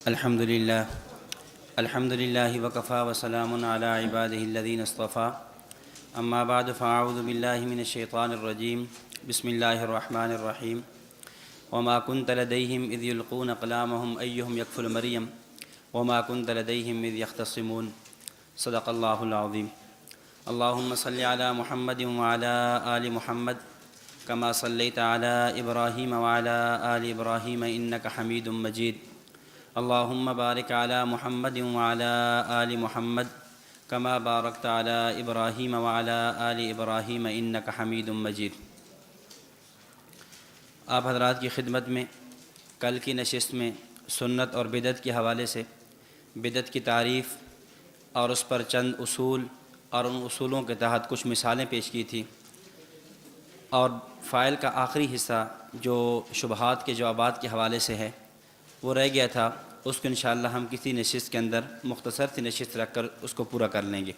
الحمد للہ وکفا وسلام علی عبادہ الذین اصطفیٰ اما بعد فاعوذ باللہ من الشیطان الرجیم بسم اللہ الرحمن الرحیم وما كنت لديهم اذ يلقون اقلامهم ایہم یکفل مریم وما كنت لديهم اذ يختصمون صدق اللہ العظیم اللہم صل علی محمد وعلی آل محمد كما صلیت علی ابراہیم وعلی آل ابراہیم انک حمید مجید اللہم بارک علی محمد وعلی آل محمد کما بارکت علی ابراہیم وعلی آل ابراہیم انک حمید مجید۔ آپ حضرات کی خدمت میں کل کی نشست میں سنت اور بدعت کے حوالے سے بدعت کی تعریف اور اس پر چند اصول اور ان اصولوں کے تحت کچھ مثالیں پیش کی تھیں، اور فائل کا آخری حصہ جو شبہات کے جوابات کے حوالے سے ہے وہ رہ گیا تھا، اس کو انشاءاللہ ہم کسی نشست کے اندر مختصر سی نشست رکھ کر اس کو پورا کر لیں گے۔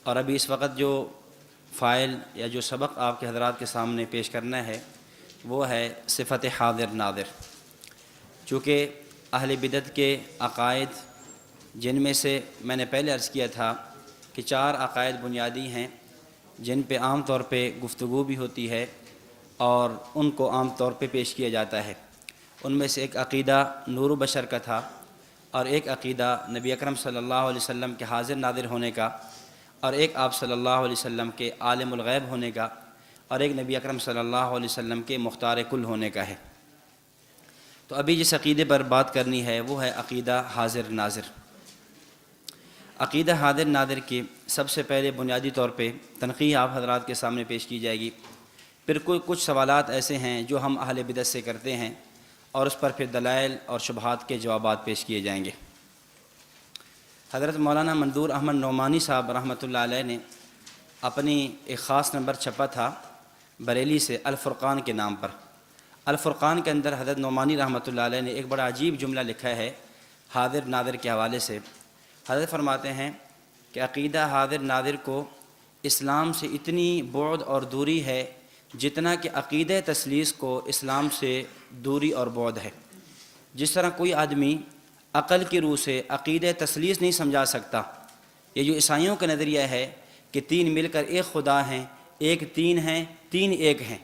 اور ابھی اس وقت جو فائل یا جو سبق آپ کے حضرات کے سامنے پیش کرنا ہے وہ ہے صفت حاضر ناظر۔ چونکہ اہل بدعت کے عقائد، جن میں سے میں نے پہلے عرض کیا تھا کہ 4 عقائد بنیادی ہیں جن پہ عام طور پہ گفتگو بھی ہوتی ہے اور ان کو عام طور پہ پیش کیا جاتا ہے۔ ان میں سے ایک عقیدہ نور و بشر کا تھا، اور ایک عقیدہ نبی اکرم صلی اللہ علیہ وسلم کے حاضر ناظر ہونے کا، اور ایک آپ صلی اللہ علیہ وسلم کے عالم الغیب ہونے کا، اور ایک نبی اکرم صلی اللہ علیہ وسلم کے مختار کل ہونے کا ہے۔ تو ابھی جس عقیدے پر بات کرنی ہے وہ ہے عقیدہ حاضر ناظر۔ عقیدہ حاضر ناظر کی سب سے پہلے بنیادی طور پہ تنقیح آپ حضرات کے سامنے پیش کی جائے گی، پھر کچھ سوالات ایسے ہیں جو ہم اہل بدعت سے کرتے ہیں، اور اس پر پھر دلائل اور شبہات کے جوابات پیش کیے جائیں گے۔ حضرت مولانا منظور احمد نعمانی صاحب رحمۃ اللہ علیہ نے اپنی ایک خاص نمبر چھپا تھا بریلی سے الفرقان کے نام پر۔ الفرقان کے اندر حضرت نعمانی رحمۃ اللہ علیہ نے ایک بڑا عجیب جملہ لکھا ہے حاضر ناظر کے حوالے سے۔ حضرت فرماتے ہیں کہ عقیدہ حاضر ناظر کو اسلام سے اتنی بعد اور دوری ہے جتنا کہ عقیدہ تثلیث کو اسلام سے دوری اور بعد ہے۔ جس طرح کوئی آدمی عقل کی روح سے عقیدہ تثلیث نہیں سمجھا سکتا، یہ جو عیسائیوں کا نظریہ ہے کہ 3 مل کر ایک خدا ہیں، ایک 3 ہیں، 3 ایک ہیں،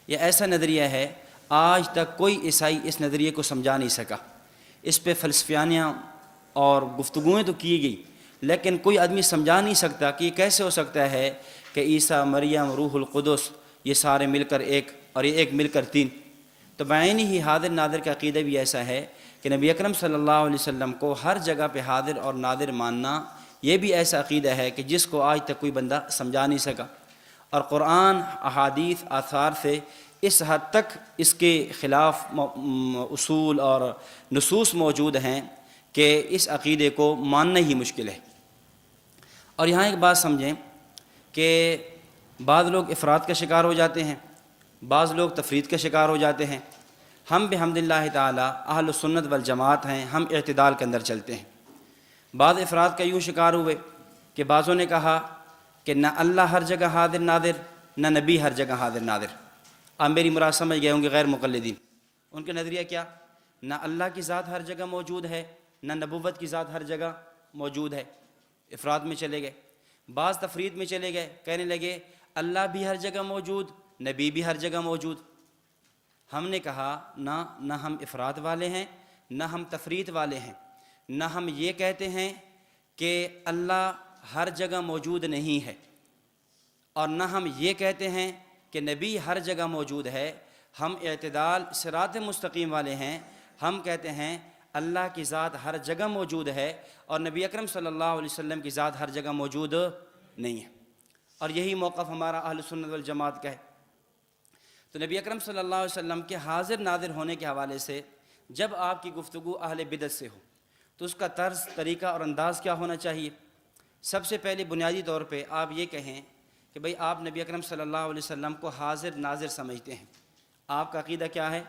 یہ ایسا نظریہ ہے آج تک کوئی عیسائی اس نظریے کو سمجھا نہیں سکا۔ اس پہ فلسفیانیاں اور گفتگویں تو کی گئی، لیکن کوئی آدمی سمجھا نہیں سکتا کہ یہ کیسے ہو سکتا ہے کہ عیسیٰ، مریم، روح القدس یہ سارے مل کر ایک اور یہ ایک مل کر 3۔ تو بعینی ہی حاضر ناظر کا عقیدہ بھی ایسا ہے کہ نبی اکرم صلی اللہ علیہ وسلم کو ہر جگہ پہ حاضر اور ناظر ماننا، یہ بھی ایسا عقیدہ ہے کہ جس کو آج تک کوئی بندہ سمجھا نہیں سکا۔ اور قرآن، احادیث، آثار سے اس حد تک اس کے خلاف اصول اور نصوص موجود ہیں کہ اس عقیدے کو ماننا ہی مشکل ہے۔ اور یہاں ایک بات سمجھیں کہ بعض لوگ افراد کا شکار ہو جاتے ہیں، بعض لوگ تفرید کا شکار ہو جاتے ہیں۔ ہم بحمداللہ تعالی اہل سنت والجماعت ہیں، ہم اعتدال کے اندر چلتے ہیں۔ بعض افراد کا یوں شکار ہوئے کہ بعضوں نے کہا کہ نہ اللہ ہر جگہ حاضر ناظر، نہ نبی ہر جگہ حاضر ناظر۔ آپ میری مراد سمجھ گئے ہوں گے غیر مقلدین۔ ان کا نظریہ کیا؟ نہ اللہ کی ذات ہر جگہ موجود ہے، نہ نبوت کی ذات ہر جگہ موجود ہے۔ افراد میں چلے گئے۔ بعض تفرید میں چلے گئے، کہنے لگے اللہ بھی ہر جگہ موجود، نبی بھی ہر جگہ موجود۔ ہم نے کہا نہ ہم افراد والے ہیں، نہ ہم تفرید والے ہیں، نہ ہم یہ کہتے ہیں کہ اللہ ہر جگہ موجود نہیں ہے، اور نہ ہم یہ کہتے ہیں کہ نبی ہر جگہ موجود ہے۔ ہم اعتدال صراط مستقیم والے ہیں، ہم کہتے ہیں اللہ کی ذات ہر جگہ موجود ہے اور نبی اکرم صلی اللہ علیہ وسلم کی ذات ہر جگہ موجود نہیں ہے۔ اور یہی موقف ہمارا اہل سنت والجماعت کا ہے۔ تو نبی اکرم صلی اللہ علیہ وسلم کے حاضر ناظر ہونے کے حوالے سے جب آپ کی گفتگو اہل بدعت سے ہو تو اس کا طرز، طریقہ اور انداز کیا ہونا چاہیے؟ سب سے پہلے بنیادی طور پہ آپ یہ کہیں کہ بھئی آپ نبی اکرم صلی اللہ علیہ وسلم کو حاضر ناظر سمجھتے ہیں۔ آپ کا عقیدہ کیا ہے؟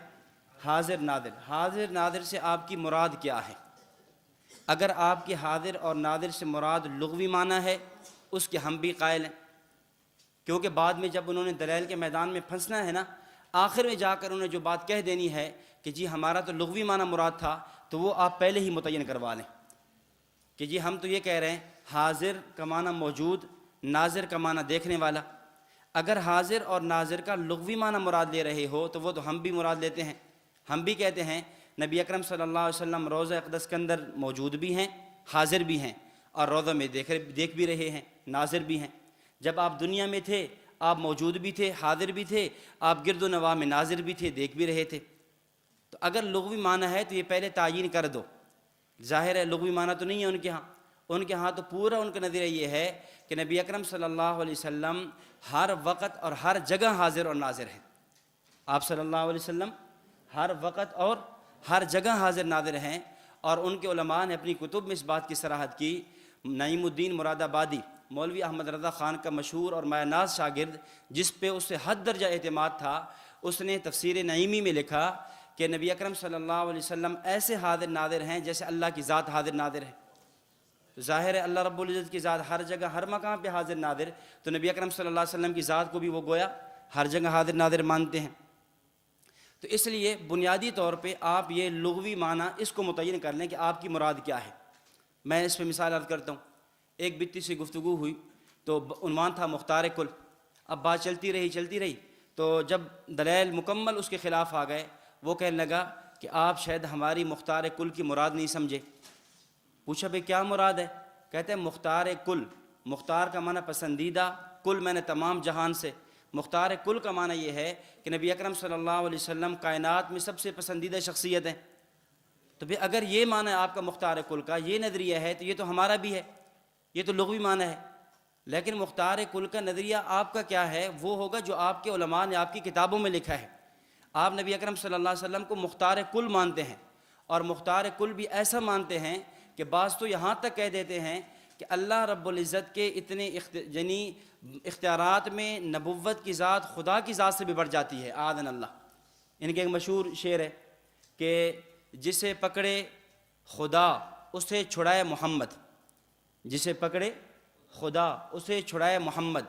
حاضر ناظر۔ حاضر ناظر سے آپ کی مراد کیا ہے؟ اگر آپ کی حاضر اور ناظر سے مراد لغوی معنی ہے، اس کے ہم بھی قائل ہیں، کیونکہ بعد میں جب انہوں نے دلائل کے میدان میں پھنسنا ہے نا، آخر میں جا کر انہیں جو بات کہہ دینی ہے کہ جی ہمارا تو لغوی معنی مراد تھا، تو وہ آپ پہلے ہی متعین کروا لیں کہ جی ہم تو یہ کہہ رہے ہیں حاضر کا معنی موجود، ناظر کا معنی دیکھنے والا۔ اگر حاضر اور ناظر کا لغوی معنی مراد لے رہے ہو تو وہ تو ہم بھی مراد لیتے ہیں۔ ہم بھی کہتے ہیں نبی اکرم صلی اللہ علیہ وسلم روضہ اقدس کے اندر موجود بھی ہیں، حاضر بھی ہیں، اور روضہ میں دیکھ بھی رہے ہیں، ناظر بھی ہیں۔ جب آپ دنیا میں تھے آپ موجود بھی تھے، حاضر بھی تھے، آپ گرد و نواح میں ناظر بھی تھے، دیکھ بھی رہے تھے۔ تو اگر لغوی معنی ہے تو یہ پہلے تعیین کر دو۔ ظاہر ہے لغوی معنی تو نہیں ہے ان کے ہاں تو پورا ان کا نظریہ یہ ہے کہ نبی اکرم صلی اللہ علیہ وسلم ہر وقت اور ہر جگہ حاضر اور ناظر ہیں۔ آپ صلی اللہ علیہ وسلم ہر وقت اور ہر جگہ حاضر ناظر ہیں، اور ان کے علماء نے اپنی کتب میں اس بات کی صراحت کی۔ نعیم الدین مراد آبادی مولوی احمد رضا خان کا مشہور اور مایہ ناز شاگرد، جس پہ اس سے حد درجہ اعتماد تھا، اس نے تفسیر نعیمی میں لکھا کہ نبی اکرم صلی اللہ علیہ وسلم ایسے حاضر ناظر ہیں جیسے اللہ کی ذات حاضر ناظر ہے۔ تو ظاہر ہے اللہ رب العزت کی ذات ہر جگہ ہر مقام پہ حاضر ناظر، تو نبی اکرم صلی اللہ علیہ وسلم کی ذات کو بھی وہ گویا ہر جگہ حاضر ناظر مانتے ہیں۔ تو اس لیے بنیادی طور پہ آپ یہ لغوی معنی اس کو متعین کر لیں کہ آپ کی مراد کیا ہے۔ میں اس پہ مثال عرض کرتا ہوں۔ ایک بتی سے گفتگو ہوئی تو عنوان تھا مختار کل۔ اب بات چلتی رہی تو جب دلائل مکمل اس کے خلاف آ گئے، وہ کہنے لگا کہ آپ شاید ہماری مختار کل کی مراد نہیں سمجھے۔ پوچھا بھئی کیا مراد ہے؟ کہتے ہیں مختار کل، مختار کا معنی پسندیدہ، کل میں نے تمام جہان سے۔ مختار کل کا معنی یہ ہے کہ نبی اکرم صلی اللہ علیہ وسلم کائنات میں سب سے پسندیدہ شخصیت ہیں۔ تو پھر اگر یہ معنی آپ کا مختار کل کا، یہ نظریہ ہے، تو یہ تو ہمارا بھی ہے، یہ تو لغوی معنی ہے۔ لیکن مختار کل کا نظریہ آپ کا کیا ہے؟ وہ ہوگا جو آپ کے علماء نے آپ کی کتابوں میں لکھا ہے۔ آپ نبی اکرم صلی اللہ علیہ وسلم کو مختار کل مانتے ہیں، اور مختار کل بھی ایسا مانتے ہیں کہ بعض تو یہاں تک کہہ دیتے ہیں کہ اللہ رب العزت کے اتنے اختیارات میں نبوت کی ذات خدا کی ذات سے بھی بڑھ جاتی ہے، آذن اللہ۔ ان کے ایک مشہور شعر ہے کہ جسے پکڑے خدا اسے چھڑائے محمد، جسے پکڑے خدا اسے چھڑائے محمد،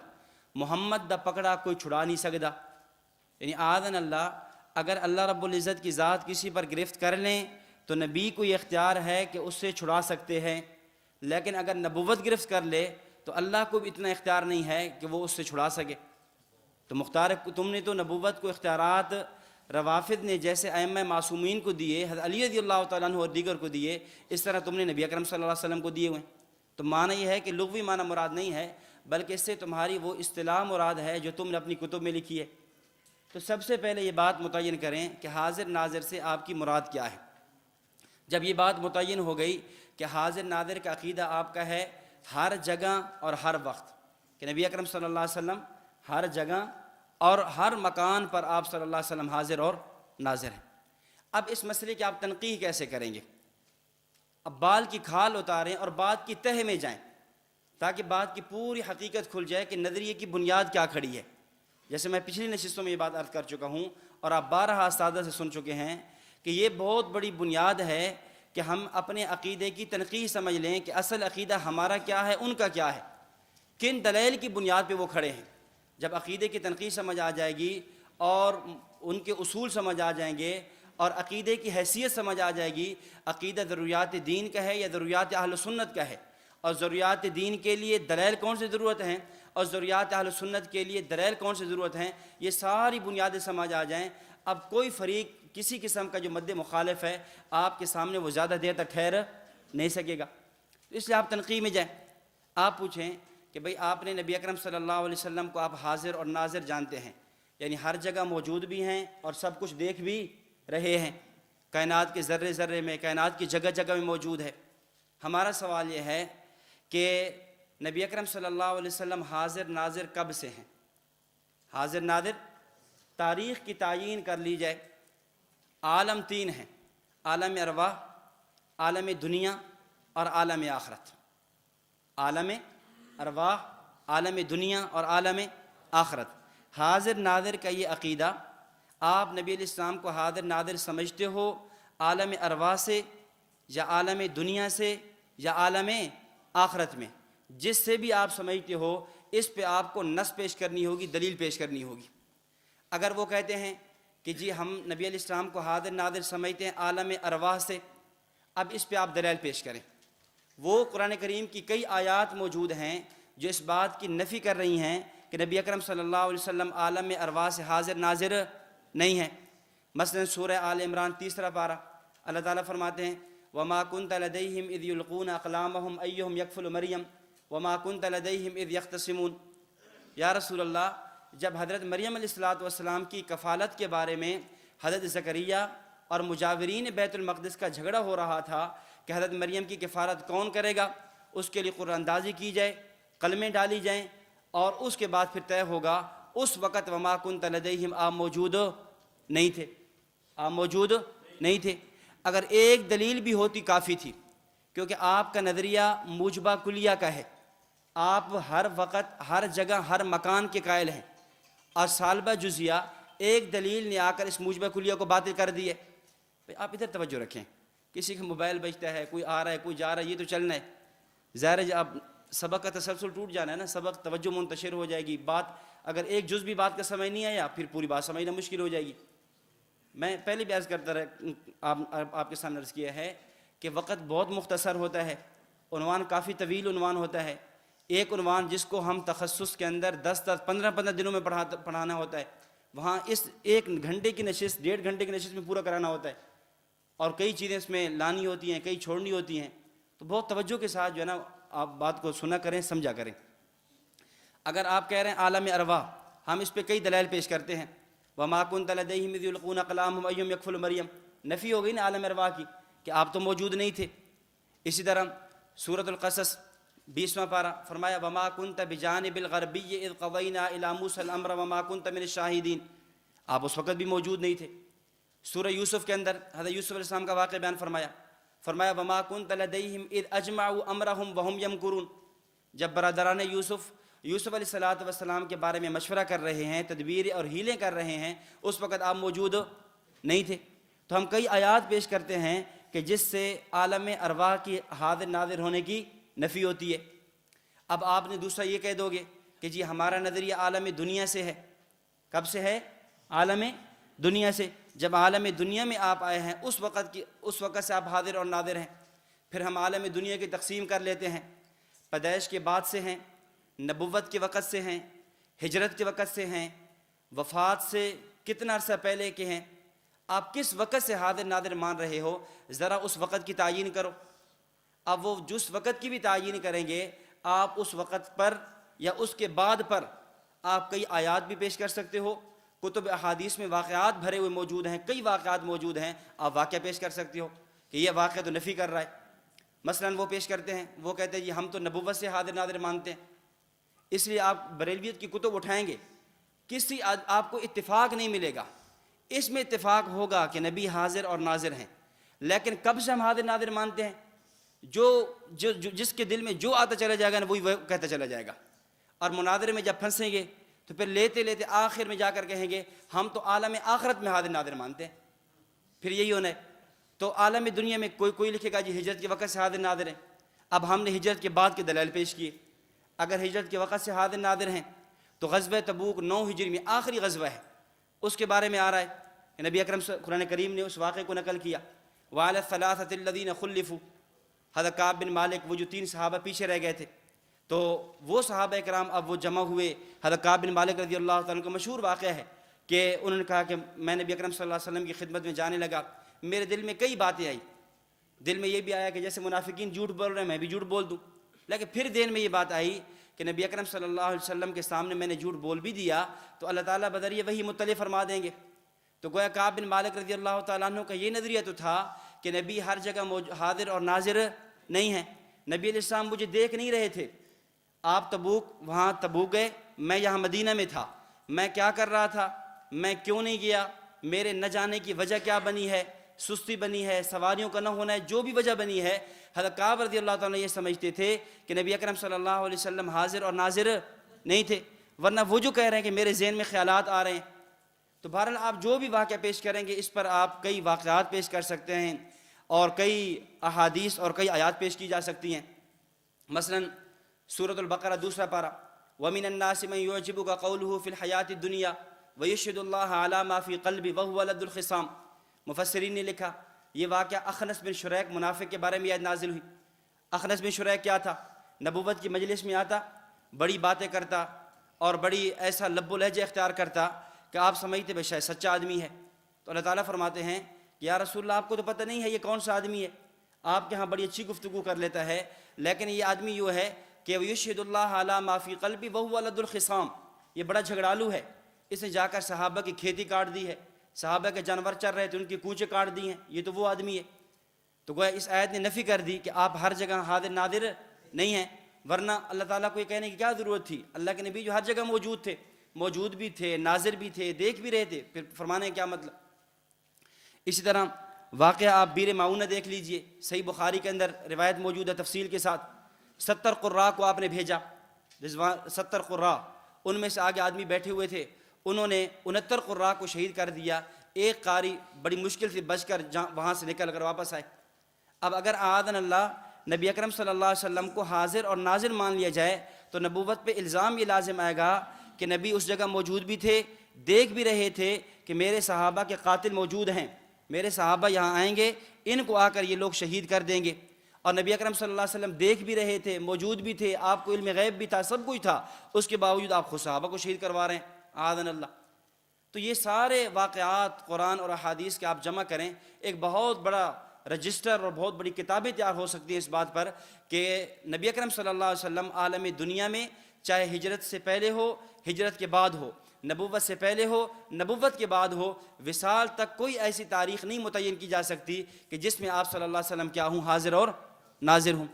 محمد دا پکڑا کوئی چھڑا نہیں سکتا۔ یعنی آذن اللہ، اگر اللہ رب العزت کی ذات کسی پر گرفت کر لیں تو نبی کو یہ اختیار ہے کہ اس سے چھڑا سکتے ہیں، لیکن اگر نبوت گرفت کر لے تو اللہ کو بھی اتنا اختیار نہیں ہے کہ وہ اس سے چھڑا سکے۔ تو مختار تم نے تو نبوت کو اختیارات روافض نے جیسے ائمہ معصومین کو دیے، حضرت علی رضی اللہ تعالیٰ عنہ اور دیگر کو دیے، اس طرح تم نے نبی اکرم صلی اللہ علیہ وسلم کو دیے ہوئے۔ تو معنی یہ ہے کہ لغوی معنی مراد نہیں ہے، بلکہ اس سے تمہاری وہ اصطلاح مراد ہے جو تم نے اپنی کتب میں لکھی ہے۔ تو سب سے پہلے یہ بات متعین کریں کہ حاضر ناظر سے آپ کی مراد کیا ہے۔ جب یہ بات متعین ہو گئی کہ حاضر ناظر کا عقیدہ آپ کا ہے ہر جگہ اور ہر وقت، کہ نبی اکرم صلی اللہ علیہ وسلم ہر جگہ اور ہر مکان پر آپ صلی اللہ علیہ وسلم حاضر اور ناظر ہیں، اب اس مسئلے کی آپ تنقیح کیسے کریں گے؟ اب بال کی کھال اتاریں اور بات کی تہہ میں جائیں تاکہ بات کی پوری حقیقت کھل جائے کہ نظریے کی بنیاد کیا کھڑی ہے۔ جیسے میں پچھلی نشستوں میں یہ بات عرض کر چکا ہوں اور آپ بارہا اساتذہ سے سن چکے ہیں کہ یہ بہت بڑی بنیاد ہے کہ ہم اپنے عقیدے کی تنقیح سمجھ لیں کہ اصل عقیدہ ہمارا کیا ہے، ان کا کیا ہے، کن دلائل کی بنیاد پہ وہ کھڑے ہیں۔ جب عقیدے کی تنقیح سمجھ آ جائے گی اور ان کے اصول سمجھ آ جائیں گے اور عقیدے کی حیثیت سمجھ آ جائے گی، عقیدہ ضروریات دین کا ہے یا ضروریات اہل سنت کا ہے، اور ضروریات دین کے لیے دلائل کون سی ضرورت ہیں اور ضروریات اہل سنت کے لیے دلائل کون سی ضرورت ہیں، یہ ساری بنیادیں سمجھ آ جائیں، اب کوئی فریق کسی قسم کا جو مد مخالف ہے آپ کے سامنے وہ زیادہ دیر تک ٹھہر نہیں سکے گا۔ اس لیے آپ تنقیح میں جائیں، آپ پوچھیں کہ بھئی آپ نے نبی اکرم صلی اللہ علیہ وسلم کو آپ حاضر اور ناظر جانتے ہیں، یعنی ہر جگہ موجود بھی ہیں اور سب کچھ دیکھ بھی رہے ہیں، کائنات کے ذرے ذرے میں، کائنات کی جگہ جگہ میں موجود ہے۔ ہمارا سوال یہ ہے کہ نبی اکرم صلی اللہ علیہ وسلم حاضر ناظر کب سے ہیں؟ حاضر ناظر تاریخ کی تعیین کر لی جائے، عالم تین ہیں، عالم ارواح، عالم دنیا اور عالم آخرت۔ عالم ارواح، عالم دنیا اور عالم آخرت۔ حاضر ناظر کا یہ عقیدہ آپ نبی علیہ السلام کو حاضر ناظر سمجھتے ہو عالم ارواح سے یا عالم دنیا سے یا عالم آخرت میں، جس سے بھی آپ سمجھتے ہو اس پہ آپ کو نص پیش کرنی ہوگی، دلیل پیش کرنی ہوگی۔ اگر وہ کہتے ہیں کہ جی ہم نبی علیہ السلام کو حاضر ناظر سمجھتے ہیں عالم ارواح سے، اب اس پہ آپ دلائل پیش کریں۔ وہ قرآن کریم کی کئی آیات موجود ہیں جو اس بات کی نفی کر رہی ہیں کہ نبی اکرم صلی اللہ علیہ وسلم عالم ارواح سے حاضر ناظر نہیں ہیں۔ مثلا سورہ آل عمران 3 پارہ، اللہ تعالیٰ فرماتے ہیں وَمَا كُنْتَ لَدَيْهِمْ إِذْ يُلْقُونَ أَقْلَامَهُمْ أَيُّهُمْ يَكْفُلُ مَرْيَمَ وَمَا كُنْتَ لَدَيْهِمْ إِذْ يَخْتَصِمُونَ۔ یا رسول اللہ، جب حضرت مریم علیہ السلام کی کفالت کے بارے میں حضرت زکریا اور مجاورین بیت المقدس کا جھگڑا ہو رہا تھا کہ حضرت مریم کی کفالت کون کرے گا، اس کے لیے قرآن اندازی کی جائے، کلمیں ڈالی جائیں، اور اس کے بعد پھر طے ہوگا، اس وقت وما کنت لدیہم آپ موجود نہیں تھے، آپ موجود نہیں تھے۔ اگر ایک دلیل بھی ہوتی کافی تھی، کیونکہ آپ کا نظریہ موجبہ کلیہ کا ہے، آپ ہر وقت ہر جگہ ہر مکان کے قائل ہیں، اور سالبہ جزیہ ایک دلیل نے آ کر اس موجبہ کلیہ کو باطل کر دیے۔ آپ ادھر توجہ رکھیں، کسی کا موبائل بجتا ہے، کوئی آ رہا ہے کوئی جا رہا ہے، یہ تو چلنا ہے، ظاہر ہے اب سبق کا تسلسل ٹوٹ جانا ہے نا، سبق توجہ منتشر ہو جائے گی، بات اگر ایک جز بھی بات کا سمجھ نہیں آیا پھر پوری بات سمجھنا مشکل ہو جائے گی۔ میں پہلے بھی عرض کرتا رہا، آپ کے سامنے عرض کیا ہے کہ وقت بہت مختصر ہوتا ہے، عنوان کافی طویل عنوان ہوتا ہے، ایک عنوان جس کو ہم تخصص کے اندر 10-15 دنوں میں پڑھانا ہوتا ہے، وہاں اس 1 گھنٹے کی نشست 1.5 گھنٹے کی نشست میں پورا کرانا ہوتا ہے، اور کئی چیزیں اس میں لانی ہوتی ہیں، کئی چھوڑنی ہوتی ہیں، تو بہت توجہ کے ساتھ جو ہے نا آپ بات کو سنا کریں، سمجھا کریں۔ اگر آپ کہہ رہے ہیں عالم ارواح، ہم اس پہ کئی دلائل پیش کرتے ہیں، وَمَا كُنْتَ لَدَيْهِمْ إِذْ يُلْقُونَ أَقْلَامَهُمْ أَيُّهُمْ يَكْفُلُ مَرْيَمَ، نفی ہو گئی نا عالم ارواح کی کہ آپ تو موجود نہیں تھے۔ اسی طرح سورۃ القصص 20واں پارہ فرمایا وَمَا كُنْتَ بِجَانِبِ الْغَرْبِيِّ إِذْ قَضَيْنَا إِلَىٰ مُوسَىٰ الْأَمْرَ وَمَا كُنْتَ مِنَ الشَّاهِدِينَ، آپ اس وقت بھی موجود نہیں تھے۔ سورہ یوسف کے اندر حضرت یوسف علیہ السلام کا واقعہ بیان فرمایا وَمَا كُنْتَ لَدَيْهِمْ إِذْ أَجْمَعُوا أَمْرَهُمْ وَهُمْ يَمْكُرُونَ، جب برادران یوسف علیہ السلام کے بارے میں مشورہ کر رہے ہیں، تدبیر اور ہیلیں کر رہے ہیں، اس وقت آپ موجود نہیں تھے۔ تو ہم کئی آیات پیش کرتے ہیں کہ جس سے عالم ارواح کی حاضر ناظر ہونے کی نفی ہوتی ہے۔ اب آپ نے دوسرا یہ کہہ دو گے کہ جی ہمارا نظریہ عالم دنیا سے ہے۔ کب سے ہے؟ عالم دنیا سے۔ جب عالم دنیا میں آپ آئے ہیں اس وقت سے آپ حاضر اور ناظر ہیں۔ پھر ہم عالم دنیا کی تقسیم کر لیتے ہیں، پیدائش کے بعد سے ہیں، نبوت کے وقت سے ہیں، ہجرت کے وقت سے ہیں، وفات سے کتنا عرصہ پہلے کے ہیں۔ آپ کس وقت سے حاضر ناظر مان رہے ہو، ذرا اس وقت کی تعیین کرو۔ اب وہ جس وقت کی بھی تعیین کریں گے، آپ اس وقت پر یا اس کے بعد پر آپ کئی آیات بھی پیش کر سکتے ہو، کتب احادیث میں واقعات بھرے ہوئے موجود ہیں، کئی واقعات موجود ہیں، آپ واقعہ پیش کر سکتے ہو کہ یہ واقعہ تو نفی کر رہا ہے۔ مثلا وہ پیش کرتے ہیں، وہ کہتے ہیں جی ہم تو نبوت سے حاضر ناظر مانتے ہیں، اس لیے آپ بریلویت کی کتب اٹھائیں گے، کسی آپ کو اتفاق نہیں ملے گا۔ اس میں اتفاق ہوگا کہ نبی حاضر اور ناظر ہیں، لیکن کب سے ہم حاضر ناظر مانتے ہیں؟ جس کے دل میں جو آتا چلا جائے گا نا وہی وہ کہتا چلا جائے گا، اور مناظرے میں جب پھنسیں گے تو پھر لیتے لیتے آخر میں جا کر کہیں گے ہم تو عالم آخرت میں حاضر ناظر مانتے ہیں، پھر یہی ہونا ہے۔ تو عالم دنیا میں کوئی لکھے گا جی ہجرت کے وقت سے حاضر ناظر ہیں، اب ہم نے ہجرت کے بعد کے دلائل پیش کیے۔ اگر ہجرت کے وقت سے حاضر ناظر ہیں تو غزوہ تبوک 9 ہجری میں آخری غزوہ ہے، اس کے بارے میں آ رہا ہے کہ نبی اکرم قرآن کریم نے اس واقعے کو نقل کیا، وعلی الثلاثۃ الذین خلفوا، حضرت کعب بن مالک وہ جو 3 صحابہ پیچھے رہ گئے تھے، تو وہ صحابہ کرام اب وہ جمع ہوئے۔ حضرت کعب بن مالک رضی اللہ تعالیٰ عنہ کا مشہور واقعہ ہے کہ انہوں نے کہا کہ میں نبی اکرم صلی اللہ علیہ وسلم کی خدمت میں جانے لگا، میرے دل میں کئی باتیں آئی، دل میں یہ بھی آیا کہ جیسے منافقین جھوٹ بول رہے ہیں میں بھی جھوٹ بول دوں، لیکن پھر دین میں یہ بات آئی کہ نبی اکرم صلی اللہ علیہ وسلم کے سامنے میں نے جھوٹ بول بھی دیا تو اللہ تعالیٰ بذریعہ وہی مطلع فرما دیں گے۔ تو گویا کعب بن مالک رضی اللہ تعالیٰ عنہ کا یہ نظریہ تو تھا کہ نبی ہر جگہ حاضر اور ناظر نہیں ہیں، نبی علیہ السلام مجھے دیکھ نہیں رہے تھے، آپ وہاں تبوک گئے، میں یہاں مدینہ میں تھا، میں کیا کر رہا تھا، میں کیوں نہیں گیا، میرے نہ جانے کی وجہ کیا بنی ہے، سستی بنی ہے، سواریوں کا نہ ہونا ہے، جو بھی وجہ بنی ہے، حضرت کعب رضی اللہ تعالیٰ یہ سمجھتے تھے کہ نبی اکرم صلی اللہ علیہ وسلم حاضر اور ناظر نہیں تھے، ورنہ وہ جو کہہ رہے ہیں کہ میرے ذہن میں خیالات آ رہے ہیں۔ تو بہرحال آپ جو بھی واقعہ پیش کریں گے اس پر آپ کئی واقعات پیش کر سکتے ہیں اور کئی احادیث اور کئی آیات پیش کی جا سکتی ہیں۔ مثلا سورۃ البقرہ 2 پارہ وَمِنَ النَّاسِ مَن يُعْجِبُكَ قَوْلُهُ فِي الْحَيَاةِ الدُّنْيَا وَيُشْهِدُ اللَّهَ عَلَى مَا فِي قَلْبِ وَهُوَ لَدُّ الْخِصَامِ۔ مفسرین نے لکھا یہ واقعہ اخنس بن شریک منافق کے بارے میں آیت نازل ہوئی۔ اخنس بن شریک کیا تھا؟ نبوت کی مجلس میں آتا، بڑی باتیں کرتا اور بڑی ایسا لب و لہجہ اختیار کرتا کہ آپ سمجھتے بے شاید سچا آدمی ہے۔ تو اللہ تعالیٰ فرماتے ہیں کہ یا رسول اللہ آپ کو تو پتہ نہیں ہے یہ کون سا آدمی ہے، آپ کے ہاں بڑی اچھی گفتگو کر لیتا ہے، لیکن یہ آدمی یوں ہے کہ وَيُشْهِدُ اللَّهَ عَلَى مَا فِي قَلْبِ وَهُوَ لَدُّ الْخِصَامِ، یہ بڑا جھگڑالو ہے، اس نے جا کر صحابہ کی کھیتی کاٹ دی ہے، صحابہ کے جانور چر رہے تھے ان کی کوچے کاٹ دی ہیں، یہ تو وہ آدمی ہے۔ تو گویا اس آیت نے نفی کر دی کہ آپ ہر جگہ حاضر نادر نہیں ہیں، ورنہ اللہ تعالیٰ کو یہ کہنے کی کیا ضرورت تھی؟ اللہ کے نبی جو ہر جگہ موجود تھے، موجود بھی تھے، ناظر بھی تھے، دیکھ بھی رہے تھے، پھر فرمانے کا کیا مطلب؟ اسی طرح واقعہ آپ بیر معونہ دیکھ لیجئے، صحیح بخاری کے اندر روایت موجود ہے تفصیل کے ساتھ۔ 70 قراء کو آپ نے بھیجا، 70 قراء، ان میں سے آگے آدمی بیٹھے ہوئے تھے، انہوں نے 69 قراء کو شہید کر دیا، ایک قاری بڑی مشکل سے بچ کر وہاں سے نکل کر واپس آئے۔ اب اگر اعاذنا اللہ نبی اکرم صلی اللہ علیہ وسلم کو حاضر اور ناظر مان لیا جائے تو نبوت پہ الزام یہ لازم آئے گا کہ نبی اس جگہ موجود بھی تھے، دیکھ بھی رہے تھے کہ میرے صحابہ کے قاتل موجود ہیں، میرے صحابہ یہاں آئیں گے، ان کو آ کر یہ لوگ شہید کر دیں گے۔ اور نبی اکرم صلی اللہ علیہ وسلم دیکھ بھی رہے تھے، موجود بھی تھے، آپ کو علم غیب بھی تھا، سب کچھ تھا، اس کے باوجود آپ خود صحابہ کو شہید کروا رہے ہیں، اعاذنا اللہ۔ تو یہ سارے واقعات قرآن اور احادیث کے آپ جمع کریں، ایک بہت بڑا رجسٹر اور بہت بڑی کتابیں تیار ہو سکتی ہیں اس بات پر کہ نبی اکرم صلی اللہ علیہ وسلم عالم دنیا میں چاہے ہجرت سے پہلے ہو، ہجرت کے بعد ہو، نبوت سے پہلے ہو، نبوت کے بعد ہو، وصال تک کوئی ایسی تاریخ نہیں متعین کی جا سکتی کہ جس میں آپ صلی اللہ علیہ وسلم کیا ہوں، حاضر اور ناظر ہوں۔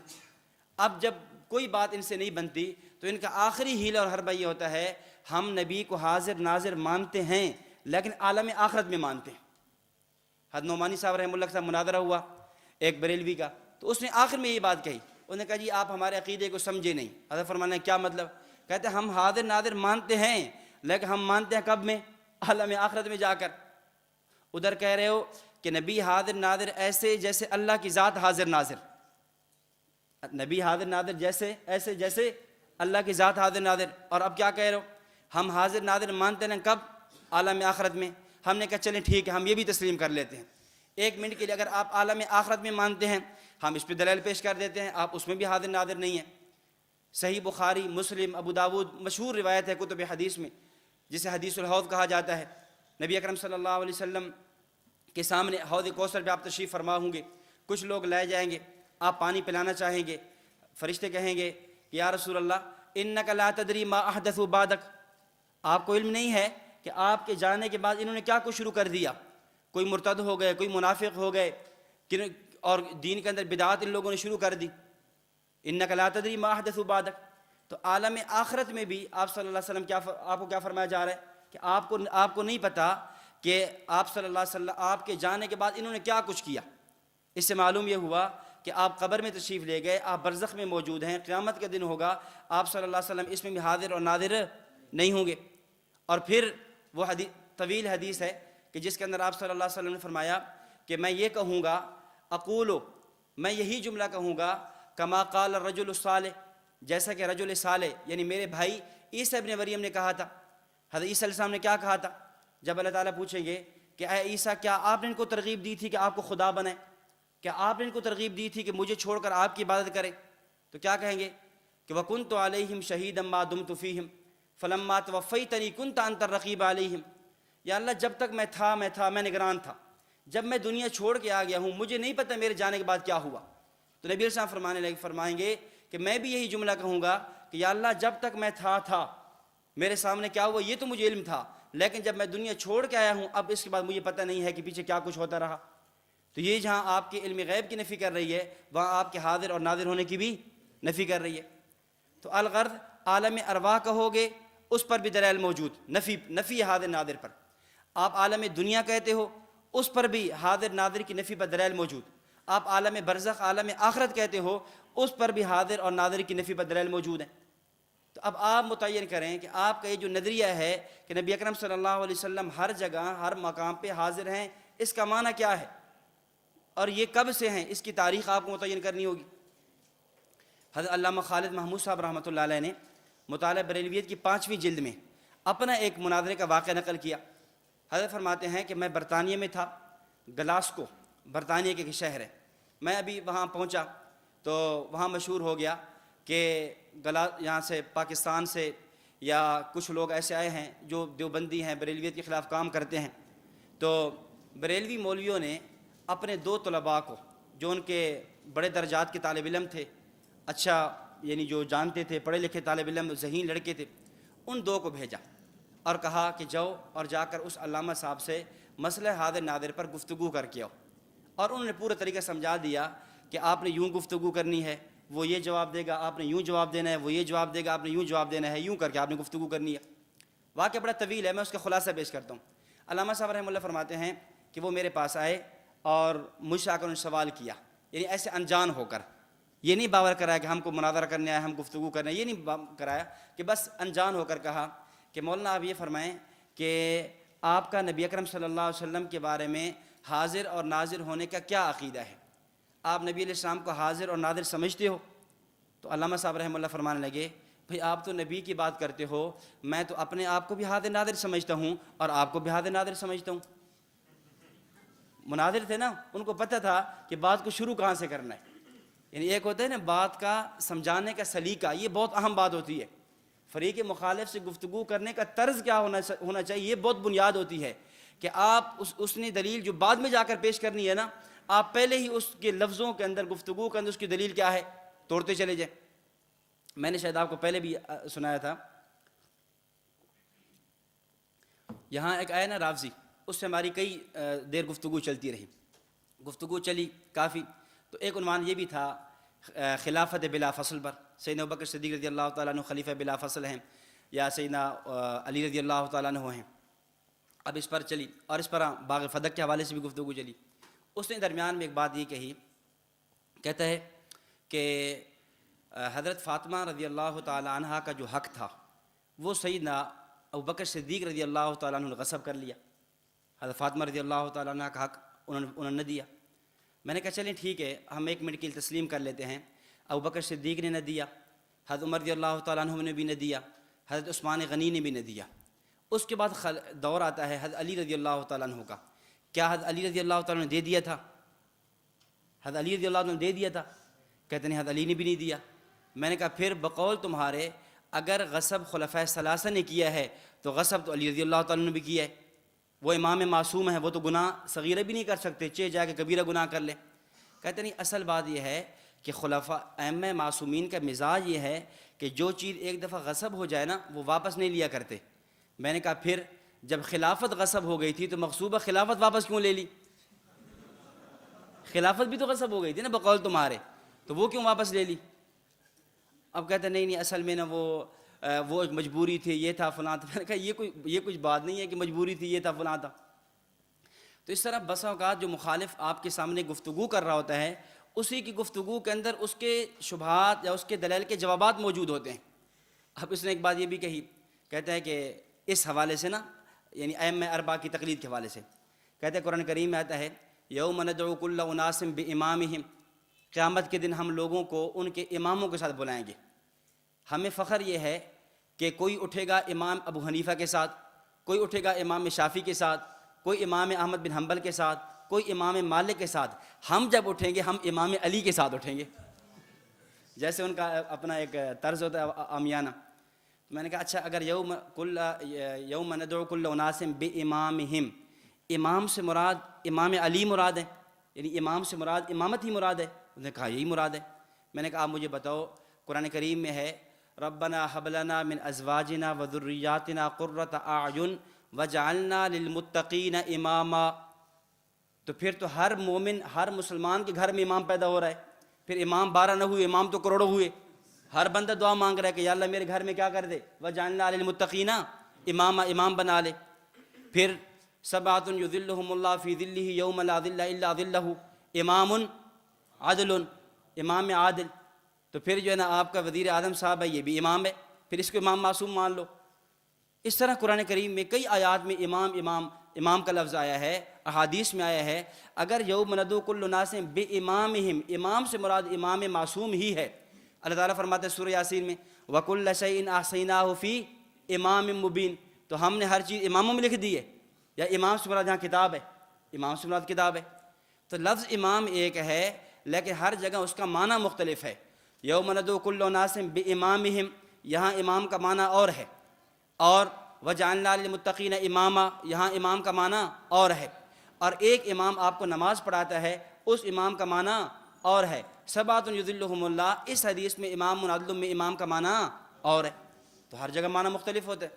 اب جب کوئی بات ان سے نہیں بنتی تو ان کا آخری ہیلہ اور حربہ یہ ہوتا ہے ہم نبی کو حاضر ناظر مانتے ہیں لیکن عالم آخرت میں مانتے ہیں۔ حضرت نعمانی صاحب رحمہ اللہ کے ساتھ مناظرہ ہوا ایک بریلوی کا، تو اس نے آخر میں یہ بات کہی، انہوں نے کہا جی آپ ہمارے عقیدے کو سمجھے نہیں۔ حضرت فرمانے کیا مطلب؟ کہتے ہیں ہم حاضر ناظر مانتے ہیں لیکن ہم مانتے ہیں کب میں؟ عالم آخرت میں جا کر۔ ادھر کہہ رہے ہو کہ نبی حاضر ناظر ایسے جیسے اللہ کی ذات حاضر ناظر، نبی حاضر ناظر جیسے ایسے جیسے اللہ کی ذات حاضر ناظر، اور اب کیا کہہ رہے ہو؟ ہم حاضر ناظر مانتے ہیں کب؟ عالم آخرت میں۔ ہم نے کہا چلیں ٹھیک ہے ہم یہ بھی تسلیم کر لیتے ہیں، ایک منٹ کے لیے اگر آپ عالم آخرت میں مانتے ہیں ہم اس پہ دلیل پیش کر دیتے ہیں، آپ اس میں بھی حاضر ناظر نہیں ہیں۔ صحیح بخاری، مسلم، ابو داود مشہور روایت ہے کتب حدیث میں جسے حدیث الحوض کہا جاتا ہے۔ نبی اکرم صلی اللہ علیہ وسلم کے سامنے حوض کوثر پہ آپ تشریف فرما ہوں گے، کچھ لوگ لے جائیں گے، آپ پانی پلانا چاہیں گے، فرشتے کہیں گے کہ یا رسول اللہ انک لا تدری ما احدثوا بعدک، آپ کو علم نہیں ہے کہ آپ کے جانے کے بعد انہوں نے کیا کچھ شروع کر دیا، کوئی مرتد ہو گئے، کوئی منافق ہو گئے، اور دین کے اندر بدعات ان لوگوں نے شروع کر دی۔ انک لا تدری ما احدثوا بعدک، تو عالم آخرت میں بھی آپ صلی اللہ علیہ وسلم آپ کو کیا فرمایا جا رہا ہے کہ آپ کو نہیں پتہ کہ آپ صلی اللہ علیہ وسلم آپ کے جانے کے بعد انہوں نے کیا کچھ کیا۔ اس سے معلوم یہ ہوا کہ آپ قبر میں تشریف لے گئے، آپ برزخ میں موجود ہیں، قیامت کے دن ہوگا، آپ صلی اللہ علیہ وسلم اس میں بھی حاضر اور ناظر نہیں ہوں گے۔ اور پھر وہ طویل حدیث ہے کہ جس کے اندر آپ صلی اللہ علیہ وسلم نے فرمایا کہ میں یہ کہوں گا، اقولو، میں یہی جملہ کہوں گا، کما قال الرجل الصالح، جیسا کہ رجل صالح یعنی میرے بھائی عیسیٰ ابن مریم نے کہا تھا۔ حضرت عیسیٰ علیہ السلام نے کیا کہا تھا؟ جب اللہ تعالیٰ پوچھیں گے کہ اے عیسیٰ کیا آپ نے ان کو ترغیب دی تھی کہ آپ کو خدا بنائیں؟ کیا آپ نے ان کو ترغیب دی تھی کہ مجھے چھوڑ کر آپ کی عبادت کریں؟ تو کیا کہیں گے کہ وَكُنْتُ عَلَيْهِمْ شَهِيدًا مَا دُمْتُ فِيهِمْ فَلَمَّا تَوَفَّيْتَنِي كُنْتَ أَنْتَ الرَّقِيبَ عَلَيْهِمْ، یا اللہ جب تک میں تھا میں نگران تھا، جب میں دنیا چھوڑ کے آ گیا ہوں مجھے نہیں پتہ میرے جانے کے بعد کیا ہوا۔ تو نبی علیہ السلام فرمائیں گے کہ میں بھی یہی جملہ کہوں گا کہ یا اللہ جب تک میں تھا میرے سامنے کیا ہوا یہ تو مجھے علم تھا، لیکن جب میں دنیا چھوڑ کے آیا ہوں اب اس کے بعد مجھے پتہ نہیں ہے کہ پیچھے کیا کچھ ہوتا رہا۔ تو یہ جہاں آپ کے علم غیب کی نفی کر رہی ہے وہاں آپ کے حاضر اور ناظر ہونے کی بھی نفی کر رہی ہے۔ تو الغرض عالم ارواح کہو گے اس پر بھی دلائل موجود، نفی حاضر ناظر پر۔ آپ عالم دنیا کہتے ہو اس پر بھی حاضر ناظر کی نفی پر دلائل موجود۔ آپ عالم برزخ، عالم آخرت کہتے ہو اس پر بھی حاضر اور ناظر کی نفی پر دلائل موجود ہیں۔ تو اب آپ متعین کریں کہ آپ کا یہ جو نظریہ ہے کہ نبی اکرم صلی اللہ علیہ وسلم ہر جگہ ہر مقام پہ حاضر ہیں، اس کا معنی کیا ہے اور یہ کب سے ہیں، اس کی تاریخ آپ کو متعین کرنی ہوگی۔ حضرت علامہ خالد محمود صاحب رحمۃ اللہ علیہ نے مطالعہ بریلویت کی 5ویں جلد میں اپنا ایک مناظرے کا واقعہ نقل کیا۔ حضرت فرماتے ہیں کہ میں برطانیہ میں تھا، گلاسکو برطانیہ کے ایک شہر ہے، میں ابھی وہاں پہنچا تو وہاں مشہور ہو گیا کہ یہاں سے پاکستان سے یا کچھ لوگ ایسے آئے ہیں جو دیوبندی ہیں، بریلویت کے خلاف کام کرتے ہیں۔ تو بریلوی مولویوں نے اپنے 2 طلباء کو جو ان کے بڑے درجات کے طالب علم تھے، اچھا یعنی جو جانتے تھے، پڑھے لکھے طالب علم، ذہین لڑکے تھے، ان 2 کو بھیجا اور کہا کہ جاؤ اور جا کر اس علامہ صاحب سے مسئلہ حاضر نادر پر گفتگو کر کے آؤ۔ اور انہوں نے پورے طریقے سمجھا دیا کہ آپ نے یوں گفتگو کرنی ہے، وہ یہ جواب دے گا، آپ نے یوں جواب دینا ہے، وہ یہ جواب دے گا، آپ نے یوں جواب دینا ہے، یوں کر کے آپ نے گفتگو کرنی ہے۔ واقعہ بڑا طویل ہے، میں اس کا خلاصہ پیش کرتا ہوں۔ علامہ صاحب رحمہ اللہ فرماتے ہیں کہ وہ میرے پاس آئے اور مجھ سے آ کر انہوں نے سوال کیا، یعنی ایسے انجان ہو کر، یہ نہیں باور کرایا کہ ہم کو مناظرہ کرنے آئے، ہم گفتگو کرنے، یہ نہیں کرایا کہ بس انجان ہو کر کہا کہ مولانا آپ یہ فرمائیں کہ آپ کا نبی اکرم صلی اللہ علیہ وسلم کے بارے میں حاضر اور ناظر ہونے کا کیا عقیدہ ہے؟ آپ نبی علیہ السلام کو حاضر اور ناظر سمجھتے ہو؟ تو علامہ صاحب رحمہ اللہ فرمانے لگے، بھئی آپ تو نبی کی بات کرتے ہو، میں تو اپنے آپ کو بھی حاضر ناظر سمجھتا ہوں اور آپ کو بھی حاضر ناظر سمجھتا ہوں۔ مناظر تھے نا، ان کو پتہ تھا کہ بات کو شروع کہاں سے کرنا ہے، یعنی ایک ہوتا ہے نا بات کا سمجھانے کا سلیقہ، یہ بہت اہم بات ہوتی ہے۔ فریق مخالف سے گفتگو کرنے کا طرز کیا ہونا چاہیے، یہ بہت بنیاد ہوتی ہے کہ آپ اس نے دلیل جو بعد میں جا کر پیش کرنی ہے نا، آپ پہلے ہی اس کے لفظوں کے اندر، گفتگو کے اندر اس کی دلیل کیا ہے توڑتے چلے جائیں۔ میں نے شاید آپ کو پہلے بھی سنایا تھا، یہاں ایک آیا نا رافضی، اس سے ہماری کئی دیر گفتگو چلتی رہی، گفتگو چلی کافی، تو ایک عنوان یہ بھی تھا خلافت بلا فصل پر، سیدنا ابوبکر صدیق رضی اللہ تعالیٰ عنہ خلیفہ بلا فصل ہیں یا سیدنا علی رضی اللہ تعالیٰ عنہ ہیں۔ اب اس پر چلی اور اس پر باغ فدق کے حوالے سے بھی گفتگو چلی۔ اس نے درمیان میں ایک بات یہ کہی، کہتا ہے کہ حضرت فاطمہ رضی اللہ تعالیٰ عنہ کا جو حق تھا وہ سیدنا ابوبکر صدیق رضی اللہ تعالیٰ عنہ نے غصب کر لیا، حضرت فاطمہ رضی اللہ تعالیٰ عنہ کا حق انہوں نے دیا۔ میں نے کہا چلیں ٹھیک ہے، ہم 1 منٹ کے لیے تسلیم کر لیتے ہیں، ابوبکر صدیق نے نہ دیا، حضرت عمر رضی اللہ تعالیٰ عنہ نے بھی نہ دیا، حضرت عثمان غنی نے بھی نہ دیا۔ اس کے بعد دور آتا ہے حضرت علی رضی اللہ تعالیٰ عنہ کا، کیا حضرت علی رضی اللہ تعالیٰ عنہ نے دے دیا تھا؟ حضرت علی رضی اللہ عنہ نے دے دیا تھا؟ کہتے نہیں، حضرت علی نے بھی نہیں دیا۔ میں نے کہا پھر بقول تمہارے اگر غصب خلفۂ ثلاثہ نے کیا ہے تو غصب تو علی رضی اللہ تعالیٰ نے بھی کیا ہے، وہ امام معصوم ہیں، وہ تو گناہ صغیرہ بھی نہیں کر سکتے، چہ جا کے کبیرہ گناہ کر لیں۔ کہتے نہیں، اصل بات یہ ہے کہ خلفاء ائمہ معصومین کا مزاج یہ ہے کہ جو چیز ایک دفعہ غصب ہو جائے نا وہ واپس نہیں لیا کرتے۔ میں نے کہا پھر جب خلافت غصب ہو گئی تھی تو مغصوبہ خلافت واپس کیوں لے لی؟ خلافت بھی تو غصب ہو گئی تھی نا بقول تمہارے، تو وہ کیوں واپس لے لی؟ اب کہتے نہیں اصل میں نا وہ ایک مجبوری تھی، یہ تھا فلاں تھا۔ میں نے کہا یہ کچھ بات نہیں ہے کہ مجبوری تھی، یہ تھا فلاں تھا۔ تو اس طرح بسا اوقات جو مخالف آپ کے سامنے گفتگو کر رہا ہوتا ہے، اسی کی گفتگو کے اندر اس کے شبہات یا اس کے دلائل کے جوابات موجود ہوتے ہیں۔ اب اس نے ایک بات یہ بھی کہی، کہتا ہے کہ اس حوالے سے نا، یعنی ائمہ اربعہ کی تقلید کے حوالے سے، کہتے ہیں قرآن کریم میں آتا ہے یوم ندعو کل اناس بامامہم، قیامت کے دن ہم لوگوں کو ان کے اماموں کے ساتھ بلائیں گے۔ ہمیں فخر یہ ہے کہ کوئی اٹھے گا امام ابو حنیفہ کے ساتھ، کوئی اٹھے گا امام شافعی کے ساتھ، کوئی امام احمد بن حنبل کے ساتھ، کوئی امام مالک کے ساتھ۔ ہم جب اٹھیں گے ہم امام علی کے ساتھ اٹھیں گے، جیسے ان کا اپنا ایک طرز ہوتا ہے عامیانہ۔ میں نے کہا اچھا اگر یوم ندعو کل اناس بامامہم، امام سے مراد امام علی مراد ہے، یعنی امام سے مراد امامت ہی مراد ہے؟ انہوں نے کہا یہی مراد ہے۔ میں نے کہا آپ مجھے بتاؤ، قرآن کریم میں ہے ربنا حب لنا من ازواجنا وذریاتنا قرۃ اعین وجعلنا للمتقین اماما، تو پھر تو ہر مومن، ہر مسلمان کے گھر میں امام پیدا ہو رہا ہے۔ پھر امام 12 نہ ہوئے، امام تو کروڑوں ہوئے۔ ہر بندہ دعا مانگ رہا ہے کہ یا اللہ میرے گھر میں کیا کر دے، وجعلنا للمتقین اماما، امام بنا لے۔ پھر سبعۃ یظلھم اللہ فی ظلہ یوم لا ظل الا ظلہ، امام عدل، امام عادل۔ تو پھر جو ہے نا آپ کا وزیر اعظم صاحب ہے، یہ بھی امام ہے، پھر اس کو امام معصوم مان لو۔ اس طرح قرآن کریم میں کئی آیات میں امام کا لفظ آیا ہے، احادیث میں آیا ہے۔ اگر یوم ندعو کل اناس بامامہم، امام سے مراد امام معصوم ہی ہے۔ اللہ تعالیٰ فرماتے ہیں سورہ یاسین میں وَكُلَّ شَيْءٍ أَحْصَيْنَاهُ فِي إِمَامٍ مُبِينٍ، تو ہم نے ہر چیز اماموں میں لکھ دی ہے، یا امام سے مراد جہاں کتاب ہے، امام سے مراد کتاب ہے. تو لفظ امام ایک ہے لیکن ہر جگہ اس کا معنی مختلف ہے. یوم ندعو کل اناس بامامہم، یہاں امام کا معنی اور ہے. اور وجعلنا للمتقین اماما، یہاں امام کا معنی اور ہے. اور ایک امام آپ کو نماز پڑھاتا ہے، اس امام کا معنی اور ہے. سبعۃ یظلھم اللہ، اس حدیث میں امام عدل میں امام کا معنی اور ہے. تو ہر جگہ معنی مختلف ہوتا ہے.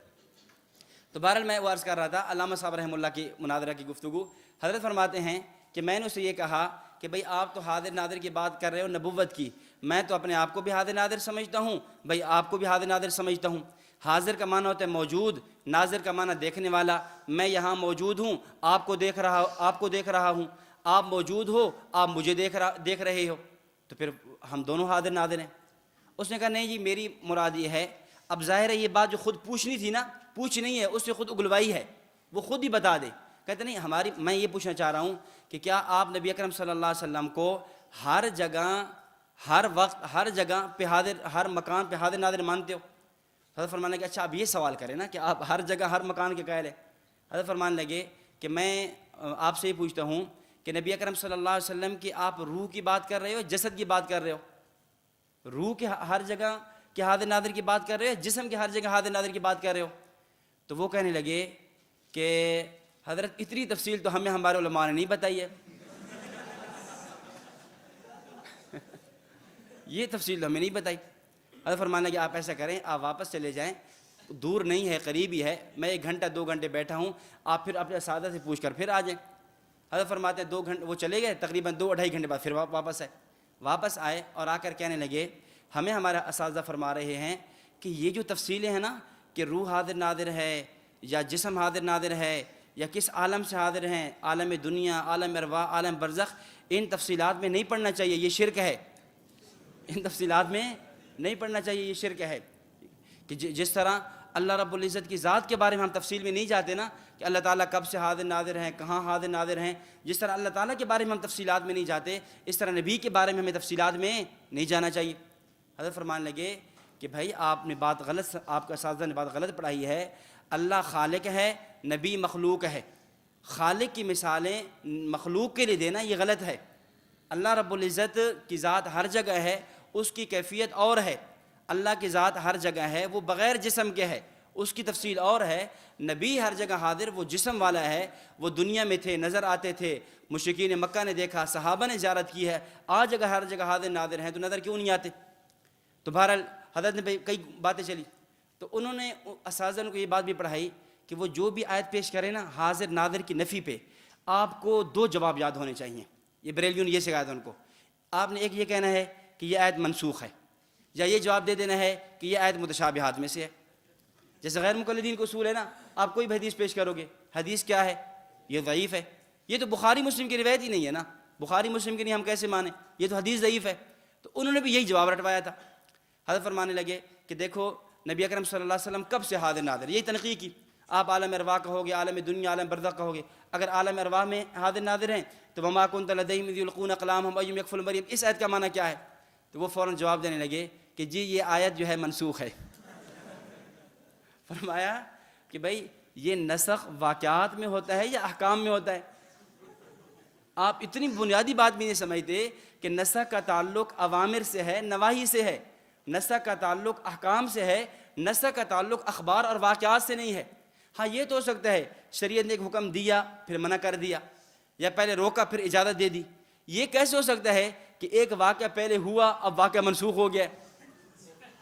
تو بہرحال میں وہ عرض کر رہا تھا، علامہ صاحب رحمہ اللہ کی مناظرہ کی گفتگو، حضرت فرماتے ہیں کہ میں نے اسے یہ کہا کہ بھئی آپ تو حاضر ناظر کی بات کر رہے ہو نبوت کی، میں تو اپنے آپ کو بھی حاضر ناظر سمجھتا ہوں، بھئی آپ کو بھی حاضر ناظر سمجھتا ہوں. حاضر کا معنی ہوتا ہے موجود، ناظر کا معنی دیکھنے والا. میں یہاں موجود ہوں، آپ کو دیکھ رہا ہوں، آپ موجود ہو، آپ مجھے دیکھ رہے ہو، تو پھر ہم دونوں حاضر ناظر ہیں. اس نے کہا نہیں جی میری مراد یہ ہے. اب ظاہر ہے یہ بات جو خود پوچھنی تھی نا، پوچھ نہیں ہے، اس سے خود اگلوائی ہے، وہ خود ہی بتا دے. کہتے نہیں میں یہ پوچھنا چاہ رہا ہوں کہ کیا آپ نبی اکرم صلی اللہ علیہ وسلم کو ہر جگہ، ہر وقت، ہر جگہ پہ حاضر، ہر مکان پہ حاضر ناظر مانتے ہو؟ حضرت فرمانے کہ اچھا آپ یہ سوال کریں نا کہ آپ ہر جگہ ہر مکان کے قائل ہیں. حضرت فرمانے لگے کہ میں آپ سے یہ پوچھتا ہوں کہ نبی اکرم صلی اللہ علیہ وسلم کی آپ روح کی بات کر رہے ہو، جسد کی بات کر رہے ہو؟ روح کے ہر جگہ کے حاضر ناظر کی بات کر رہے ہو، جسم کے ہر جگہ حاضر ناظر کی بات کر رہے ہو؟ تو وہ کہنے لگے کہ حضرت اتنی تفصیل تو ہمیں ہمارے علماء نے نہیں بتائی ہے. یہ تفصیل تو ہمیں نہیں بتائی. حضرت فرمانا کہ آپ ایسا کریں، آپ واپس چلے جائیں، دور نہیں ہے قریب ہی ہے، میں 1 گھنٹہ 2 گھنٹے بیٹھا ہوں، آپ پھر اپنے اساتذہ سے پوچھ کر پھر آ جائیں. حضرت فرماتے ہیں 2 گھنٹے وہ چلے گئے، تقریباً 2-2.5 گھنٹے بعد پھر واپس آئے اور آ کر کہنے لگے ہمیں ہمارا اساتذہ فرما رہے ہیں کہ یہ جو تفصیلیں ہیں نا کہ روح حاضر ناظر ہے یا جسم حاضر ناظر ہے یا کس عالم سے حاضر ہیں، عالم دنیا، عالم ارواح، عالم برزخ، ان تفصیلات میں نہیں پڑھنا چاہیے، یہ شرک ہے. ان تفصیلات میں نہیں پڑھنا چاہیے، یہ شرک ہے. کہ جس طرح اللہ رب العزت کی ذات کے بارے میں ہم تفصیل میں نہیں جاتے نا کہ اللہ تعالیٰ کب سے حاضر ناظر ہیں، کہاں حاضر ناظر ہیں، جس طرح اللہ تعالیٰ کے بارے میں ہم تفصیلات میں نہیں جاتے، اس طرح نبی کے بارے میں ہمیں تفصیلات میں نہیں جانا چاہیے. حضرت فرمان لگے کہ بھائی آپ نے بات غلط، آپ کا اساتذہ نے بات غلط پڑھائی ہے. اللہ خالق ہے، نبی مخلوق ہے. خالق کی مثالیں مخلوق کے لیے دینا یہ غلط ہے. اللہ رب العزت کی ذات ہر جگہ ہے، اس کی کیفیت اور ہے. اللہ کی ذات ہر جگہ ہے، وہ بغیر جسم کے ہے، اس کی تفصیل اور ہے. نبی ہر جگہ حاضر، وہ جسم والا ہے، وہ دنیا میں تھے، نظر آتے تھے، مشرکین مکہ نے دیکھا، صحابہ نے زیارت کی ہے. آج اگر ہر جگہ حاضر ناظر ہیں تو نظر کیوں نہیں آتے؟ تو بہرحال حضرت نے کئی باتیں چلی، تو انہوں نے اساتذہ کو یہ بات بھی پڑھائی کہ وہ جو بھی آیت پیش کرے نا حاضر ناظر کی نفی پہ، آپ کو 2 جواب یاد ہونے چاہیے. یہ بریلویوں نے یہ سکھایا تھا ان کو. آپ نے ایک یہ کہنا ہے کہ یہ آیت منسوخ ہے، یا یہ جواب دے دینا ہے کہ یہ آیت متشابہات میں سے ہے. جیسے غیر مقلدین کو اصول ہے نا، آپ کوئی بھی حدیث پیش کرو گے، حدیث کیا ہے؟ یہ ضعیف ہے. یہ تو بخاری مسلم کی روایت ہی نہیں ہے نا، بخاری مسلم کی نہیں، ہم کیسے مانیں؟ یہ تو حدیث ضعیف ہے. تو انہوں نے بھی یہی جواب رٹوایا تھا. حضرت فرمانے لگے کہ دیکھو نبی اکرم صلی اللہ علیہ وسلم کب سے حاضر ناظر، یہی تنقیح کی. آپ عالم ارواح کہوگے، عالم دنیا، عالم برزخ کہوگے. اگر عالم ارواح میں حاضر ناظر ہیں تو وما كنت لديهم اذ يلقون اقلامهم ايهم يكفل مريم، اس آیت کا معنی کیا ہے؟ تو وہ فوراً جواب دینے لگے کہ جی یہ آیت جو ہے منسوخ ہے. فرمایا کہ بھائی یہ نسخ واقعات میں ہوتا ہے یا احکام میں ہوتا ہے؟ آپ اتنی بنیادی بات بھی نہیں سمجھتے کہ نسخ کا تعلق اوامر سے ہے، نواہی سے ہے. نسخ کا تعلق احکام سے ہے، نسخ کا تعلق اخبار اور واقعات سے نہیں ہے. ہاں یہ تو ہو سکتا ہے شریعت نے ایک حکم دیا پھر منع کر دیا، یا پہلے روکا پھر اجازت دے دی. یہ کیسے ہو سکتا ہے کہ ایک واقعہ پہلے ہوا اب واقعہ منسوخ ہو گیا؟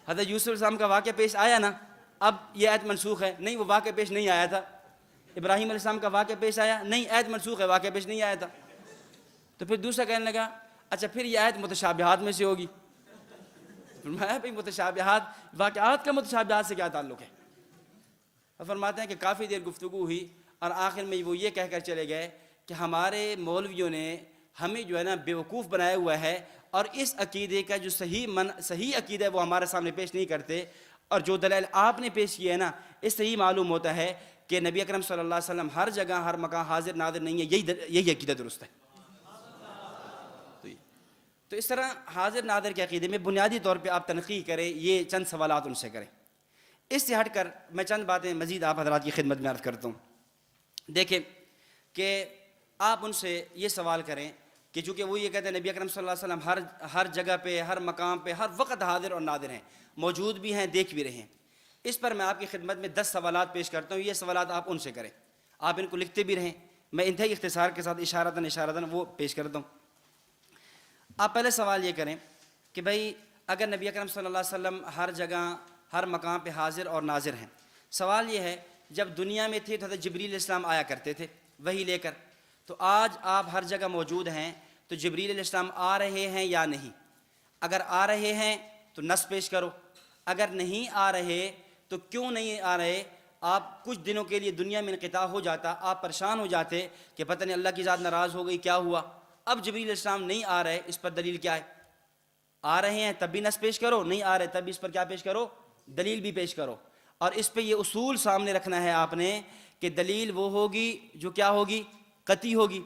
حضرت یوسف علیہ السلام کا واقعہ پیش آیا نا، اب یہ آیت منسوخ ہے؟ نہیں، وہ واقعہ پیش نہیں آیا تھا. ابراہیم علیہ السلام کا واقعہ پیش آیا، نہیں آیت منسوخ ہے، واقعہ پیش نہیں آیا تھا. تو پھر دوسرا کہنے لگا اچھا پھر یہ آیت متشابہات میں سے ہوگی. فرمایا بھائی متشابہات، واقعات کا متشابہات سے کیا تعلق ہے؟ فرماتے ہیں کہ کافی دیر گفتگو ہوئی اور آخر میں وہ یہ کہہ کر چلے گئے کہ ہمارے مولویوں نے ہمیں جو ہے نا بیوقوف بنایا ہوا ہے، اور اس عقیدے کا جو صحیح عقیدہ ہے وہ ہمارے سامنے پیش نہیں کرتے، اور جو دلائل آپ نے پیش کیے ہیں نا اس سے ہی معلوم ہوتا ہے کہ نبی اکرم صلی اللہ علیہ وسلم ہر جگہ ہر مکان حاضر ناظر نہیں ہے. یہی عقیدہ درست ہے. تو اس طرح حاضر ناظر کے عقیدے میں بنیادی طور پہ آپ تنقیح کریں، یہ چند سوالات ان سے کریں. اس سے ہٹ کر میں چند باتیں مزید آپ حضرات کی خدمت میں عرض کرتا ہوں. دیکھیں کہ آپ ان سے یہ سوال کریں کہ چونکہ وہ یہ کہتے ہیں نبی اکرم صلی اللہ علیہ وسلم ہر جگہ پہ، ہر مقام پہ، ہر وقت حاضر اور ناظر ہیں، موجود بھی ہیں، دیکھ بھی رہے ہیں. اس پر میں آپ کی خدمت میں 10 سوالات پیش کرتا ہوں. یہ سوالات آپ ان سے کریں، آپ ان کو لکھتے بھی رہیں. میں انتہائی اختصار کے ساتھ اشارتاً وہ پیش کرتا ہوں. آپ پہلے سوال یہ کریں کہ بھائی اگر نبی اکرم صلی اللہ علیہ وسلم ہر جگہ ہر مقام پہ حاضر اور ناظر ہیں، سوال یہ ہے جب دنیا میں تھے تو حضرت جبریل علیہ السلام آیا کرتے تھے وحی لے کر، تو آج آپ ہر جگہ موجود ہیں تو جبریل علیہ السلام آ رہے ہیں یا نہیں؟ اگر آ رہے ہیں تو نص پیش کرو، اگر نہیں آ رہے تو کیوں نہیں آ رہے؟ آپ کچھ دنوں کے لیے دنیا میں انقطاع ہو جاتا، آپ پریشان ہو جاتے کہ پتہ نہیں اللہ کی ذات ناراض ہو گئی، کیا ہوا؟ اب جبریل علیہ السلام نہیں آ رہے، اس پر دلیل کیا ہے؟ آ رہے ہیں تب بھی نص پیش کرو، نہیں آ رہے تب بھی اس پر کیا پیش کرو؟ دلیل بھی پیش کرو. اور اس پہ یہ اصول سامنے رکھنا ہے آپ نے کہ دلیل وہ ہوگی جو کیا ہوگی؟ قطعی ہوگی.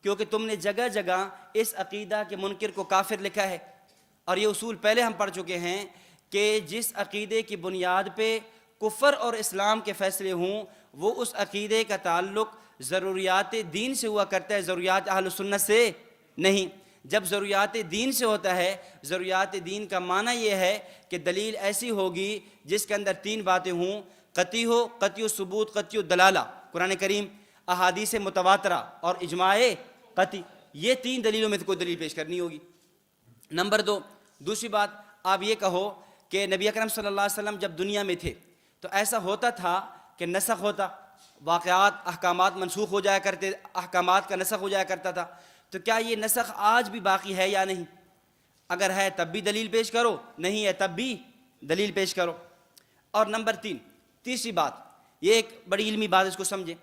کیونکہ تم نے جگہ جگہ اس عقیدہ کے منکر کو کافر لکھا ہے، اور یہ اصول پہلے ہم پڑھ چکے ہیں کہ جس عقیدے کی بنیاد پہ کفر اور اسلام کے فیصلے ہوں وہ اس عقیدے کا تعلق ضروریات دین سے ہوا کرتا ہے، ضروریات اہل سنت سے نہیں. جب ضروریات دین سے ہوتا ہے، ضروریات دین کا معنی یہ ہے کہ دلیل ایسی ہوگی جس کے اندر 3 باتیں ہوں: قطعی ہو، قطعی الثبوت، قطعی الدلالہ، قرآن کریم، احادیث متواترہ اور اجماع قطعی. یہ 3 دلیلوں میں کوئی دلیل پیش کرنی ہوگی. نمبر 2، دوسری بات آپ یہ کہو کہ نبی اکرم صلی اللہ علیہ وسلم جب دنیا میں تھے تو ایسا ہوتا تھا کہ نسخ ہوتا، واقعات، احکامات منسوخ ہو جایا کرتے، احکامات کا نسخ ہو جایا کرتا تھا. تو کیا یہ نسخ آج بھی باقی ہے یا نہیں؟ اگر ہے تب بھی دلیل پیش کرو، نہیں ہے تب بھی دلیل پیش کرو. اور نمبر 3، تیسری بات، یہ ایک بڑی علمی بات، اس کو سمجھیں.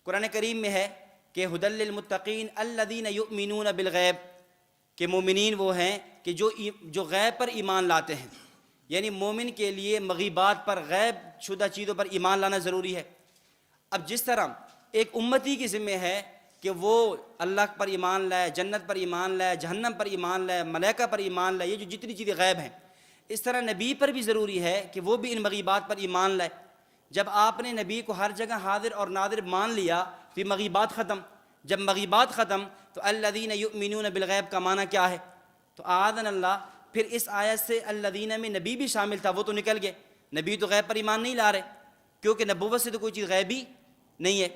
قرآن کریم میں ہے کہ ھدی للمتقین الذین یؤمنون بالغیب، کہ مومنین وہ ہیں کہ جو غیب پر ایمان لاتے ہیں. یعنی مومن کے لیے مغیبات پر، غیب شدہ چیزوں پر ایمان لانا ضروری ہے. اب جس طرح ایک امتی کی ذمہ ہے کہ وہ اللہ پر ایمان لائے، جنت پر ایمان لائے، جہنم پر ایمان لائے، ملائکہ پر ایمان لائے، یہ جو جتنی چیزیں غیب ہیں، اس طرح نبی پر بھی ضروری ہے کہ وہ بھی ان مغیبات پر ایمان لائے. جب آپ نے نبی کو ہر جگہ حاضر اور ناظر مان لیا تو یہ مغیبات ختم. جب مغیبات ختم تو الذین یؤمنون بالغیب کا معنی کیا ہے؟ تو اعاذنا اللہ، پھر اس آیت سے الذین میں نبی بھی شامل تھا، وہ تو نکل گئے. نبی تو غیب پر ایمان نہیں لا رہے، کیونکہ نبوت سے تو کوئی چیز غیبی نہیں ہے.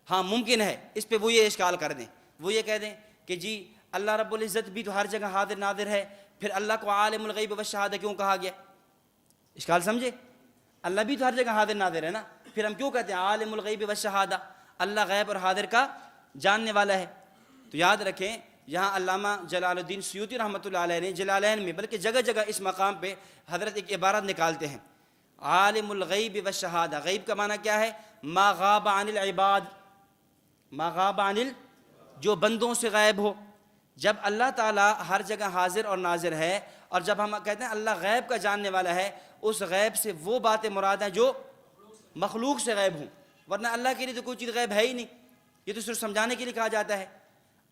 ہاں ممکن ہے اس پہ وہ یہ اشکال کر دیں، وہ یہ کہہ دیں کہ جی اللہ رب العزت بھی تو ہر جگہ حاضر ناظر ہے، پھر اللہ کو عالم الغیب والشہادہ کیوں کہا گیا؟ اشکال سمجھے؟ اللہ بھی تو ہر جگہ حاضر ناظر ہے نا، پھر ہم کیوں کہتے ہیں عالم الغیب والشہادہ؟ اللہ غیب اور حاضر کا جاننے والا ہے. تو یاد رکھیں، یہاں علامہ جلال الدین سیوطی رحمۃ اللہ علیہ نے جلالین میں، بلکہ جگہ جگہ اس مقام پہ حضرت ایک عبارت نکالتے ہیں، عالم الغیب والشہادہ. غیب کا معنی کیا ہے؟ ما غاب عن العباد، ما غاب عن جو بندوں سے غائب ہو. جب اللہ تعالیٰ ہر جگہ حاضر اور ناظر ہے، اور جب ہم کہتے ہیں اللہ غیب کا جاننے والا ہے، اس غیب سے وہ باتیں مراد ہیں جو مخلوق سے غیب ہوں، ورنہ اللہ کے لیے تو کوئی چیز غیب ہے ہی نہیں. یہ تو صرف سمجھانے کے لیے کہا جاتا ہے.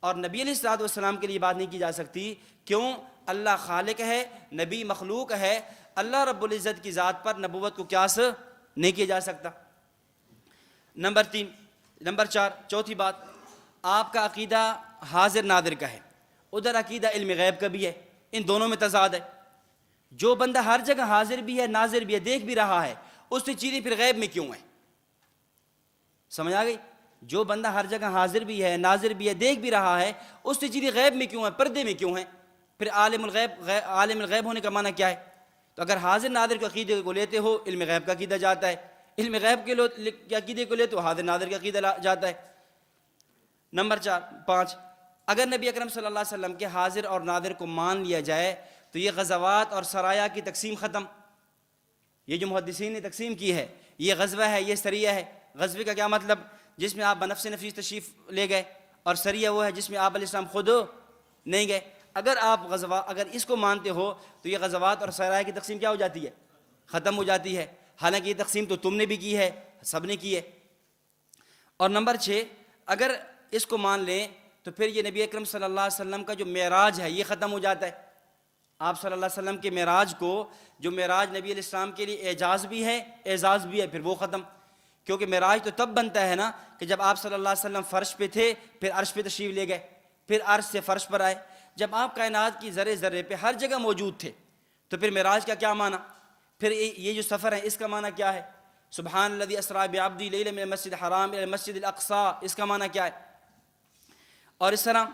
اور نبی علیہ الصلوۃ والسلام کے لیے بات نہیں کی جا سکتی. کیوں؟ اللہ خالق ہے، نبی مخلوق ہے. اللہ رب العزت کی ذات پر نبوت کو قیاس نہیں کیا جا سکتا. نمبر 4، چوتھی بات، آپ کا عقیدہ حاضر ناظر کا ہے، ادھر عقیدہ علم غیب کا بھی ہے. ان دونوں میں تضاد ہے. جو بندہ ہر جگہ حاضر بھی ہے، ناظر بھی ہے، دیکھ بھی رہا ہے، اس سے چیزیں پھر غیب میں کیوں ہیں؟ سمجھ آ گئی؟ جو بندہ ہر جگہ حاضر بھی ہے، ناظر بھی ہے، دیکھ بھی رہا ہے، اس سے چیزیں غیب میں کیوں ہیں، پردے میں کیوں ہیں؟ پھر عالم الغیب ہونے کا معنی کیا ہے؟ تو اگر حاضر ناظر کے عقیدے کو لیتے ہو، علم غیب کا عقیدہ جاتا ہے. علم غیب کے عقیدے کو لیتے ہو، حاضر ناظر کا عقیدہ جاتا ہے. نمبر 5، اگر نبی اکرم صلی اللہ علیہ وسلم کے حاضر اور ناظر کو مان لیا جائے تو یہ غزوات اور سرایا کی تقسیم ختم. یہ جو محدثین نے تقسیم کی ہے، یہ غزوہ ہے، یہ سریہ ہے. غزوے کا کیا مطلب؟ جس میں آپ بنفس نفیس تشریف لے گئے، اور سریہ وہ ہے جس میں آپ علیہ السلام خود نہیں گئے. اگر اس کو مانتے ہو تو یہ غزوات اور سرایا کی تقسیم کیا ہو جاتی ہے؟ ختم ہو جاتی ہے. حالانکہ یہ تقسیم تو تم نے بھی کی ہے، سب نے کی ہے. اور نمبر 6، اگر اس کو مان لیں تو پھر یہ نبی اکرم صلی اللہ علیہ وسلم کا جو معراج ہے یہ ختم ہو جاتا ہے. آپ صلی اللہ علیہ وسلم کے معراج کو، جو معراج نبی علیہ السلام کے لیے اعجاز بھی ہے اعزاز بھی ہے، پھر وہ ختم، کیونکہ معراج تو تب بنتا ہے نا کہ جب آپ صلی اللہ علیہ وسلم فرش پہ تھے، پھر عرش پہ تشریف لے گئے، پھر عرش سے فرش پر آئے۔ جب آپ کائنات کی ذرے ذرے پہ ہر جگہ موجود تھے تو پھر معراج کا کیا معنی؟ پھر یہ جو سفر ہے اس کا معنی کیا ہے؟ سبحان الذی اسریٰ بعبدہ لیلا من المسجد الحرام الی المسجد الاقصیٰ، اس کا معنی کیا ہے؟ اور اس طرح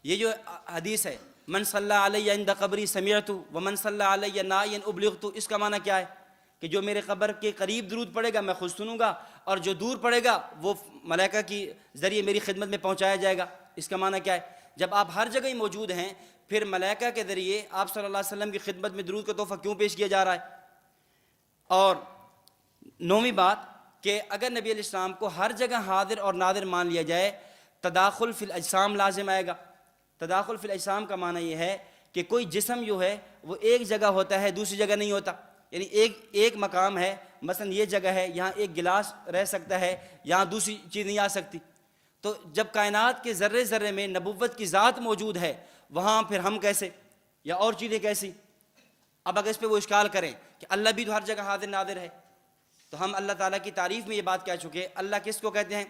یہ جو حدیث ہے من صلی علی عند قبری سمعت ومن صلی علی نائیا ابلغت، اس کا معنی کیا ہے؟ کہ جو میرے قبر کے قریب درود پڑے گا میں خود سنوں گا، اور جو دور پڑے گا وہ ملائکہ کی ذریعے میری خدمت میں پہنچایا جائے گا، اس کا معنی کیا ہے؟ جب آپ ہر جگہ ہی موجود ہیں پھر ملائکہ کے ذریعے آپ صلی اللہ علیہ وسلم کی خدمت میں درود کا تحفہ کیوں پیش کیا جا رہا ہے؟ اور نویں بات کہ اگر نبی علیہ السلام کو ہر جگہ حاضر اور ناظر مان لیا جائے، تداخل فی الاجسام لازم آئے گا۔ تداخل فی الاجسام کا معنی یہ ہے کہ کوئی جسم جو ہے وہ ایک جگہ ہوتا ہے دوسری جگہ نہیں ہوتا، یعنی ایک مقام ہے، مثلا یہ جگہ ہے، یہاں ایک گلاس رہ سکتا ہے، یہاں دوسری چیز نہیں آ سکتی۔ تو جب کائنات کے ذرے ذرے میں نبوت کی ذات موجود ہے، وہاں پھر ہم کیسے یا اور چیزیں کیسی؟ اب اگر اس پہ وہ اشکال کریں کہ اللہ بھی تو ہر جگہ حاضر ناظر ہے، تو ہم اللہ تعالیٰ کی تعریف میں یہ بات کہہ چکے۔ اللہ کس کو کہتے ہیں؟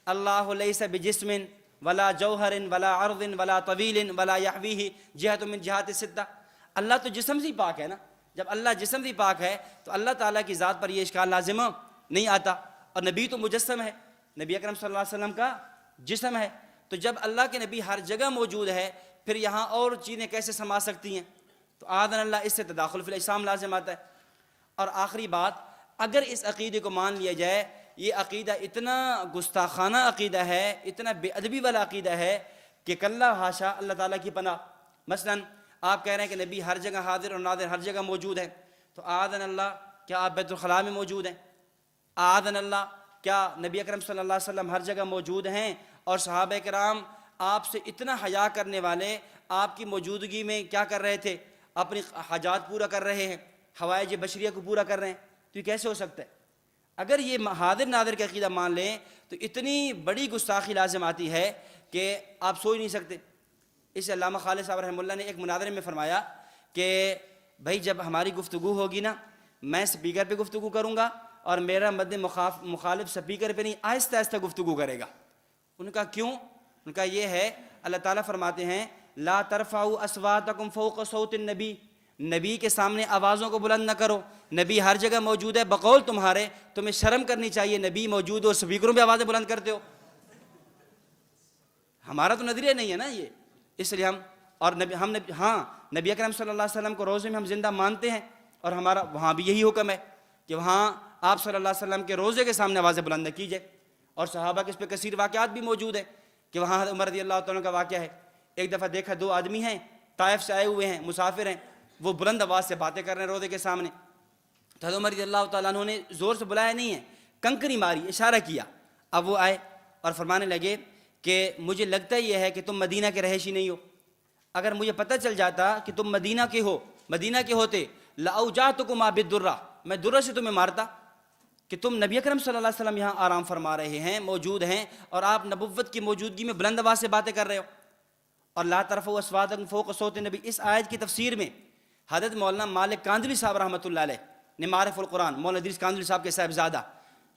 اللہ لیس بجسم ولا جوہر ولا عرض ولا طویل ولا یحویہ جہت من جہات الستہ۔ اللہ تو جسم سے پاک ہے نا، جب اللہ جسم سے پاک ہے تو اللہ تعالیٰ کی ذات پر یہ اشکال لازم نہیں آتا۔ اور نبی تو مجسم ہے، نبی اکرم صلی اللہ علیہ وسلم کا جسم ہے، تو جب اللہ کے نبی ہر جگہ موجود ہے پھر یہاں اور چیزیں کیسے سما سکتی ہیں؟ تو آذن اللہ، اس سے تداخل فی الاجسام لازم آتا ہے۔ اور آخری بات، اگر اس عقیدے کو مان لیا جائے، یہ عقیدہ اتنا گستاخانہ عقیدہ ہے، اتنا بے ادبی والا عقیدہ ہے کہ کلا حاشا اللہ تعالیٰ کی پناہ۔ مثلا آپ کہہ رہے ہیں کہ نبی ہر جگہ حاضر اور ناظر ہر جگہ موجود ہے، تو آذن اللہ کیا آپ بیت الخلاء میں موجود ہیں؟ آذن اللہ کیا نبی اکرم صلی اللہ علیہ وسلم ہر جگہ موجود ہیں اور صحابہ کرام آپ سے اتنا حیا کرنے والے آپ کی موجودگی میں کیا کر رہے تھے؟ اپنی حاجات پورا کر رہے ہیں، حوائج بشریہ کو پورا کر رہے ہیں؟ تو یہ کیسے ہو سکتا ہے؟ اگر یہ حاضر ناظر کا عقیدہ مان لیں تو اتنی بڑی گستاخی لازم آتی ہے کہ آپ سوچ نہیں سکتے۔ اس علامہ خالد صاحب رحمہ اللہ نے ایک مناظرے میں فرمایا کہ بھائی جب ہماری گفتگو ہوگی نا، میں سپیکر پہ گفتگو کروں گا اور میرا مد مخالف سپیکر پہ نہیں آہستہ آہستہ گفتگو کرے گا۔ ان کا کیوں؟ ان کا یہ ہے، اللہ تعالیٰ فرماتے ہیں لا ترفعوا اصواتکم فوق صوت النبی، نبی کے سامنے آوازوں کو بلند نہ کرو، نبی ہر جگہ موجود ہے، بقول تمہارے تمہیں شرم کرنی چاہیے، نبی موجود ہو سپیکروں پہ آوازیں بلند کرتے ہو۔ ہمارا تو نظریہ نہیں ہے نا یہ، اس لیے نبی اکرم صلی اللہ علیہ وسلم کو روزے میں ہم زندہ مانتے ہیں، اور ہمارا وہاں بھی یہی حکم ہے کہ وہاں آپ صلی اللہ علیہ وسلم کے روزے کے سامنے آوازیں بلند نہ کی جائے۔ اور صحابہ کے اس پہ کثیر واقعات بھی موجود ہیں کہ وہاں عمر رضی اللہ تعالیٰ کا واقعہ ہے، ایک دفعہ دیکھا دو آدمی ہیں طائف سے آئے ہوئے ہیں، مسافر ہیں، وہ بلند آواز سے باتیں کر رہے ہیں روزے کے سامنے، تو حضرت عمر رضی اللہ تعالیٰ عنہ نے زور سے بلایا نہیں ہے، کنکری ماری، اشارہ کیا۔ اب وہ آئے اور فرمانے لگے کہ مجھے لگتا یہ ہے کہ تم مدینہ کے رہائشی نہیں ہو، اگر مجھے پتہ چل جاتا کہ تم مدینہ کے ہو، مدینہ کے ہوتے لأوجعتکما بالدرہ، میں درہ سے تمہیں مارتا، کہ تم نبی اکرم صلی اللہ علیہ وسلم یہاں آرام فرما رہے ہیں، موجود ہیں، اور آپ نبوت کی موجودگی میں بلند آواز سے باتیں کر رہے ہو۔ اور لا ترفعوا اصواتکم فوق صوت النبی، اس آیت کی تفسیر میں حضرت مولانا مالک کاندھلی صاحب رحمۃ اللہ علیہ نے معارف القرآن، مولانا ادریس کاندھلی صاحب کے صاحبزادہ،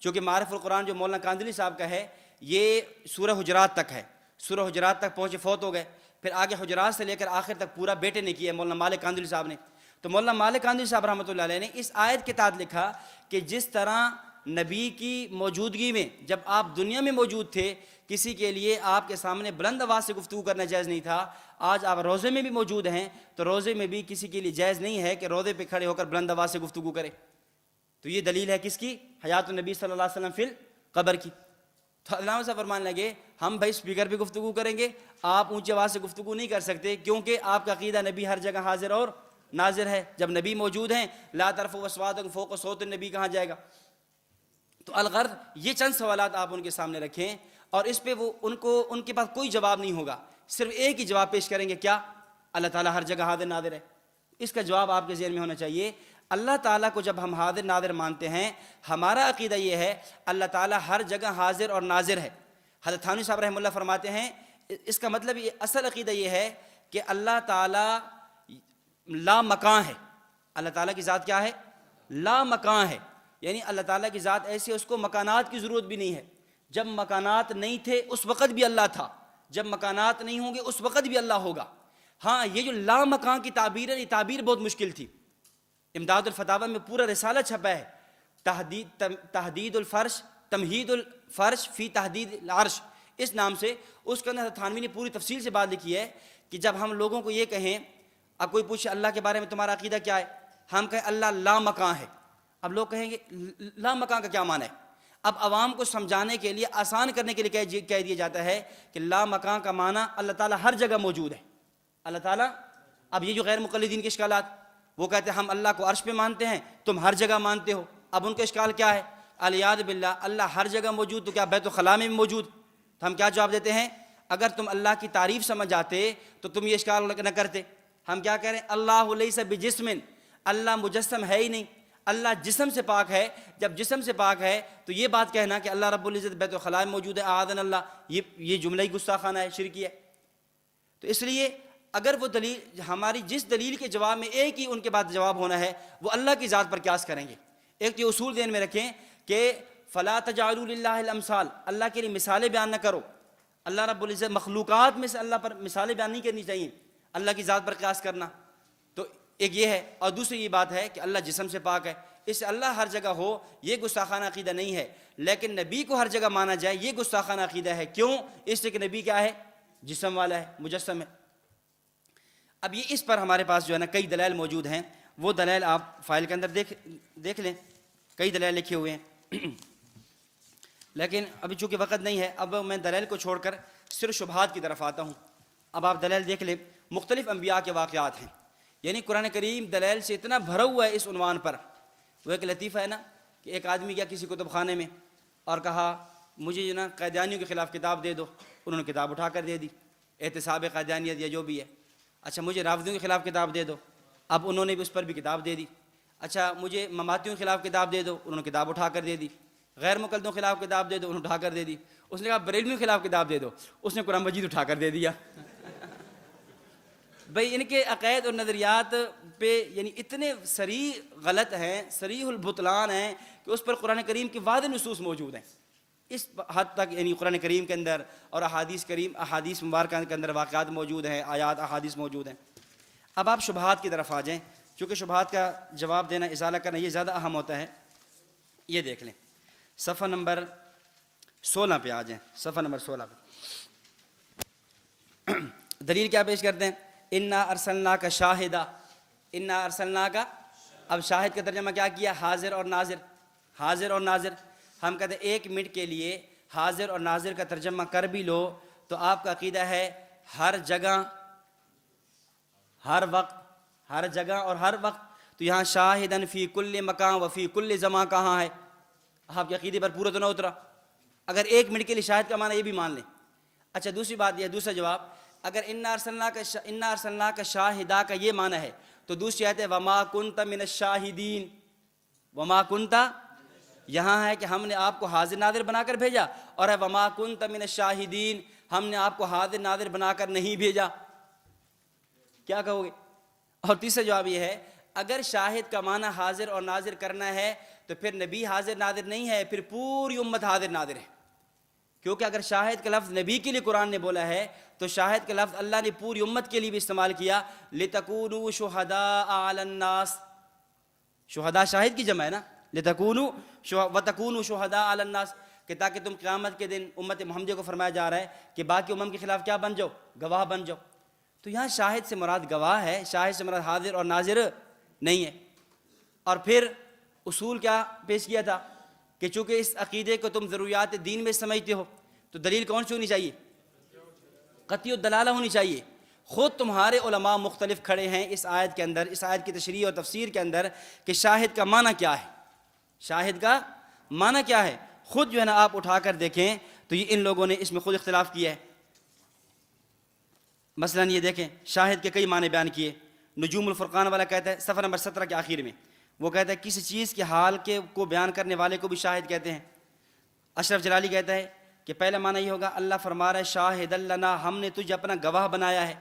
چونکہ معارف القرآن جو مولانا کاندھلی صاحب کا ہے یہ سورہ حجرات تک ہے، سورہ حجرات تک پہنچے فوت ہو گئے، پھر آگے حجرات سے لے کر آخر تک پورا بیٹے نے کیا مولانا مالک کاندھلی صاحب نے۔ تو مولانا مالک کاندھلی صاحب رحمۃ اللہ علیہ نے اس آیت کے تحت لکھا کہ جس طرح نبی کی موجودگی میں جب آپ دنیا میں موجود تھے کسی کے لیے آپ کے سامنے بلند آواز سے گفتگو کرنا جائز نہیں تھا، آج آپ روزے میں بھی موجود ہیں تو روزے میں بھی کسی کے لیے جائز نہیں ہے کہ روزے پہ کھڑے ہو کر بلند آواز سے گفتگو کرے۔ تو یہ دلیل ہے کس کی؟ حیات النبی صلی اللہ علیہ وسلم فی القبر کی۔ تو علامہ صاحب فرمانے لگے ہم بھائی سپیکر پہ گفتگو کریں گے، آپ اونچی آواز سے گفتگو نہیں کر سکتے، کیونکہ آپ کا عقیدہ نبی ہر جگہ حاضر اور ناظر ہے، جب نبی موجود ہیں لا ترفعوا اصواتکم فوق صوت النبی کہاں جائے گا؟ تو الغرض یہ چند سوالات آپ ان کے سامنے رکھیں اور اس پہ وہ ان کے پاس کوئی جواب نہیں ہوگا، صرف ایک ہی جواب پیش کریں گے، کیا؟ اللہ تعالیٰ ہر جگہ حاضر ناظر ہے۔ اس کا جواب آپ کے ذہن میں ہونا چاہیے، اللہ تعالیٰ کو جب ہم حاضر ناظر مانتے ہیں، ہمارا عقیدہ یہ ہے اللہ تعالیٰ ہر جگہ حاضر اور ناظر ہے۔ حضرت تھانوی صاحب رحمہ اللہ فرماتے ہیں اس کا مطلب یہ اصل عقیدہ یہ ہے کہ اللہ تعالیٰ لا مکان ہے. اللہ تعالیٰ کی ذات کیا ہے؟ لا مکان ہے. یعنی اللہ تعالیٰ کی ذات ایسی ہے اس کو مکانات کی ضرورت بھی نہیں ہے. جب مکانات نہیں تھے اس وقت بھی اللہ تھا، جب مکانات نہیں ہوں گے اس وقت بھی اللہ ہوگا. ہاں یہ جو لا مکان کی تعبیر ہے، یہ تعبیر بہت مشکل تھی. امداد الفتاوی میں پورا رسالہ چھپا ہے، تحدید الفرش، تمہید الفرش فی تحدید العرش، اس نام سے. اس کے اندر تھانوی نے پوری تفصیل سے بات لکھی ہے کہ جب ہم لوگوں کو یہ کہیں، اب کوئی پوچھے اللہ کے بارے میں تمہارا عقیدہ کیا ہے، ہم کہیں اللہ لا مکان ہے. اب لوگ کہیں گے لا مکان کا کیا معنی ہے؟ اب عوام کو سمجھانے کے لیے، آسان کرنے کے لیے کہہ دیا جاتا ہے کہ لا مکان کا معنی اللہ تعالیٰ ہر جگہ موجود ہے. اللہ تعالیٰ، اب یہ جو غیر مقلدین کے اشکالات، وہ کہتے ہیں ہم اللہ کو عرش پہ مانتے ہیں، تم ہر جگہ مانتے ہو. اب ان کا اشکال کیا ہے؟ الیاذ باللہ، اللہ ہر جگہ موجود تو کیا بیت الخلاء میں بھی موجود؟ تو ہم کیا جواب دیتے ہیں؟ اگر تم اللہ کی تعریف سمجھ جاتے تو تم یہ اشکال نہ کرتے. ہم کیا کہہ رہے ہیں؟ اللہ لیس بجسم، اللہ مجسم ہے ہی نہیں، اللہ جسم سے پاک ہے. جب جسم سے پاک ہے تو یہ بات کہنا کہ اللہ رب العزت بیت الخلاء میں موجود ہے، اعاذنا اللہ، یہ جملہ ہی گستاخانہ ہے، شرکی ہے. تو اس لیے اگر وہ دلیل، ہماری جس دلیل کے جواب میں ایک ہی ان کے بعد جواب ہونا ہے، وہ اللہ کی ذات پر قیاس کریں گے. ایک تو اصول ذہن میں رکھیں کہ فلا تجعلوا للہ الامثال، اللہ کے لیے مثالیں بیان نہ کرو. اللہ رب العزت مخلوقات میں سے اللہ پر مثالیں بیان نہیں کرنی چاہیے، اللہ کی ذات پر قیاس کرنا. تو ایک یہ ہے، اور دوسری یہ بات ہے کہ اللہ جسم سے پاک ہے، اس سے اللہ ہر جگہ ہو یہ گستاخانہ عقیدہ نہیں ہے. لیکن نبی کو ہر جگہ مانا جائے یہ گستاخانہ عقیدہ ہے. کیوں؟ اس لیے کہ نبی کیا ہے؟ جسم والا ہے، مجسم ہے. اب یہ اس پر ہمارے پاس جو ہے نا کئی دلائل موجود ہیں، وہ دلائل آپ فائل کے اندر دیکھ لیں، کئی دلائل لکھے ہوئے ہیں. لیکن ابھی چونکہ وقت نہیں ہے، اب میں دلائل کو چھوڑ کر صرف شبہات کی طرف آتا ہوں. اب آپ دلائل دیکھ لیں. مختلف انبیاء کے واقعات ہیں، یعنی قرآن کریم دلائل سے اتنا بھرا ہوا ہے اس عنوان پر. وہ ایک لطیفہ ہے نا کہ ایک آدمی گیا کسی کتب خانے میں اور کہا مجھے جو نا قادیانیوں کے خلاف کتاب دے دو. انہوں نے کتاب اٹھا کر دے دی، احتساب قادیانیت یا جو بھی ہے. اچھا مجھے رافضیوں کے خلاف کتاب دے دو. اب انہوں نے بھی اس پر بھی کتاب دے دی. اچھا مجھے مماتیوں کے خلاف کتاب دے دو. انہوں نے کتاب اٹھا کر دے دی. غیر مقلدوں کے خلاف کتاب دے دو. انہوں نے اٹھا کر دے دی. اس نے کہا بریلویوں کے خلاف کتاب دے دو. اس نے قرآن مجید اٹھا کر دے دیا. بھئی ان کے عقائد اور نظریات پہ یعنی اتنے صریح غلط ہیں، صریح البطلان ہیں کہ اس پر قرآن کریم کی واضح نصوص موجود ہیں. اس حد تک یعنی قرآن کریم کے اندر اور احادیث مبارکہ کے اندر واقعات موجود ہیں، آیات احادیث موجود ہیں. اب آپ شبہات کی طرف آ جائیں، چونکہ شبہات کا جواب دینا، ازالہ کرنا یہ زیادہ اہم ہوتا ہے. یہ دیکھ لیں صفحہ نمبر 16 پہ آ جائیں. صفحہ نمبر 16 پہ دلیل کیا پیش کرتے ہیں؟ انا ارسلناک شاہدا، انا ارسلناک. اب شاہد کا ترجمہ کیا کیا؟ حاضر اور ناظر. حاضر اور ناظر. ہم کہتے ہیں 1 منٹ کے لیے حاضر اور ناظر کا ترجمہ کر بھی لو تو آپ کا عقیدہ ہے ہر جگہ، ہر وقت، ہر جگہ اور ہر وقت. تو یہاں شاہدن فی کل مکان و فی کل زمان کہاں ہے؟ آپ کے عقیدے پر پورا تو نہ اترا. اگر 1 منٹ کے لیے شاہد کا معنی یہ بھی مان لیں. اچھا دوسری بات یہ، دوسرا جواب، اگر انا ارسلناک شاہدا کا یہ معنی ہے تو دوسری آیت ہے وما کنت من الشاہدین. وما کنت یہاں ہے کہ ہم نے آپ کو حاضر ناظر بنا کر بھیجا، اور ہے وما کنت من الشاہدین، ہم نے آپ کو حاضر ناظر بنا کر نہیں بھیجا. کیا کہو گے؟ اور تیسرا جواب یہ ہے اگر شاہد کا معنی حاضر اور ناظر کرنا ہے تو پھر نبی حاضر ناظر نہیں ہے، پھر پوری امت حاضر ناظر ہے. کیونکہ اگر شاہد کا لفظ نبی کے لیے قرآن نے بولا ہے تو شاہد کا لفظ اللہ نے پوری امت کے لیے بھی استعمال کیا. لِتَكُونُوا شُهَدَاءَ عَلَى النَّاسِ، شہداء شاہد کی جمع ہے نا، لِتَكُونُوا وَتَكُونُوا شُهَدَاءَ عَلَى النَّاسِ، کہ تاکہ تم قیامت کے دن امت محمدیہ کو فرمایا جا رہا ہے کہ باقی امم کے خلاف کیا بن جاؤ؟ گواہ بن جاؤ. تو یہاں شاہد سے مراد گواہ ہے، شاہد سے مراد حاضر اور ناظر نہیں ہے. اور پھر اصول کیا پیش کیا تھا کہ چونکہ اس عقیدے کو تم ضروریات دین میں سمجھتے ہو تو دلیل کون سی ہونی چاہیے؟ قطعی الدلالہ ہونی چاہیے. خود تمہارے علماء مختلف کھڑے ہیں اس آیت کے اندر، اس آیت کی تشریح اور تفسیر کے اندر کہ شاہد کا معنی کیا ہے، شاہد کا معنی کیا ہے. خود جو ہے نا آپ اٹھا کر دیکھیں تو یہ ان لوگوں نے اس میں خود اختلاف کیا ہے. مثلا یہ دیکھیں شاہد کے کئی معنی بیان کیے. نجوم الفرقان والا کہتا ہے صفحہ نمبر 17 کے آخر میں، وہ کہتا ہے کسی چیز کے حال کو بیان کرنے والے کو بھی شاہد کہتے ہیں. اشرف جلالی کہتا ہے کہ پہلا معنی یہ ہوگا اللہ فرما رہا ہے شاہد لنا، ہم نے تجھے اپنا گواہ بنایا ہے.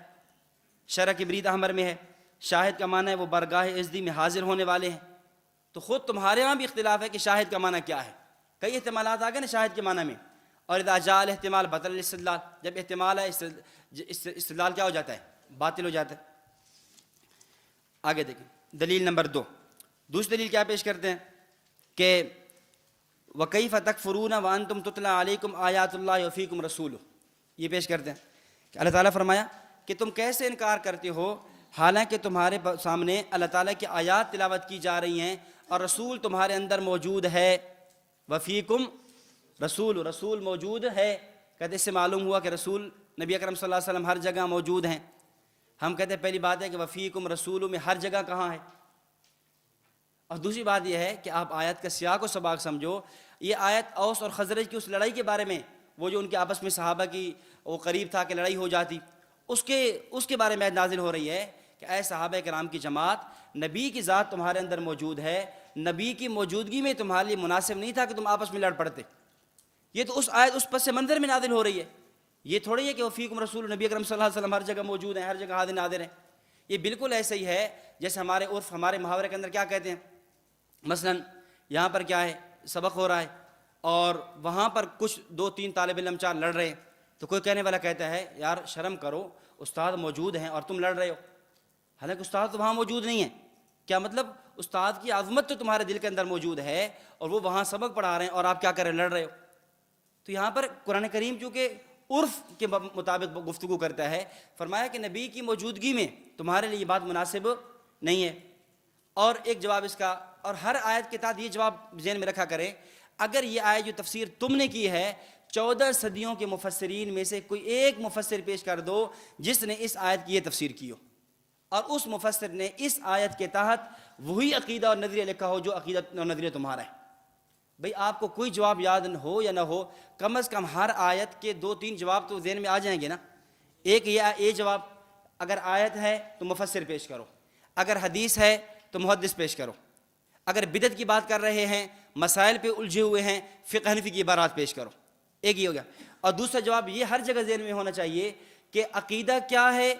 شرح کبریت احمر میں ہے شاہد کا معنی ہے وہ برگاہ عزدی میں حاضر ہونے والے ہیں. تو خود تمہارے یہاں بھی اختلاف ہے کہ شاہد کا معنی کیا ہے. کئی احتمالات آ گئے نا شاہد کے معنی میں. اور اذا جاء الاحتمال بطل الاستدلال، جب احتمال ہے استدلال کیا ہو جاتا ہے؟ باطل ہو جاتا ہے. آگے دیکھیں دلیل نمبر 2. دوسری دلیل کیا پیش کرتے ہیں کہ وَكَيْفَ تَكْفُرُونَ وَأَنْتُمْ تُتْلَى عَلَيْكُمْ آيَاتُ اللَّهِ وَفِيكُمْ رَسُولُهُ. یہ پیش کرتے ہیں کہ اللہ تعالیٰ فرمایا کہ تم کیسے انکار کرتے ہو حالانکہ تمہارے سامنے اللہ تعالیٰ کی آیات تلاوت کی جا رہی ہیں اور رسول تمہارے اندر موجود ہے. وفیکم رسول، رسول موجود ہے. کہتے اس سے معلوم ہوا کہ رسول نبی اکرم صلی اللہ علیہ وسلم ہر جگہ موجود ہیں. ہم کہتے ہیں پہلی بات ہے کہ وفیکم رسول میں ہر جگہ کہاں ہے. اور دوسری بات یہ ہے کہ آپ آیت کا سیاق و سباق سمجھو. یہ آیت اوس اور خزرج کی اس لڑائی کے بارے میں، وہ جو ان کے آپس میں صحابہ کی وہ قریب تھا کہ لڑائی ہو جاتی، اس کے بارے میں نازل ہو رہی ہے کہ اے صحابہ کرام کی جماعت، نبی کی ذات تمہارے اندر موجود ہے، نبی کی موجودگی میں تمہارے لیے مناسب نہیں تھا کہ تم آپس میں لڑ پڑتے. یہ تو اس آیت اس پس منظر میں نازل ہو رہی ہے. یہ تھوڑی ہے کہ وفیکم رسول، نبی اکرم صلی اللہ علیہ وسلم ہر جگہ موجود ہیں، ہر جگہ حاضر ناظر ہیں. یہ بالکل ایسے ہی ہے جیسے ہمارے عرف، ہمارے محاورے کے اندر کیا کہتے ہیں. مثلا یہاں پر کیا ہے، سبق ہو رہا ہے اور وہاں پر کچھ 2-3 طالب علم 4 لڑ رہے ہیں، تو کوئی کہنے والا کہتا ہے یار شرم کرو، استاد موجود ہیں اور تم لڑ رہے ہو. حالانکہ استاد تو وہاں موجود نہیں ہے. کیا مطلب؟ استاد کی عظمت تو تمہارے دل کے اندر موجود ہے اور وہ وہاں سبق پڑھا رہے ہیں اور آپ کیا کر رہے ہیں؟ لڑ رہے ہو. تو یہاں پر قرآن کریم چونکہ عرف کے مطابق گفتگو کرتا ہے، فرمایا کہ نبی کی موجودگی میں تمہارے لیے یہ بات مناسب نہیں ہے. اور ایک جواب اس کا، اور ہر آیت کے تحت یہ جواب ذہن میں رکھا کریں، اگر یہ آیت جو تفسیر تم نے کی ہے 14 صدیوں کے مفسرین میں سے کوئی ایک مفسر پیش کر دو جس نے اس آیت کی یہ تفسیر کی ہو اور اس مفسر نے اس آیت کے تحت وہی عقیدہ اور نظریہ لکھا ہو جو عقیدہ اور نظریہ تمہارا ہے. بھئی آپ کو کوئی جواب یاد ہو یا نہ ہو، کم از کم ہر آیت کے 2-3 جواب تو ذہن میں آ جائیں گے نا. ایک یہ جواب، اگر آیت ہے تو مفسر پیش کرو، اگر حدیث ہے تو محدث پیش کرو، اگر بدعت کی بات کر رہے ہیں، مسائل پہ الجھے ہوئے ہیں، فقہ حنفی کی عبارات پیش کرو. ایک ہی ہو گیا. اور دوسرا جواب یہ ہر جگہ ذہن میں ہونا چاہیے کہ عقیدہ کیا ہے،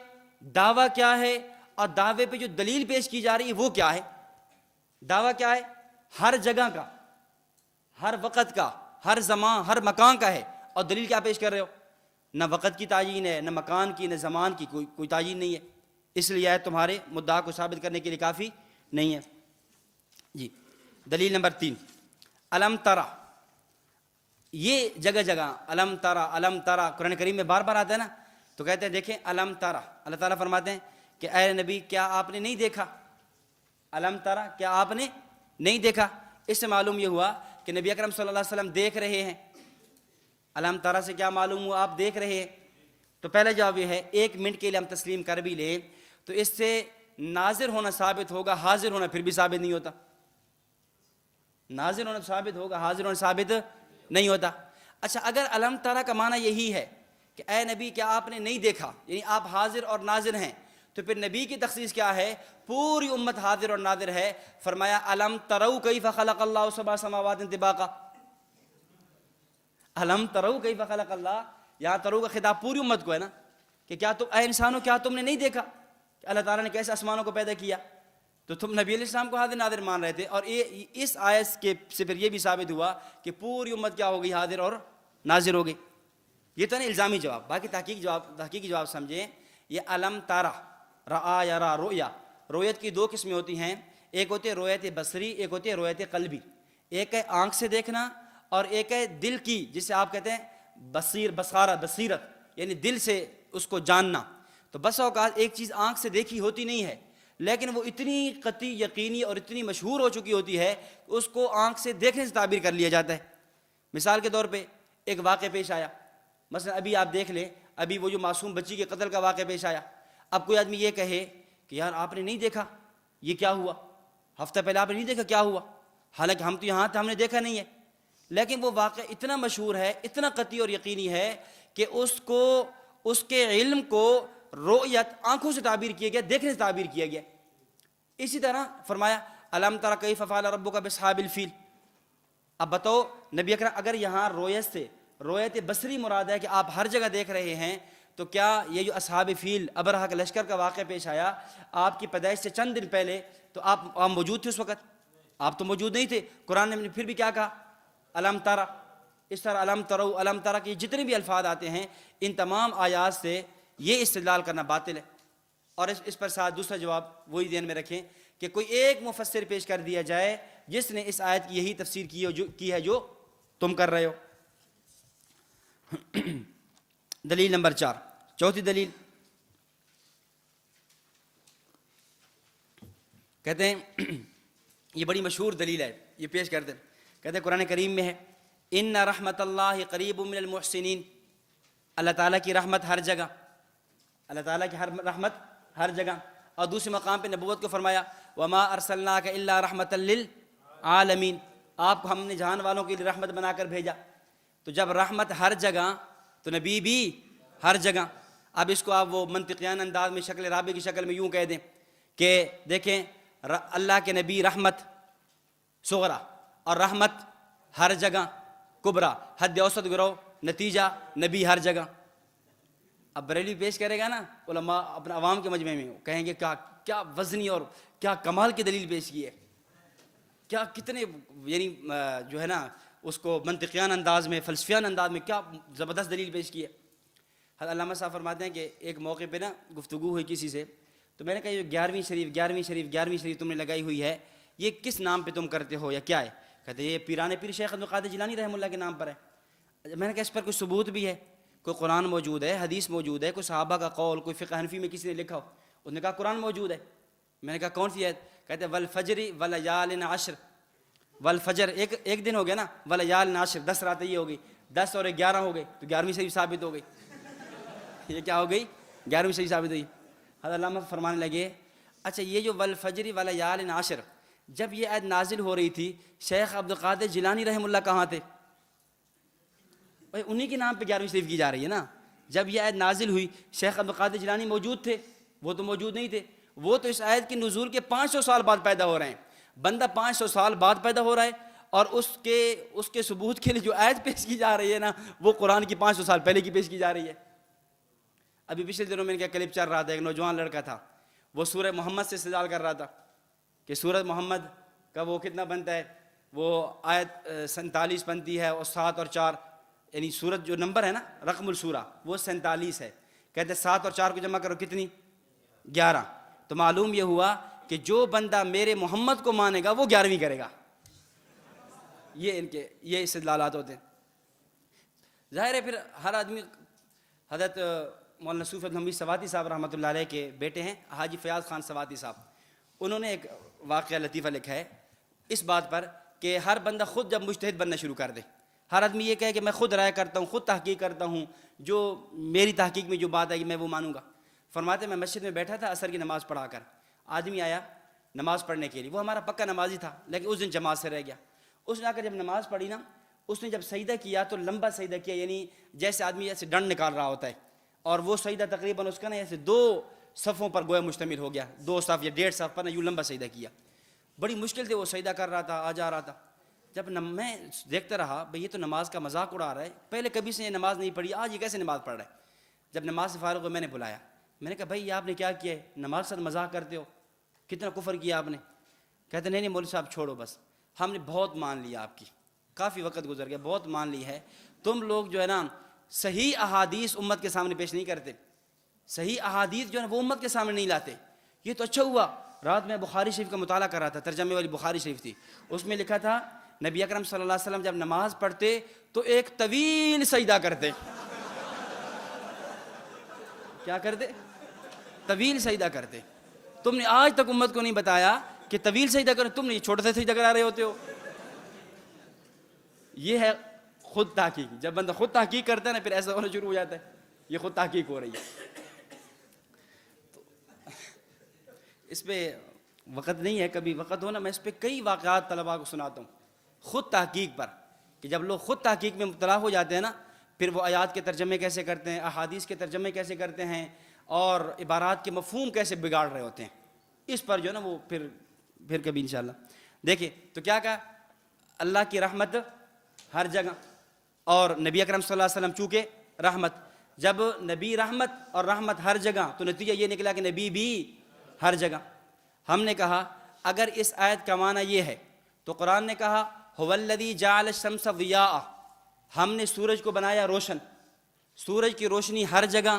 دعویٰ کیا ہے، اور دعوے پہ جو دلیل پیش کی جا رہی ہے وہ کیا ہے. دعویٰ کیا ہے؟ ہر جگہ کا، ہر وقت کا، ہر زمان، ہر مکان کا ہے. اور دلیل کیا پیش کر رہے ہو؟ نہ وقت کی تعیین ہے، نہ مکان کی، نہ زمان کی، کوئی تعیین نہیں ہے. اس لیے آیت تمہارے مدعا کو ثابت کرنے کے لیے کافی نہیں ہے. جی دلیل نمبر 3، الم ترا. یہ جگہ جگہ الم ترا، الم ترا قرآن کریم میں بار بار آتا ہے نا. تو کہتے ہیں دیکھیں الم ترا، اللہ تعالیٰ فرماتے ہیں کہ اے نبی کیا آپ نے نہیں دیکھا؟ الم ترا، کیا آپ نے نہیں دیکھا؟ اس سے معلوم یہ ہوا کہ نبی اکرم صلی اللہ علیہ وسلم دیکھ رہے ہیں. الم ترا سے کیا معلوم ہوا؟ آپ دیکھ رہے ہیں. تو پہلا جواب یہ ہے، 1 منٹ کے لیے ہم تسلیم کر بھی لیں تو اس سے ناظر ہونا ثابت ہوگا، حاضر ہونا پھر بھی ثابت نہیں ہوتا. ناظر ہونا ثابت ہوگا، حاضر ہونا ثابت نہیں ہوتا. اچھا اگر الم ترا کا معنی یہی ہے کہ اے نبی کیا آپ نے نہیں دیکھا، یعنی آپ حاضر اور ناظر ہیں، تو پھر نبی کی تخصیص کیا ہے؟ پوری امت حاضر اور ناظر ہے. فرمایا الم تروا کیف خلق اللہ 7 سماوات طباقا. الم تروا کیف خلق اللہ، یہاں ترو کا خطاب پوری امت کو ہے نا، کہ کیا تم اے انسانوں کیا تم نے نہیں دیکھا کہ اللہ تعالیٰ نے کیسے آسمانوں کو پیدا کیا؟ تو تم نبی علیہ السلام کو حاضر ناظر مان رہے تھے. اور اس آیت کے سے پھر یہ بھی ثابت ہوا کہ پوری امت کیا ہو گئی؟ حاضر اور ناظر ہو گئی. یہ تو نہیں الزامی جواب. باقی تحقیقی جواب سمجھیں. یہ الم تارا، رآ یرا رؤیا، رویت کی 2 قسمیں ہوتی ہیں. ایک ہوتی ہے رویت بصری، ایک ہوتی ہے رویت قلبی. ایک ہے آنکھ سے دیکھنا اور ایک ہے دل کی، جسے آپ کہتے ہیں بصیرت، یعنی دل سے اس کو جاننا. تو بس اوقات ایک چیز آنکھ سے دیکھی ہوتی نہیں ہے لیکن وہ اتنی قطعی یقینی اور اتنی مشہور ہو چکی ہوتی ہے کہ اس کو آنکھ سے دیکھنے سے تعبیر کر لیا جاتا ہے. مثال کے طور پہ ایک واقعہ پیش آیا، مثلا ابھی آپ دیکھ لیں، ابھی وہ جو معصوم بچی کے قتل کا واقعہ پیش آیا. اب کوئی آدمی یہ کہے کہ یار آپ نے نہیں دیکھا یہ کیا ہوا، ہفتہ پہلے آپ نے نہیں دیکھا کیا ہوا، حالانکہ ہم تو یہاں تھے، ہم نے دیکھا نہیں ہے. لیکن وہ واقعہ اتنا مشہور ہے، اتنا قطعی اور یقینی ہے کہ اس کے علم کو رؤیت آنکھوں سے تعبیر کیا گیا، دیکھنے سے تعبیر کیا گیا. اسی طرح فرمایا الم تر کیف فعل ربک باصحاب الفیل. اب بتاؤ نبی اکرم، اگر یہاں رویت بصری مراد ہے کہ آپ ہر جگہ دیکھ رہے ہیں، تو کیا یہ جو اصحاب فیل ابرہہ کے لشکر کا واقعہ پیش آیا آپ کی پیدائش سے چند دن پہلے، تو آپ موجود تھے اس وقت؟ آپ تو موجود نہیں تھے۔ قرآن نے پھر بھی کیا کہا؟ الم ترى، اس طرح الم تروا، الم ترى کے جتنے بھی الفاظ آتے ہیں ان تمام آیات سے یہ استدلال کرنا باطل ہے۔ اور اس پر ساتھ دوسرا جواب وہی ذہن میں رکھیں کہ کوئی ایک مفسر پیش کر دیا جائے جس نے اس آیت کی یہی تفسیر کی ہے جو تم کر رہے ہو۔ دلیل نمبر 4، چوتھی دلیل کہتے ہیں یہ بڑی مشہور دلیل ہے، یہ پیش کرتے ہیں، کہتے ہیں قرآن کریم میں ہے ان رحمت اللہ قریب من المحسنین، اللہ تعالیٰ کی رحمت ہر جگہ، اللہ تعالیٰ کی رحمت ہر جگہ۔ اور دوسرے مقام پہ نبوت کو فرمایا وما ارسلناک الا رحمۃ للعالمین، آپ کو ہم نے جہان والوں کے لیے رحمت بنا کر بھیجا۔ تو جب رحمت ہر جگہ تو نبی بھی ہر جگہ۔ اب اس کو آپ وہ منطقیان انداز میں شکل رابع کی شکل میں یوں کہہ دیں کہ دیکھیں اللہ کے نبی رحمت صغرا اور رحمت ہر جگہ کبرا، حد اوسط گرو، نتیجہ نبی ہر جگہ۔ اب بریلوی پیش کرے گا نا علماء اپنے عوام کے مجمع میں، کہیں گے کیا وزنی اور کیا کمال کی دلیل پیش کی ہے، کیا کتنے یعنی جو ہے نا اس کو منطقیان انداز میں، فلسفیان انداز میں کیا زبردست دلیل پیش کی ہے۔ حضرت علامہ صاحب فرماتے ہیں کہ ایک موقع پہ نا گفتگو ہوئی کسی سے، تو میں نے کہا یہ 11ویں شریف تم نے لگائی ہوئی ہے، یہ کس نام پہ تم کرتے ہو یا کیا ہے؟ کہتے ہیں یہ پیران پیر شیخ عبد القادر جیلانی رحمہ اللہ کے نام پر ہے۔ میں نے کہا اس پر کوئی ثبوت بھی ہے، کوئی قرآن موجود ہے، حدیث موجود ہے، کوئی صحابہ کا قول، کوئی فقہ حنفی میں کسی نے لکھا ہو؟ اس نے کہا قرآن موجود ہے۔ میں نے کہا کون سی ہے؟ کہتے ہیں والفجر ولیال عشر، والفجر ایک دن ہو گیا نا، ولیال عشر 10 راتیں یہ ہو گئی، 10 اور 11 ہو گئے تو 11ویں شریف ثابت ہو گئی۔ یہ کیا ہو گئی؟ 11ویں شریف ثابت ہوئی۔ حضرت علامہ فرمانے لگے اچھا یہ جو والفجر ولیال عشر، جب یہ آیت نازل ہو رہی تھی شیخ عبد القادر جیلانی رحمہ اللہ کہاں تھے؟ بھائی انہی کے نام پہ 11ویں شریف کی جا رہی ہے نا۔ جب یہ آیت نازل ہوئی شیخ عبد القادر جیلانی موجود تھے؟ وہ تو موجود نہیں تھے، وہ تو اس آیت کے نزول کے 500 سال بعد پیدا ہو رہے ہیں۔ بندہ 500 سال بعد پیدا ہو رہا ہے اور اس کے ثبوت کے لیے جو آیت پیش کی جا رہی ہے نا وہ قرآن کی 500 سال پہلے کی پیش کی جا رہی ہے۔ ابھی پچھلے دنوں میں ان کا کلپ چل رہا تھا، ایک نوجوان لڑکا تھا وہ سورہ محمد سے استدلال کر رہا تھا کہ سورہ محمد کا وہ کتنا بنتا ہے، وہ آیت 47 بنتی ہے اور 7 اور 4، یعنی سورت جو نمبر ہے نا رقم السورہ وہ 47 ہے۔ کہتے 7 اور 4 کو جمع کرو کتنی؟ 11۔ تو معلوم یہ ہوا کہ جو بندہ میرے محمد کو مانے گا وہ 11ویں کرے گا۔ یہ ان کے یہ استدلالات ہوتے ہیں۔ ظاہر ہے پھر ہر آدمی، حضرت مولانا صوفی عبد الحمید سواتی صاحب رحمۃ اللہ علیہ کے بیٹے ہیں حاجی فیاض خان سواتی صاحب، انہوں نے ایک واقعہ لطیفہ لکھا ہے اس بات پر کہ ہر بندہ خود جب مجتہد بننا شروع کر دے، ہر آدمی یہ کہے کہ میں خود رائے کرتا ہوں، خود تحقیق کرتا ہوں، جو میری تحقیق میں جو بات آئے گی میں وہ مانوں گا۔ فرماتے میں مسجد میں بیٹھا تھا عصر کی نماز پڑھا کر، آدمی آیا نماز پڑھنے کے لیے، وہ ہمارا پکا نمازی تھا لیکن اس دن جماعت سے رہ گیا۔ اس نے آ کر جب نماز پڑھی نا، اس نے جب سجدہ کیا تو لمبا سجدہ کیا، یعنی جیسے آدمی ایسے ڈنڈ نکال رہا ہوتا ہے، اور وہ سجدہ تقریباً اس کا نا ایسے 2 صفوں پر گویا مشتمل ہو گیا، 2 صف یا 1.5 صف پر نا یوں لمبا سجدہ کیا۔ بڑی مشکل سے وہ سجدہ کر رہا تھا، آ جا رہا تھا۔ جب میں دیکھتا رہا بھئی یہ تو نماز کا مذاق اڑا رہا ہے، پہلے کبھی سے یہ نماز نہیں پڑھی، آج یہ کیسے نماز پڑھ رہا ہے؟ جب نماز سے فارغ ہو میں نے بلایا، میں نے کہا بھائی آپ نے کیا کیا ہے، نماز کے ساتھ مذاق کرتے ہو، کتنا کفر کیا آپ نے؟ کہتے نہیں مولوی صاحب چھوڑو، بس ہم نے بہت مان لیا آپ کی، کافی وقت گزر گیا، بہت مان لی ہے، تم لوگ جو ہے نا صحیح احادیث امت کے سامنے پیش نہیں کرتے، صحیح احادیث جو ہے وہ امت کے سامنے نہیں لاتے۔ یہ تو اچھا ہوا، رات میں بخاری شریف کا مطالعہ کر رہا تھا، ترجمے والی بخاری شریف تھی، اس میں لکھا تھا نبی اکرم صلی اللہ علیہ وسلم جب نماز پڑھتے تو ایک طویل سجدہ کرتے۔ کیا کرتے؟ طویل سجدہ کرتے۔ تم نے آج تک امت کو نہیں بتایا کہ طویل سجدہ کرو، تم نے یہ چھوٹا سا سجدہ کرا رہے ہوتے ہو۔ یہ ہے خود تحقیق، جب بندہ خود تحقیق کرتا ہے نا پھر ایسا ہونا شروع ہو جاتا ہے، یہ خود تحقیق ہو رہی ہے۔ اس پہ وقت نہیں ہے، کبھی وقت ہونا میں اس پہ کئی واقعات طلباء کو سناتا ہوں خود تحقیق پر، کہ جب لوگ خود تحقیق میں مبتلا ہو جاتے ہیں نا پھر وہ آیات کے ترجمے کیسے کرتے ہیں، احادیث کے ترجمے کیسے کرتے ہیں، اور عبارات کے مفہوم کیسے بگاڑ رہے ہوتے ہیں، اس پر جو ہے نا وہ پھر کبھی انشاءاللہ دیکھیں۔ تو کیا کہا؟ اللہ کی رحمت ہر جگہ، اور نبی اکرم صلی اللہ علیہ وسلم چونکہ رحمت، جب نبی رحمت اور رحمت ہر جگہ تو نتیجہ یہ نکلا کہ نبی بھی ہر جگہ۔ ہم نے کہا اگر اس آیت کا معنی یہ ہے تو قرآن نے کہا هو الذی جعل الشمس ضیاء، ہم نے سورج کو بنایا روشن، سورج کی روشنی ہر جگہ،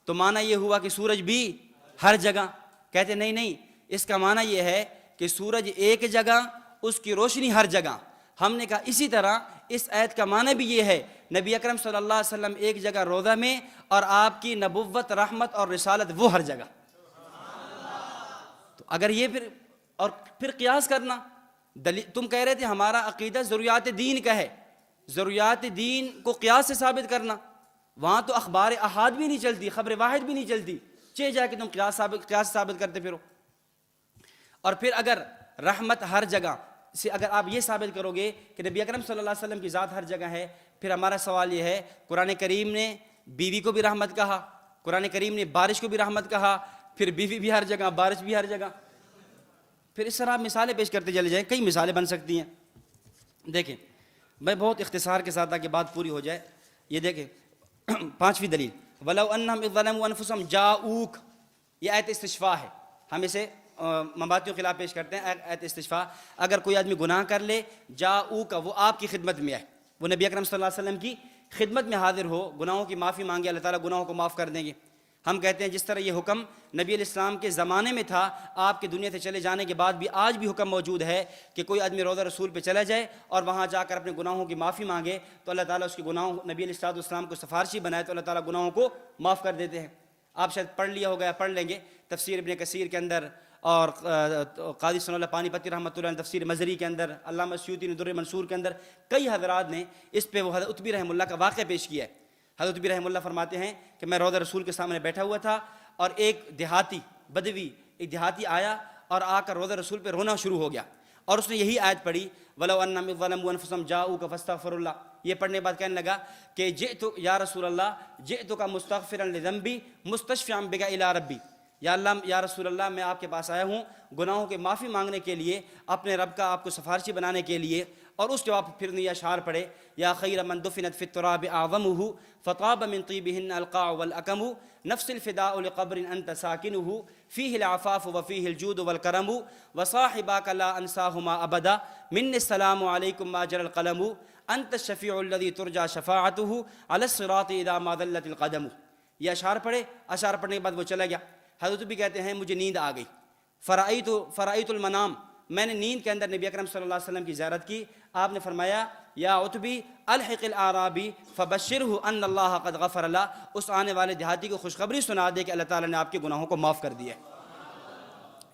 تو معنی یہ ہوا کہ سورج بھی ہر جگہ۔ کہتے نہیں نہیں، اس کا معنی یہ ہے کہ سورج ایک جگہ، اس کی روشنی ہر جگہ۔ ہم نے کہا اسی طرح اس آیت کا معنی بھی یہ ہے، نبی اکرم صلی اللہ علیہ وسلم ایک جگہ روضہ میں، اور آپ کی نبوت، رحمت اور رسالت وہ ہر جگہ۔ تو اگر یہ پھر قیاس کرنا، تم کہہ رہے تھے ہمارا عقیدہ ضروریات دین کا ہے، ضروریات دین کو قیاس سے ثابت کرنا، وہاں تو اخبار احاد بھی نہیں چلتی، خبر واحد بھی نہیں چلتی، جا کے تم قیاس ثابت کرتے پھرو۔ اور پھر اگر رحمت ہر جگہ سے اگر آپ یہ ثابت کرو گے کہ نبی اکرم صلی اللہ علیہ وسلم کی ذات ہر جگہ ہے، پھر ہمارا سوال یہ ہے، قرآن کریم نے بیوی کو بھی رحمت کہا، قرآن کریم نے بارش کو بھی رحمت کہا، پھر بیوی بھی ہر جگہ، بارش بھی ہر جگہ، پھر اس طرح آپ مثالیں پیش کرتے چلے جائیں، کئی مثالیں بن سکتی ہیں۔ دیکھیں میں بہت اختصار کے ساتھ تاکہ بات پوری ہو جائے، یہ دیکھیں پانچویں دلیل، وَلَوْ أَنَّهُمْ إِذْ ظَلَمُوا أَنفُسَهُمْ جَاءُوكَ، یہ آیت استشفاء ہے، ہم اسے مبادئ کے خلاف پیش کرتے ہیں۔ آیت استشفاء، اگر کوئی آدمی گناہ کر لے، جاءوک، وہ آپ کی خدمت میں ہے، وہ نبی اکرم صلی اللہ علیہ وسلم کی خدمت میں حاضر ہو، گناہوں کی معافی مانگے، اللہ تعالیٰ گناہوں کو معاف کر دیں گے۔ ہم کہتے ہیں جس طرح یہ حکم نبی علیہ السلام کے زمانے میں تھا، آپ کے دنیا سے چلے جانے کے بعد بھی آج بھی حکم موجود ہے کہ کوئی آدمی روضہ رسول پہ چلا جائے اور وہاں جا کر اپنے گناہوں کی معافی مانگے تو اللہ تعالیٰ اس کے گناہوں، نبی علیہ السلام کو سفارشی بنائے تو اللہ تعالیٰ گناہوں کو معاف کر دیتے ہیں۔ آپ شاید پڑھ لیا ہوگا، پڑھ لیں گے تفسیر ابن کثیر کے اندر، اور قاضی ثناء اللہ پانی پتی رحمۃ اللہ علیہ تفسیر مزری کے اندر، علامہ سیوطی نے در منصور کے اندر، کئی حضرات نے اس پہ وہ حضرت عتبی رحمہ اللہ کا واقعہ پیش کیا ہے۔ حضرت عتبی رحمہ اللہ فرماتے ہیں کہ میں روضہ رسول کے سامنے بیٹھا ہوا تھا اور ایک دیہاتی بدوی، ایک دیہاتی آیا اور آ کر روضہ رسول پہ رونا شروع ہو گیا، اور اس نے یہی آیت پڑھی وَلَوْ أَنَّهُمْ إِذْ ظَلَمُوا أَنفُسَهُمْ جَاءُوكَ فَاسْتَغْفِرُوا اللَّهَ۔ یہ پڑھنے کے بعد کہنے لگا کہ یا رسول اللہ جئتک مستغفرا لذنبی مستشفعا بک الی ربی، یا اللہ، یا رسول اللہ میں آپ کے پاس آیا ہوں گناہوں کے معافی مانگنے کے لیے، اپنے رب کا آپ کو سفارشی بنانے کے لیے۔ اور اس جواب پھر یہ اشعار پڑھے، یا خیر من دفنت فی التراب اعظمہ فطاب من طیبہن القاع والاکم، نفس الفداء لقبر انت ساکنہ فیہ العفاف وفیہ الجود والکرم، وصاحباک لا انساہما ابدا منی السلام علیکم ما جرى القلم، انت الشفیع الذی ترجى شفاعتہ علی الصراط اذا ما ذلت القدم۔ یہ اشعار پڑھے، اشعار پڑھنے کے بعد وہ چلا گیا۔ حضرت بھی کہتے ہیں مجھے نیند آ گئی، فرائیت المنام، میں نے نیند کے اندر نبی اکرم صلی اللہ علیہ وسلم کی زیارت کی۔ آپ نے فرمایا یا عتبی الحق الاعرابی فبشرہ ان اللہ قد غفر لہ، اس آنے والے دیہاتی کو خوشخبری سنا دے کہ اللہ تعالیٰ نے آپ کے گناہوں کو معاف کر دیا ہے۔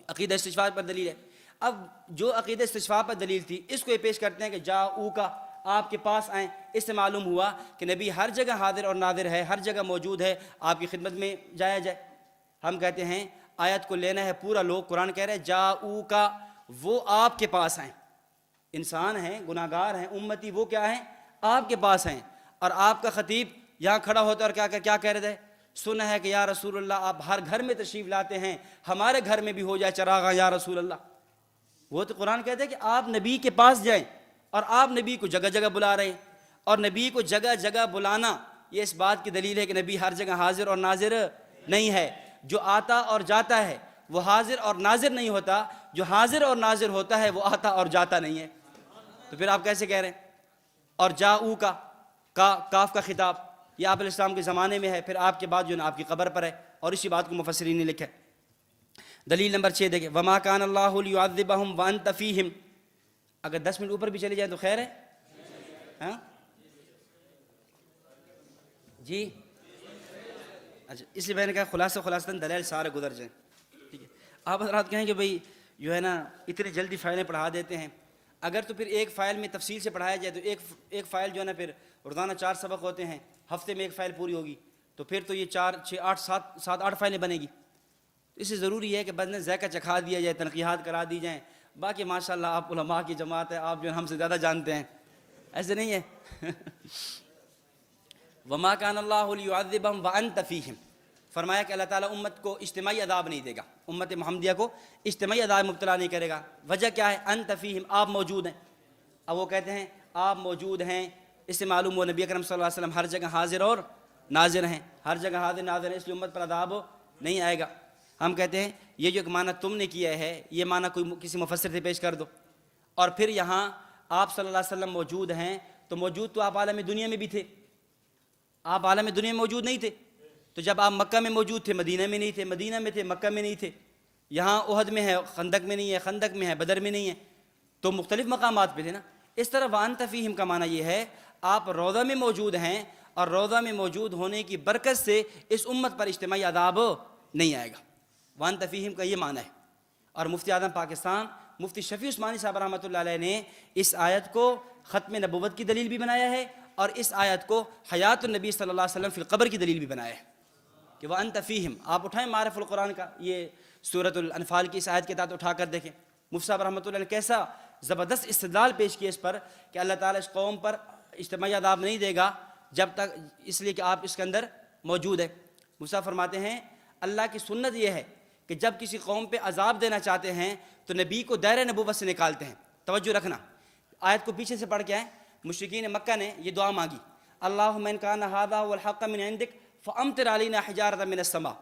عقیدہ استشفاء پر دلیل ہے۔ اب جو عقیدہ استشفاء پر دلیل تھی، اس کو یہ پیش کرتے ہیں کہ جاءوکا، آپ کے پاس آئیں۔ اس سے معلوم ہوا کہ نبی ہر جگہ حاضر اور ناظر ہے، ہر جگہ موجود ہے، آپ کی خدمت میں جایا جائے۔ ہم کہتے ہیں آیت کو لینا ہے پورا لوگ، قرآن کہہ رہے ہیں جاءوکا، وہ آپ کے پاس آئیں، انسان ہیں، گناہ گار ہیں، امتی، وہ کیا ہیں؟ آپ کے پاس ہیں۔ اور آپ کا خطیب یہاں کھڑا ہوتا اور کیا کہہ رہے تھے؟ سنا ہے کہ یا رسول اللہ آپ ہر گھر میں تشریف لاتے ہیں، ہمارے گھر میں بھی ہو جائے چراغاں یا رسول اللہ۔ وہ تو قرآن کہتے ہیں کہ آپ نبی کے پاس جائیں، اور آپ نبی کو جگہ جگہ بلا رہے ہیں، اور نبی کو جگہ جگہ بلانا یہ اس بات کی دلیل ہے کہ نبی ہر جگہ حاضر اور ناظر نہیں ہے۔ جو آتا اور جاتا ہے وہ حاضر اور ناظر نہیں ہوتا، جو حاضر اور ناظر ہوتا ہے وہ آتا اور جاتا نہیں ہے۔ تو پھر آپ کیسے کہہ رہے ہیں؟ اور جاؤ کا کاف کا خطاب یہ آپ علیہ السلام کے زمانے میں ہے، پھر آپ کے بعد جو ہے آپ کی قبر پر ہے، اور اسی بات کو مفسرین نے لکھا ہے۔ دلیل نمبر 6 دیکھیں، وما کان اللہ لیعذبہم وانت فیہم، اگر 10 منٹ اوپر بھی چلے جائیں تو خیر ہے؟ ہاں جی اچھا، اس لیے میں نے کہا خلاصتاً دلائل سارے گزر جائیں، ٹھیک ہے۔ آپ حضرات کہیں کہ بھئی جو ہے نا اتنی جلدی فائلیں پڑھا دیتے ہیں، اگر تو پھر ایک فائل میں تفصیل سے پڑھایا جائے تو ایک فائل جو ہے نا پھر روزانہ 4 سبق ہوتے ہیں، ہفتے میں ایک فائل پوری ہوگی، تو پھر تو یہ 4 6 8 7 8 فائلیں بنے گی۔ اس سے ضروری ہے کہ بدن ذائقہ چکھا دیا جائے، تنقیحات کرا دی جائیں۔ باقی ماشاءاللہ آپ علماء کی جماعت ہے، آپ جو ہے ہم سے زیادہ جانتے ہیں، ایسے نہیں ہے۔ وما کان اللہ لیعذبہم وانت فیہم، فرمایا کہ اللہ تعالیٰ امت کو اجتماعی عذاب نہیں دے گا، امت محمدیہ کو اجتماعی عذاب مبتلا نہیں کرے گا۔ وجہ کیا ہے؟ انت فیہم، آپ موجود ہیں۔ اب وہ کہتے ہیں آپ موجود ہیں، اس سے معلوم وہ نبی اکرم صلی اللہ علیہ وسلم ہر جگہ حاضر اور ناظر ہیں، ہر جگہ حاضر ناظر ہیں، اس لیے امت پر عذاب نہیں آئے گا۔ ہم کہتے ہیں یہ جو ایک معنی تم نے کیا ہے یہ معنی کوئی کسی مفسر سے پیش کر دو، اور پھر یہاں آپ صلی اللہ علیہ وسلم موجود ہیں، تو موجود تو آپ عالم دنیا میں بھی تھے، آپ عالم دنیا میں موجود نہیں تھے، تو جب آپ مکہ میں موجود تھے مدینہ میں نہیں تھے، مدینہ میں تھے مکہ میں نہیں تھے، یہاں احد میں ہے خندق میں نہیں ہے، خندق میں ہے بدر میں نہیں ہے، تو مختلف مقامات پہ تھے نا۔ اس طرح وانت فیہم کا معنی یہ ہے آپ روضہ میں موجود ہیں، اور روضہ میں موجود ہونے کی برکت سے اس امت پر اجتماعی عذاب نہیں آئے گا۔ وانت فیہم کا یہ معنی ہے۔ اور مفتی اعظم پاکستان مفتی شفیع عثمانی صاحب رحمۃ اللہ علیہ نے اس آیت کو ختم نبوت کی دلیل بھی بنایا ہے، اور اس آیت کو حیات النبی صلی اللہ علیہ وسلم فی القبر کی دلیل بھی بنایا ہے کہ وانت فیہم۔ آپ اٹھائیں معرف القرآن کا یہ سورۃ الانفال کی اس آیت کے تحت اٹھا کر دیکھیں، مفتی صاحب رحمۃ اللہ نے کیسا زبردست استدلال پیش کیا اس پر کہ اللہ تعالیٰ اس قوم پر اجتماعی عذاب نہیں دے گا جب تک، اس لیے کہ آپ اس کے اندر موجود ہیں۔ مفتی صاحب فرماتے ہیں اللہ کی سنت یہ ہے کہ جب کسی قوم پہ عذاب دینا چاہتے ہیں تو نبی کو دائرہ نبوت سے نکالتے ہیں۔ توجہ رکھنا، آیت کو پیچھے سے پڑھ کے آئیں۔ مشرکین مکہ نے یہ دعا مانگی، اللہم ان کان ھذا ھو الحق من عندک فامطر علینا حجارۃ من السماء،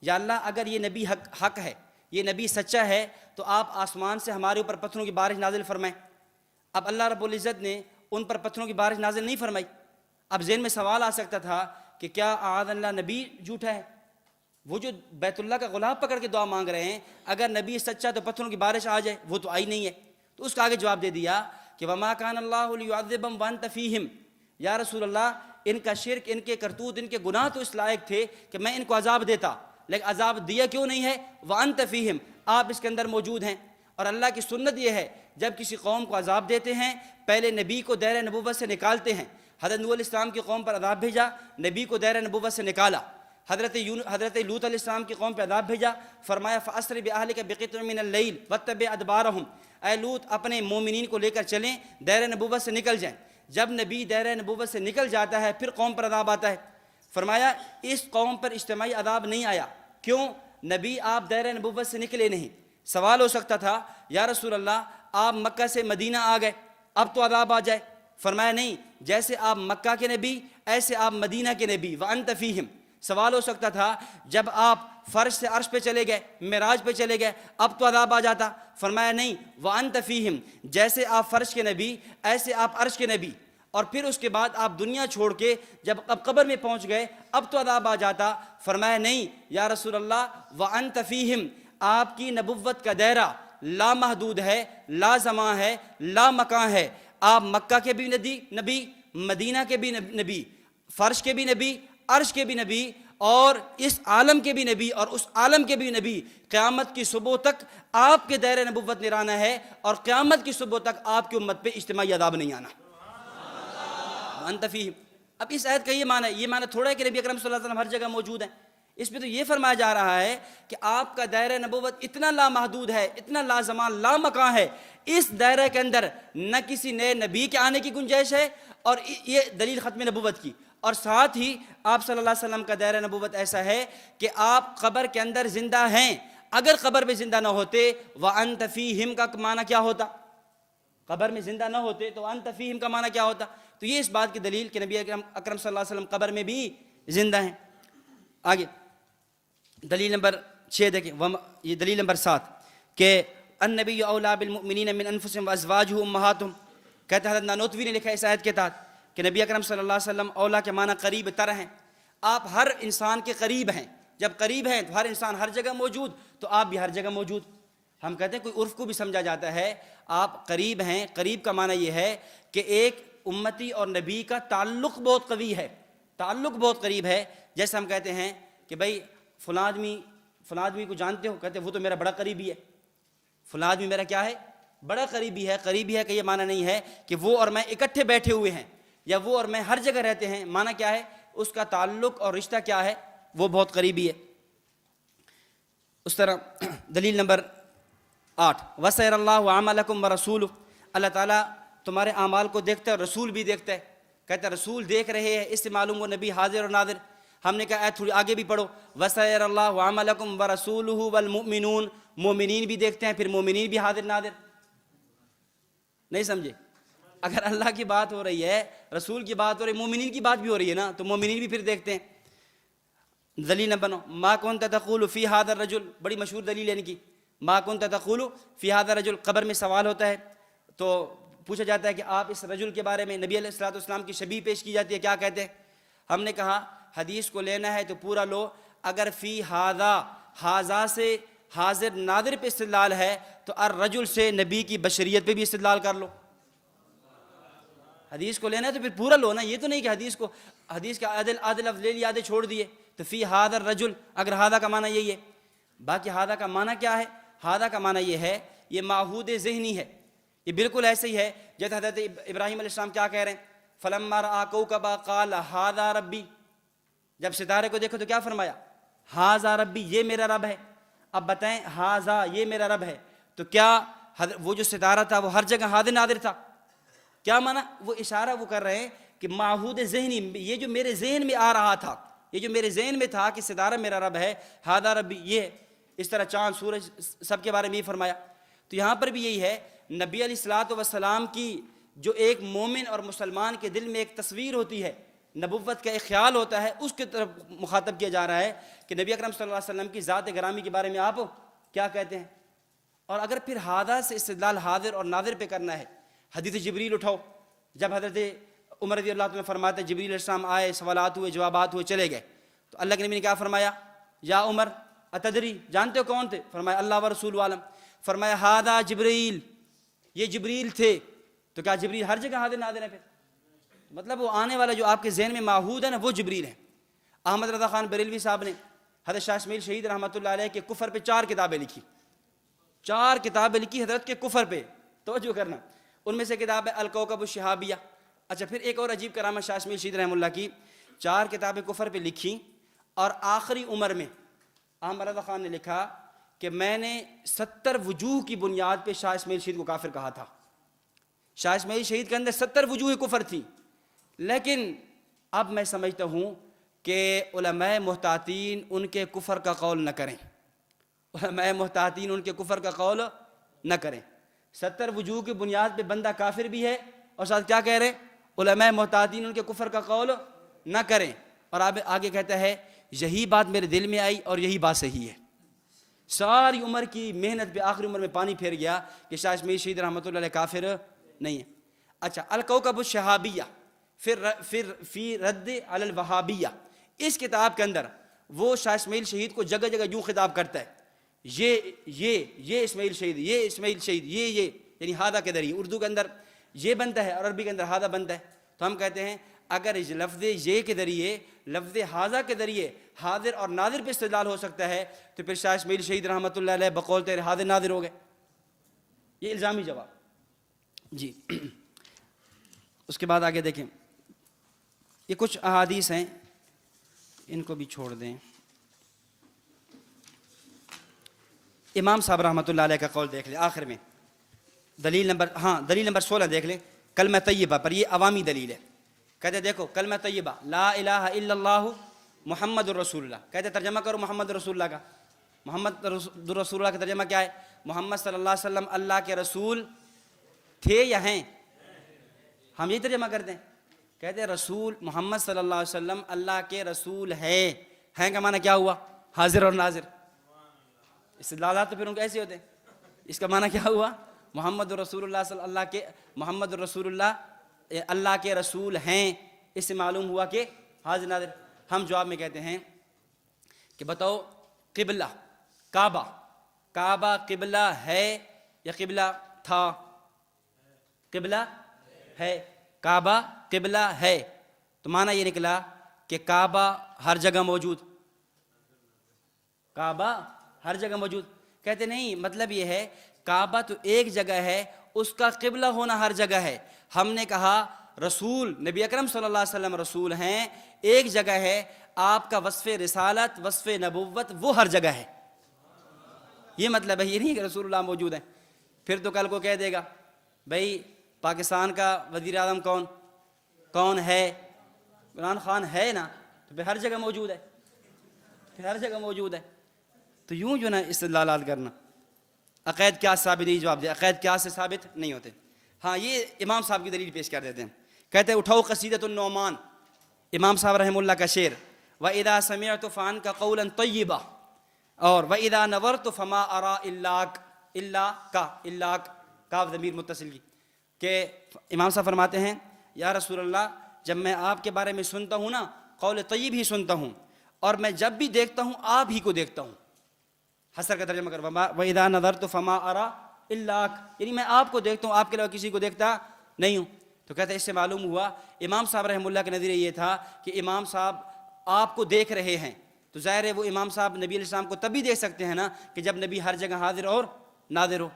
یا اللہ اگر یہ نبی حق ہے، یہ نبی سچا ہے، تو آپ آسمان سے ہمارے اوپر پتھروں کی بارش نازل فرمائیں۔ اب اللہ رب العزت نے ان پر پتھروں کی بارش نازل نہیں فرمائی۔ اب ذہن میں سوال آ سکتا تھا کہ کیا اعاذ اللہ نبی جھوٹا ہے؟ وہ جو بیت اللہ کا غلاف پکڑ کے دعا مانگ رہے ہیں، اگر نبی سچا تو پتھروں کی بارش آ جائے، وہ تو آئی نہیں ہے۔ تو اس کا آگے جواب دے دیا کہ وما کان اللہ لیعذبہم وانت فیہم، یا رسول اللہ ان کا شرک، ان کے کرتوت، ان کے گناہ تو اس لائق تھے کہ میں ان کو عذاب دیتا، لیکن عذاب دیا کیوں نہیں ہے؟ وانت فیہم، آپ اس کے اندر موجود ہیں۔ اور اللہ کی سنت یہ ہے جب کسی قوم کو عذاب دیتے ہیں پہلے نبی کو دائرہ نبوت سے نکالتے ہیں۔ حضرت نوح علیہ السلام کی قوم پر عذاب بھیجا، نبی کو دائرہ نبوت سے نکالا۔ حضرت لوط علیہ السلام کی قوم پہ عذاب بھیجا، فرمایا فَأَسْرِ بِأَهْلِكَ بِقِطْعٍ مِّنَ اللَّيْلِ وَاتَّبِعْ أَدْبَارَهُمْ، اے لوط اپنے مومنین کو لے کر چلیں، دائرہ نبوت سے نکل جائیں۔ جب نبی دائرہ نبوت سے نکل جاتا ہے پھر قوم پر عذاب آتا ہے۔ فرمایا اس قوم پر اجتماعی عذاب نہیں آیا، کیوں؟ نبی آپ دائرہ نبوت سے نکلے نہیں۔ سوال ہو سکتا تھا یا رسول اللہ آپ مکہ سے مدینہ آ گئے، اب تو عذاب آ جائے۔ فرمایا نہیں، جیسے آپ مکہ کے نبی ایسے آپ مدینہ کے نبی، وانت فیہم۔ سوال ہو سکتا تھا جب آپ فرش سے عرش پہ چلے گئے، معراج پہ چلے گئے، اب تو عذاب آ جاتا۔ فرمایا نہیں، وانت فیہم، جیسے آپ فرش کے نبی ایسے آپ عرش کے نبی، اور پھر اس کے بعد آپ دنیا چھوڑ کے جب اب قبر میں پہنچ گئے اب تو عذاب آ جاتا۔ فرمایا نہیں یا رسول اللہ وانت فیہم، آپ کی نبوت کا دائرہ لا محدود ہے، لا زمان ہے، لا مکان ہے۔ آپ مکہ کے بھی نبی، مدینہ کے بھی نبی، فرش کے بھی نبی، عرش کے بھی نبی، اور اس عالم کے بھی نبی، اور اس عالم کے بھی نبی۔ قیامت کی صبح تک آپ کے دائرہ نبوت نرانا ہے، اور قیامت کی صبح تک آپ کی امت پہ اجتماعی عذاب نہیں آنا۔ وانت فیہم، اب اس آیت کا یہ معنی ہے، یہ معنی تھوڑا ہے کہ نبی اکرم صلی اللہ علیہ وسلم ہر جگہ موجود ہیں۔ اس میں تو یہ فرمایا جا رہا ہے کہ آپ کا دائرہ نبوت اتنا لامحدود ہے، اتنا لا زمان لا مکان ہے، اس دائرے کے اندر نہ کسی نئے نبی کے آنے کی گنجائش ہے، اور یہ دلیل ختم نبوت کی۔ اور ساتھ ہی آپ صلی اللہ علیہ وسلم کا دائرہ نبوت ایسا ہے کہ آپ قبر کے اندر زندہ ہیں۔ اگر قبر میں زندہ نہ ہوتے وَأَنْتَ فِيهِمْ کا معنی کیا ہوتا؟ قبر میں زندہ نہ ہوتے تو وَأَنْتَ فِيهِمْ کا معنی کیا ہوتا؟ تو یہ اس بات کی دلیل کہ نبی اکرم صلی اللہ علیہ وسلم قبر میں بھی زندہ ہیں۔ آگے دلیل نمبر 6 دیکھیں، یہ دلیل نمبر 7 کہ النبی اولیٰ بالمؤمنین من انفسہم وازواجہ امہاتہم، کہتے ہیں حضرت نانوتوی نے لکھا اس آیت کے تحت کہ نبی اکرم صلی اللہ علیہ وسلم اولیٰ کے معنی قریب تر ہیں۔ آپ ہر انسان کے قریب ہیں، جب قریب ہیں تو ہر انسان ہر جگہ موجود، تو آپ بھی ہر جگہ موجود۔ ہم کہتے ہیں کوئی عرف کو بھی سمجھا جاتا ہے، آپ قریب ہیں، قریب کا معنی یہ ہے کہ ایک امتی اور نبی کا تعلق بہت قوی ہے، تعلق بہت قریب ہے۔ جیسے ہم کہتے ہیں کہ بھائی فلاں آدمی کو جانتے ہو، کہتے ہیں وہ تو میرا بڑا قریبی ہے۔ فلاں آدمی میرا کیا ہے؟ بڑا قریبی ہے۔ قریبی ہے کہ یہ معنی نہیں ہے کہ وہ اور میں اکٹھے بیٹھے ہوئے ہیں، یا وہ اور میں ہر جگہ رہتے ہیں۔ معنی کیا ہے؟ اس کا تعلق اور رشتہ کیا ہے؟ وہ بہت قریبی ہے۔ اس طرح دلیل نمبر 8 وَسَيَرَ اللَّهُ عَمَلَكُمْ وَرَسُولُهُ، اللہ تعالیٰ تمہارے اعمال کو دیکھتا ہے، رسول بھی دیکھتا ہے۔ کہتا ہے رسول دیکھ رہے ہیں، اس سے معلوم وہ نبی حاضر اور ناظر۔ ہم نے کہا تھوڑی آگے بھی پڑھو وَسَيَرَ اللَّهُ عَمَلَكُمْ وَرَسُولُهُ وَالْمُؤْمِنُونَ، مومنین بھی دیکھتے ہیں، پھر مومنین بھی حاضر ناظر۔ نہیں سمجھے؟ اگر اللہ کی بات ہو رہی ہے، رسول کی بات ہو رہی ہے، مومنین کی بات بھی ہو رہی ہے نا، تو مومنین بھی پھر دیکھتے ہیں۔ دلیل نمبر 9 ما کنت تقول فی ھذا الرجل، بڑی مشہور دلیل ہے ان کی، ما کنت تقول فی ھذا الرجل، قبر میں سوال ہوتا ہے تو پوچھا جاتا ہے کہ آپ اس رجل کے بارے میں، نبی علیہ الصلوۃ والسلام کی شبیہ پیش کی جاتی ہے، کیا کہتے ہیں؟ ہم نے کہا حدیث کو لینا ہے تو پورا لو، اگر فی ھذا، ھذا سے حاضر ناظر پہ استدلال ہے تو الرجل سے نبی کی بشریت پہ بھی استدلال کر لو۔ حدیث کو لینا ہے تو پھر پورا لو نا، یہ تو نہیں کہ حدیث کا آدھے لفظ لے لیے آدھے چھوڑ دیے۔ تو فی ھذا الرجل، اگر ھذا کا معنی یہی ہے، باقی ھذا کا معنی کیا ہے؟ ھذا کا معنی یہ ہے، یہ معہود ذہنی ہے، یہ بالکل ایسے ہی ہے جیسے حضرت ابراہیم علیہ السلام کیا کہہ رہے ہیں، فلما رأى كوكبا قال ھذا ربی، جب ستارے کو دیکھو تو کیا فرمایا؟ ھذا ربی، یہ میرا رب ہے۔ اب بتائیں ھذا یہ میرا رب ہے، تو کیا وہ جو ستارہ تھا وہ ہر جگہ حاضر ناظر تھا؟ کیا معنی؟ وہ اشارہ وہ کر رہے ہیں کہ معہود ذہنی، یہ جو میرے ذہن میں آ رہا تھا، یہ جو میرے ذہن میں تھا کہ ستارہ میرا رب ہے، ھذا ربی یہ ہے۔ اس طرح چاند سورج سب کے بارے میں یہ فرمایا۔ تو یہاں پر بھی یہی ہے، نبی علیہ الصلوۃ والسلام کی جو ایک مومن اور مسلمان کے دل میں ایک تصویر ہوتی ہے، نبوت کا ایک خیال ہوتا ہے، اس کی طرف مخاطب کیا جا رہا ہے کہ نبی اکرم صلی اللہ علیہ وسلم کی ذات گرامی کے بارے میں آپ کیا کہتے ہیں؟ اور اگر پھر ھذا سے استدلال حاضر اور ناظر پہ کرنا ہے، حدیث جبریل اٹھاؤ، جب حضرت عمر رضی اللہ عنہ فرماتے ہیں جبریل علیہ السلام آئے، سوالات ہوئے، جوابات ہوئے، چلے گئے، تو اللہ کے نبی نے کیا فرمایا؟ یا عمر اتدری، جانتے ہو کون تھے؟ فرمایا اللہ و رسول عالم۔ فرمایا ھذا جبریل، یہ جبریل تھے۔ تو کیا جبریل ہر جگہ حاضر ناظر ہے؟ پھر مطلب وہ آنے والا جو آپ کے ذہن میں معہود ہے نا، وہ جبریل ہے۔ احمد رضا خان بریلوی صاحب نے حضرت شاہ اسماعیل شہید رحمۃ اللہ علیہ کے کفر پہ 4 کتابیں لکھی، 4 کتابیں لکھی حضرت کے کفر پہ، توجہ کرنا۔ ان میں سے کتاب ہے الکوکب الشہابیہ۔ اچھا، پھر ایک اور عجیب کرامت شاہ اسماعیل شہید رحمہ اللہ کی، 4 کتابیں کفر پہ لکھی، اور آخری عمر میں احمد رضا خان نے لکھا کہ میں نے 70 وجوہ کی بنیاد پہ شاہ اسماعیل شہید کو کافر کہا تھا۔ شاہ اسماعیل شہید کے اندر 70 وجوہ کفر تھی، لیکن اب میں سمجھتا ہوں کہ علماء محتاطین ان کے کفر کا قول نہ کریں، علماء محتاطین ان کے کفر کا قول نہ کریں۔ 70 وجوہ کی بنیاد پہ بندہ کافر بھی ہے، اور ساتھ کیا کہہ رہے ہیں؟ علماء محتاطین ان کے کفر کا قول نہ کریں۔ اور آگے کہتا ہے یہی بات میرے دل میں آئی اور یہی بات صحیح ہے۔ ساری عمر کی محنت پہ آخری عمر میں پانی پھیر گیا کہ شاہ اسماعیل شہید رحمۃ اللہ علیہ کافر نہیں ہے۔ اچھا، الکوکب الشہابیہ، پھر فی رد علی الوہابیہ، اس کتاب کے اندر وہ شاہ اسماعیل شہید کو جگہ جگہ یوں خطاب کرتا ہے، یہ اسماعیل شہید، یہ اسماعیل شہید، یہ یعنی ھذا کے ذریعے اردو کے اندر یہ بنتا ہے اور عربی کے اندر ھذا بنتا ہے۔ تو ہم کہتے ہیں اگر اس لفظ یہ کے ذریعے، لفظ ھذا کے ذریعے حاضر اور ناظر پہ استدلال ہو سکتا ہے، تو پھر شاہ اسماعیل شہید رحمۃ اللہ علیہ بقول تیرے حاضر ناظر ہو گئے۔ یہ الزامی جواب جی۔ اس کے بعد آگے دیکھیں، یہ کچھ احادیث ہیں، ان کو بھی چھوڑ دیں۔ امام صاحب رحمۃ اللہ علیہ کا قول دیکھ لیں آخر میں، دلیل نمبر 16 دیکھ لیں، کلمہ طیبہ پر، یہ عوامی دلیل ہے۔ کہتے دیکھو کلمہ طیبہ لا الہ الا اللہ محمد الرسول اللہ، کہتے ترجمہ کرو محمد رسول اللہ کا۔ محمد رسول اللہ کا ترجمہ کیا ہے؟ محمد صلی اللہ علیہ وسلم اللہ کے رسول تھے یا ہیں؟ ہم یہی ترجمہ کرتے ہیں، کہتے ہیں رسول محمد صلی اللہ علیہ وسلم اللہ کے رسول ہیں کا معنی کیا ہوا؟ حاضر اور ناظر۔ استدلالات تو پھر ان کے ایسے ہوتے ہیں، اس کا معنی کیا ہوا؟ محمد رسول اللہ صلی اللہ کے، محمد رسول اللہ اللہ کے رسول ہیں، اس سے معلوم ہوا کہ حاضر ناظر۔ ہم جواب میں کہتے ہیں کہ بتاؤ قبلہ کعبہ قبلہ ہے یا قبلہ تھا؟ قبلہ ہے، کعبہ قبلہ ہے، تو معنی یہ نکلا کہ کعبہ ہر جگہ موجود، کعبہ ہر جگہ موجود۔ کہتے نہیں، مطلب یہ ہے کعبہ تو ایک جگہ ہے، اس کا قبلہ ہونا ہر جگہ ہے۔ ہم نے کہا رسول نبی اکرم صلی اللہ علیہ وسلم رسول ہیں، ایک جگہ ہے، آپ کا وصف رسالت، وصف نبوت وہ ہر جگہ ہے۔ یہ مطلب ہے، یہ نہیں کہ رسول اللہ موجود ہیں۔ پھر تو کل کو کہہ دے گا بھائی پاکستان کا وزیر اعظم کون ہے؟ عمران خان ہے نا، تو پھر ہر جگہ موجود ہے، پھر ہر جگہ موجود ہے۔ تو یوں جو نا استدلالات کرنا، عقائد کیا ثابت نہیں، جواب دے عقائد کیا سے ثابت نہیں ہوتے۔ ہاں، یہ امام صاحب کی دلیل پیش کر دیتے ہیں، کہتے ہیں اٹھاؤ قصیدۃ النعمان، امام صاحب رحمہ اللہ کا شعر، وَإِذَا سَمِعْتُ فَعَنْكَ قَوْلًا طَيِّبًا، اور وَإِذَا نَظَرْتُ فَمَا أَرَى إِلَّاكَ کاف ضمیر متصل کی، کہ امام صاحب فرماتے ہیں یا رسول اللہ جب میں آپ کے بارے میں سنتا ہوں نا قول طیب ہی سنتا ہوں، اور میں جب بھی دیکھتا ہوں آپ ہی کو دیکھتا ہوں۔ حسر کا ترجمہ کر وَإِذَا نَظَرْتُ فَمَا أَرَى إِلَّاكَ، یعنی میں آپ کو دیکھتا ہوں، آپ کے علاوہ کسی کو دیکھتا نہیں ہوں۔ تو کہتے ہیں اس سے معلوم ہوا امام صاحب رحمہ اللہ کا نظریہ یہ تھا کہ امام صاحب آپ کو دیکھ رہے ہیں، تو ظاہر ہے وہ امام صاحب نبی علیہ السلام کو تبھی دیکھ سکتے ہیں نا کہ جب نبی ہر جگہ حاضر اور ناظر ہو۔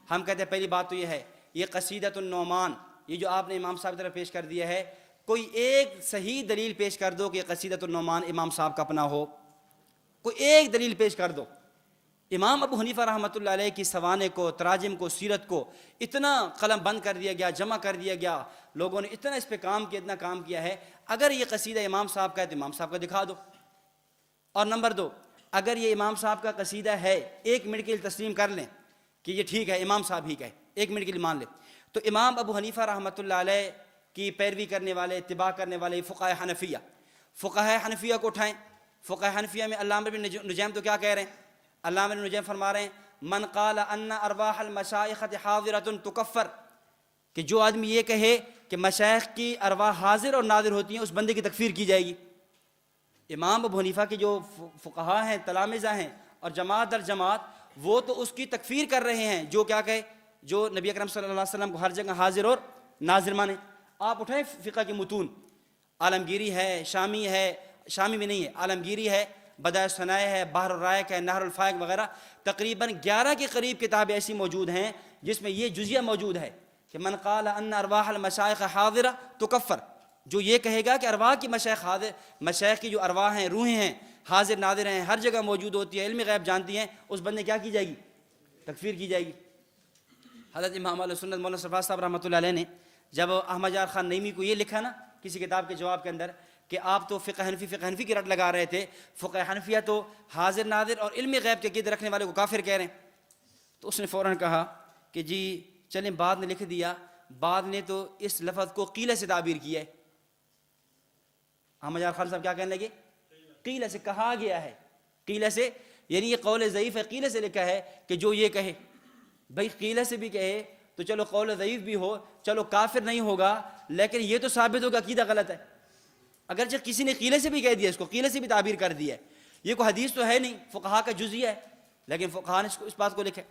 ہم کہتے ہیں پہلی بات تو یہ ہے، یہ قصیدۃ النعمان، یہ جو آپ نے امام صاحب کی طرف پیش کر دیا ہے، کوئی ایک صحیح دلیل پیش کر دو کہ قصیدۃ النعمان امام صاحب کا اپنا ہو، کوئی ایک دلیل پیش کر دو۔ امام ابو حنیفہ رحمۃ اللہ علیہ کی سوانح کو، تراجم کو، سیرت کو اتنا قلم بند کر دیا گیا، جمع کر دیا گیا، لوگوں نے اتنا اس پہ کام کیا، اتنا کام کیا ہے، اگر یہ قصیدہ امام صاحب کا ہے تو امام صاحب کا دکھا دو۔ اور نمبر دو، اگر یہ امام صاحب کا قصیدہ ہے، ایک منٹ کے لیے تسلیم کر لیں کہ یہ ٹھیک ہے امام صاحب ہی کا ہے، ایک منٹ کے لیے مان لیں، تو امام ابو حنیفہ رحمۃ اللہ علیہ کی پیروی کرنے والے، اتباع کرنے والے فقہائے حنفیہ کو اٹھائیں۔ فقہائے حنفیہ میں علامہ ابن نجیم تو کیا کہہ رہے ہیں؟ علامہ ابن نجیم فرما رہے ہیں من قال ان ارواح المشائخ حاضرۃ تکفر، کہ جو آدمی یہ کہے کہ مشائخ کی ارواح حاضر اور ناظر ہوتی ہیں، اس بندے کی تکفیر کی جائے گی۔ امام ابو حنیفہ کے جو فقہا ہیں، تلامذہ ہیں اور جماعت در جماعت، وہ تو اس کی تکفیر کر رہے ہیں جو کیا کہے، جو نبی اکرم صلی اللہ علیہ وسلم کو ہر جگہ حاضر اور ناظر مانے۔ آپ اٹھائیں فقہ کے متون، عالمگیری ہے، شامی ہے، شامی میں نہیں ہے، عالمگیری ہے، بدائع ثنائے ہے، بحر الرائق ہے، نہر الفائق وغیرہ، تقریباً 11 کے قریب کتابیں ایسی موجود ہیں جس میں یہ جزیہ موجود ہے کہ من قال ان ارواح المشائخ حاضرہ تکفر، جو یہ کہے گا کہ ارواح کی مشائخ حاضر، مشائخ کی جو ارواح ہیں، روحیں ہیں، حاضر ناظر ہیں، ہر جگہ موجود ہوتی ہے، علم غیب جانتی ہیں، اس بندے کیا کی جائے گی؟ تکفیر کی جائے گی۔ حضرت امام اہل سنت مولانا صفا صاحب رحمۃ اللہ علیہ نے جب احمد یار خان نعیمی کو یہ لکھا نا کسی کتاب کے جواب کے اندر کہ آپ تو فقہ حنفی کی رٹ لگا رہے تھے، فقہ حنفیہ تو حاضر ناظر اور علم غیب کے عقیدے رکھنے والے کو کافر کہہ رہے ہیں، تو اس نے فوراً کہا کہ جی چلیں، بعد نے لکھ دیا، بعد نے تو اس لفظ کو قیلہ سے تعبیر کیا ہے۔ احمد یار خان صاحب کیا کہنے لگے؟ قیلہ سے کہا گیا ہے، قیلہ سے یعنی یہ قول ضعیف ہے، قیلہ سے لکھا ہے کہ جو یہ کہے، بھائی قیلہ سے بھی کہے تو چلو قول ضعیف بھی ہو، چلو کافر نہیں ہوگا، لیکن یہ تو ثابت ہوگا عقیدہ غلط ہے۔ اگرچہ کسی نے قیلے سے بھی کہہ دیا، اس کو قیلے سے بھی تعبیر کر دیا ہے، یہ کوئی حدیث تو ہے نہیں، فقہا کا جزیہ ہے، لیکن فقہا نے اس بات کو لکھا۔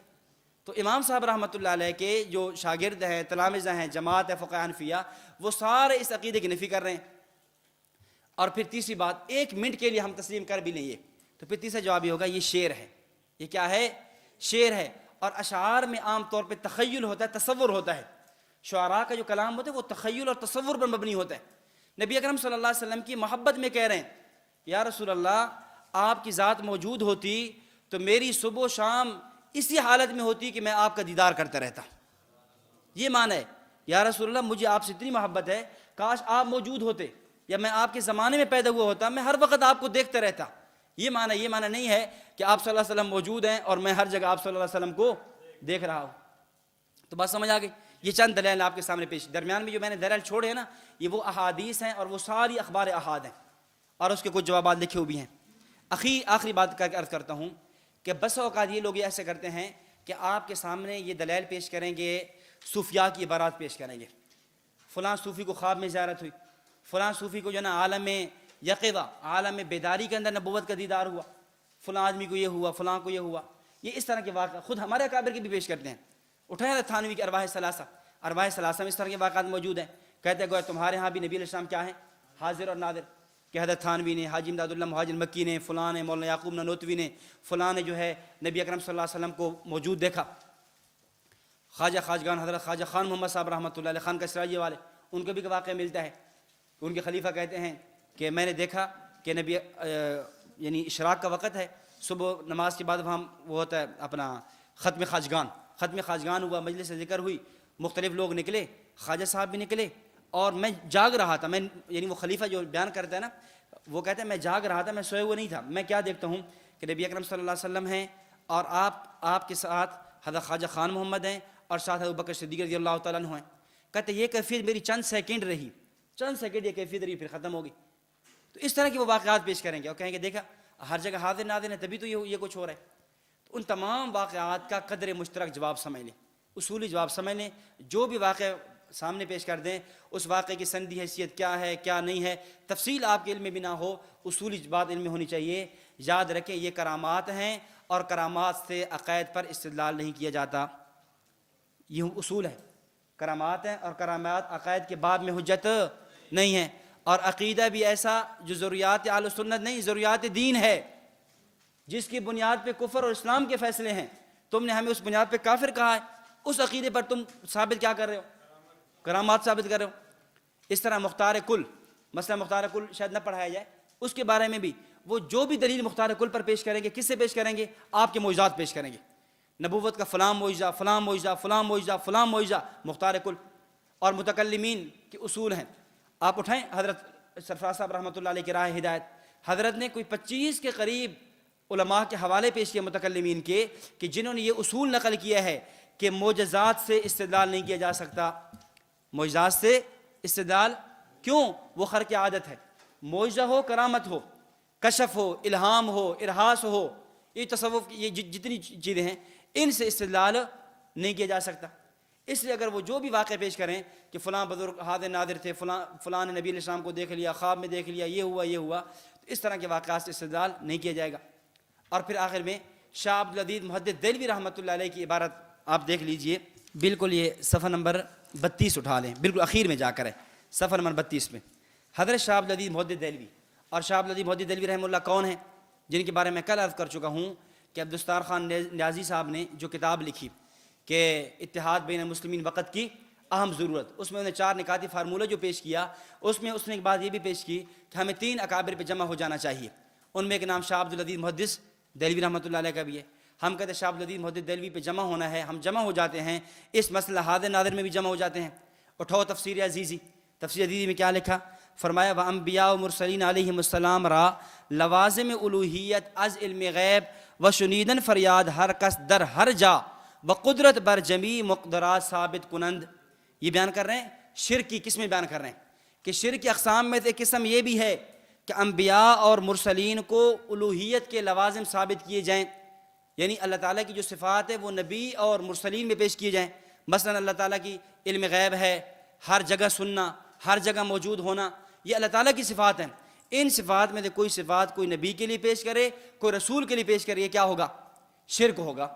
تو امام صاحب رحمۃ اللہ علیہ کے جو شاگرد ہیں، تلامذہ ہیں، جماعت ہے فقہ حنفیہ، وہ سارے اس عقیدے کی نفی کر رہے ہیں۔ اور پھر تیسری بات، ایک منٹ کے لیے ہم تسلیم کر بھی لیں یہ، تو پھر تیسرا جواب یہ ہوگا یہ شعر ہے۔ یہ کیا ہے؟ شعر ہے، اور اشعار میں عام طور پہ تخیل ہوتا ہے، تصور ہوتا ہے۔ شعراء کا جو کلام ہوتا ہے وہ تخیل اور تصور پر مبنی ہوتا ہے۔ نبی اکرم صلی اللہ علیہ وسلم کی محبت میں کہہ رہے ہیں یا رسول اللہ آپ کی ذات موجود ہوتی تو میری صبح و شام اسی حالت میں ہوتی کہ میں آپ کا دیدار کرتا رہتا۔ یہ معنی ہے یا رسول اللہ مجھے آپ سے اتنی محبت ہے، کاش آپ موجود ہوتے، یا میں آپ کے زمانے میں پیدا ہوا ہوتا، میں ہر وقت آپ کو دیکھتا رہتا۔ یہ معنی نہیں ہے کہ آپ صلی اللہ علیہ وسلم موجود ہیں اور میں ہر جگہ آپ صلی اللہ علیہ وسلم کو دیکھ رہا ہوں۔ تو بات سمجھ آ گئی؟ یہ چند دلائل آپ کے سامنے پیش، درمیان میں جو میں نے دلائل چھوڑے ہیں نا، یہ وہ احادیث ہیں اور وہ ساری اخبار احاد ہیں، اور اس کے کچھ جوابات لکھے ہوئے بھی ہیں۔ آخری بات کر کے عرض کرتا ہوں کہ بس اوقات یہ لوگ ایسے کرتے ہیں کہ آپ کے سامنے یہ دلائل پیش کریں گے، صوفیاء کی عبارات پیش کریں گے، فلاں صوفی کو خواب میں زیارت ہوئی، فلاں صوفی کو جو ہے نا عالم یقظہ، عالم بیداری کے اندر نبوت کا دیدار ہوا، فلاں آدمی کو یہ ہوا، فلاں کو یہ ہوا۔ یہ اس طرح کے واقعات خود ہمارے اکابر کی بھی پیش کرتے ہیں۔ اٹھائیں تھانوی کی ارواح ثلاثہ میں اس طرح کے واقعات موجود ہیں، کہتے ہیں گویا تمہارے ہاں بھی نبی علیہ السلام کیا ہیں؟ حاضر اور ناظر۔ کہ حضرت تھانوی نے، حاجی امداد اللہ مہاجر مکی نے، فلاں نے، مولانا یعقوب نانوتوی نے، فلاں نے جو ہے نبی اکرم صلی اللہ علیہ وسلم کو موجود دیکھا۔ خواجہ خواجگان حضرت خواجہ خان محمد صاحب رحمۃ اللہ علیہ، خان کا سراجی والے، ان کو بھی واقعہ ملتا ہے کہ ان کے خلیفہ کہتے ہیں کہ میں نے دیکھا کہ نبی یعنی اشراق کا وقت ہے، صبح نماز کے بعد وہاں وہ ہوتا ہے اپنا ختم خواجگان ہوا، مجلس ذکر ہوئی، مختلف لوگ نکلے، خواجہ صاحب بھی نکلے، اور میں جاگ رہا تھا، میں یعنی وہ خلیفہ جو بیان کرتا ہے نا، وہ کہتے ہیں میں جاگ رہا تھا، میں سوئے ہوئے نہیں تھا، میں کیا دیکھتا ہوں کہ نبی اکرم صلی اللہ علیہ وسلم ہیں اور آپ کے ساتھ حضرت خواجہ خان محمد ہیں اور ساتھ ابو بکر صدیق رضی اللہ تعالیٰ عنہ ہیں۔ کہتے یہ کیفیت میری چند سیکنڈ رہی، چند سیکنڈ یہ کیفیت رہی، پھر ختم ہو گئی۔ تو اس طرح کے وہ واقعات پیش کریں گے اور کہیں گے دیکھا ہر جگہ حاضر ناظر ہے تبھی تو یہ کچھ ہو رہا ہے۔ تو ان تمام واقعات کا قدر مشترک جواب سمجھ لیں، اصولی جواب سمجھ لیں۔ جو بھی واقعہ سامنے پیش کر دیں اس واقعے کی سندی حیثیت کیا ہے کیا نہیں ہے، تفصیل آپ کے علم میں بھی نہ ہو، اصولی بات علم میں ہونی چاہیے۔ یاد رکھیں یہ کرامات ہیں اور کرامات سے عقائد پر استدلال نہیں کیا جاتا، یہ اصول ہے۔ کرامات ہیں اور کرامات عقائد کے باب میں حجت نہیں ہے، اور عقیدہ بھی ایسا جو ضروریات اہل سنت نہیں، ضروریات دین ہے، جس کی بنیاد پہ کفر اور اسلام کے فیصلے ہیں۔ تم نے ہمیں اس بنیاد پہ کافر کہا ہے، اس عقیدے پر تم ثابت کیا کر رہے ہو؟ کرامات ثابت کر رہے ہو۔ اس طرح مختار کل، مسئلہ مختار کل شاید نہ پڑھایا جائے، اس کے بارے میں بھی وہ جو بھی دلیل مختار کل پر پیش کریں گے، کس سے پیش کریں گے؟ آپ کے معجزات پیش کریں گے، نبوت کا فلاں معجزہ فلاں معجزہ فلاں معجزہ فلاں معجزہ، مختار کل۔ اور متکلمین کے اصول ہیں، آپ اٹھائیں حضرت سرفراز صاحب رحمۃ اللہ علیہ کی راہ ہدایت، حضرت نے کوئی 25 کے قریب علماء کے حوالے پیش کیے متکلمین کے، کہ جنہوں نے یہ اصول نقل کیا ہے کہ معجزات سے استدلال نہیں کیا جا سکتا۔ معجزات سے استدلال کیوں؟ وہ خرق عادت ہے، معجزہ ہو، کرامت ہو، کشف ہو، الہام ہو، ارہاس ہو، یہ تصوف یہ جتنی چیزیں ہیں ان سے استدلال نہیں کیا جا سکتا۔ اس لیے اگر وہ جو بھی واقع پیش کریں کہ فلاں بزرگ حاضر نادر تھے، فلاں نے نبی علیہ السلام کو دیکھ لیا، خواب میں دیکھ لیا، یہ ہوا، تو اس طرح کے واقعات سے استدلال نہیں کیا جائے گا۔ اور پھر آخر میں شاہ عبد العزیز محدث دہلوی رحمۃ اللہ علیہ کی عبارت آپ دیکھ لیجئے، بالکل یہ صفحہ نمبر 32 اٹھا لیں، بالکل اخیر میں جا کر ہے، صفحہ نمبر 32 میں۔ حضرت شاہ عبد العزیز محدث دہلوی، اور شاہ عبد العزیز محدث دہلوی رحمہ اللہ کون ہیں؟ جن کے بارے میں کل عرض کر چکا ہوں کہ عبدالستار خان نیازی صاحب نے جو کتاب لکھی کہ اتحاد بین المسلمین وقت کی اہم ضرورت، اس میں انہوں نے 4 نکاتی فارمولہ جو پیش کیا، اس میں اس نے ایک بات یہ بھی پیش کی کہ ہمیں 3 اکابر پہ جمع ہو جانا چاہیے۔ ان میں ایک نام شاہ عبد العزیز محدث دہلوی رحمۃ اللہ علیہ کا بھی ہے۔ ہم کہتے ہیں شاہ عبد العزیز محدث دہلوی پہ جمع ہونا ہے، ہم جمع ہو جاتے ہیں، اس مسئلہ حاضر نادر میں بھی جمع ہو جاتے ہیں۔ اٹھاؤ تفسیر عزیزی، تفسیر عزیزی میں کیا لکھا؟ فرمایا وَأَنبِيَاءُ وَمُرْسَلِينَ عَلَيْهِمُ السَّلام را لوازم الوہیت از علم غیب و شنیدن فریاد ہر کس در ہر جا و قدرت بر جمی مقدرات ثابت کنند۔ یہ بیان کر رہے ہیں شرک کی قسمیں بیان کر رہے ہیں کہ شرک کی اقسام میں سے ایک قسم یہ بھی ہے کہ انبیاء اور مرسلین کو الوہیت کے لوازم ثابت کیے جائیں، یعنی اللہ تعالیٰ کی جو صفات ہے وہ نبی اور مرسلین میں پیش کیے جائیں۔ مثلا اللہ تعالیٰ کی علم غیب ہے، ہر جگہ سننا، ہر جگہ موجود ہونا، یہ اللہ تعالیٰ کی صفات ہیں۔ ان صفات میں سے کوئی صفات کوئی نبی کے لیے پیش کرے، کوئی رسول کے لیے پیش کرے، یہ کیا ہوگا؟ شرک ہوگا۔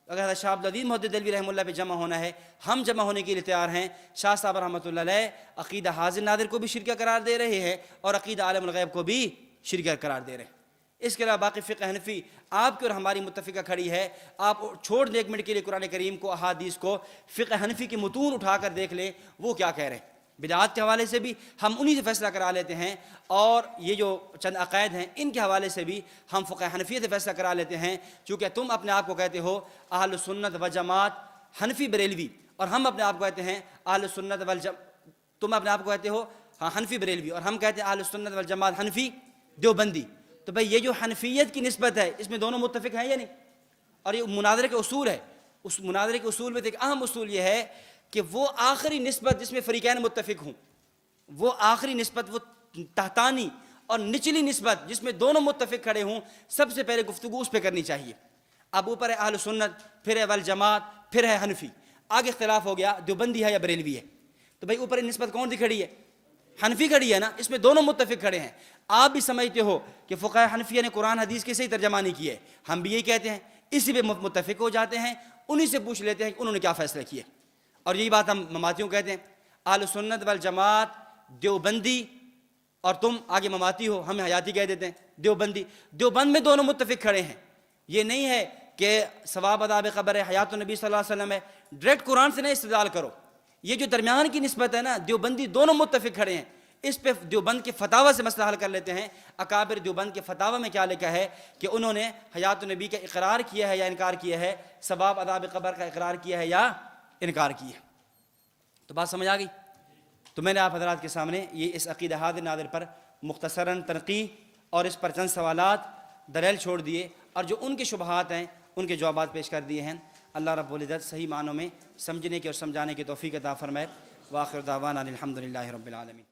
اگر شاہ عبد العزیز محدث دہلوی رحمہ اللہ پہ جمع ہونا ہے، ہم جمع ہونے کے لیے تیار ہیں۔ شاہ صاحب رحمۃ اللہ علیہ عقیدہ حاضر نادر کو بھی شرکیہ قرار دے رہے ہیں اور عقیدہ عالم الغیب کو بھی شرکیہ قرار دے رہے ہیں۔ اس کے علاوہ باقی فقہ حنفی آپ کی اور ہماری متفقہ کھڑی ہے، آپ چھوڑ دیں ایک منٹ کے لیے قرآن کریم کو، احادیث کو، فقہ حنفی کی متون اٹھا کر دیکھ لیں وہ کیا کہہ رہے ہیں۔ بدعات کے حوالے سے بھی ہم انہی سے فیصلہ کرا لیتے ہیں، اور یہ جو چند عقائد ہیں ان کے حوالے سے بھی ہم فقہ حنفیہ سے فیصلہ کرا لیتے ہیں، چونکہ تم اپنے آپ کو کہتے ہو اہل سنت و جماعت حنفی بریلوی، اور ہم اپنے آپ کو کہتے ہیں اہل سنت تم اپنے آپ کو کہتے ہو حنفی بریلوی، اور ہم کہتے ہیں اہل سنت والجماعت حنفی دیوبندی۔ تو بھئی یہ جو حنفیت کی نسبت ہے اس میں دونوں متفق ہیں یا نہیں؟ اور یہ مناظرے کے اصول ہے، اس مناظرے کے اصول میں ایک اہم اصول یہ ہے کہ وہ آخری نسبت جس میں فریقین متفق ہوں، وہ آخری نسبت، وہ تحتانی اور نچلی نسبت جس میں دونوں متفق کھڑے ہوں، سب سے پہلے گفتگو اس پہ کرنی چاہیے۔ اب اوپر ہے اہل سنت، پھر ہے والجماعت، پھر ہے حنفی، آگے اختلاف ہو گیا دیوبندی ہے یا بریلوی ہے، تو بھئی اوپر نسبت کون سی کھڑی ہے؟ حنفی کھڑی ہے نا، اس میں دونوں متفق کھڑے ہیں۔ آپ بھی سمجھتے ہو کہ فقہ حنفیہ نے قرآن حدیث کے صحیح ترجمہ نہیں کیے، ہم بھی یہی کہتے ہیں، اسی پہ متفق ہو جاتے ہیں، انہی سے پوچھ لیتے ہیں کہ انہوں نے کیا فیصلہ کیا۔ اور یہی بات ہم مماتیوں کہتے ہیں، اہل سنت والجماعت دیوبندی، اور تم آگے مماتی ہو، ہم حیاتی کہہ دیتے ہیں، دیوبندی۔ دیوبند میں دونوں متفق کھڑے ہیں، یہ نہیں ہے کہ ثواب عذاب قبر ہے، حیات النبی صلی اللہ علیہ وسلم ہے، ڈائریکٹ قرآن سے نہیں استدلال کرو۔ یہ جو درمیان کی نسبت ہے نا، دیوبندی دونوں متفق کھڑے ہیں، اس پہ دیوبند کے فتاوی سے مسئلہ حل کر لیتے ہیں۔ اکابر دیوبند کے فتاوی میں کیا لکھا ہے کہ انہوں نے حیات النبی کا اقرار کیا ہے یا انکار کیا ہے، ثواب عذاب قبر کا اقرار کیا ہے یا انکار کیا ہے۔ تو بات سمجھ آ گئی؟ تو میں نے آپ حضرات کے سامنے یہ اس عقیدہ حاضر نادر پر مختصراً تنقیح اور اس پر چند سوالات دلیل چھوڑ دیے، اور جو ان کے شبہات ہیں ان کے جوابات پیش کر دیے ہیں۔ اللہ رب العزت صحیح معنوں میں سمجھنے کے اور سمجھانے کی توفیق عطا فرمائے۔ وآخر دعوانا الحمدللہ رب العالمین۔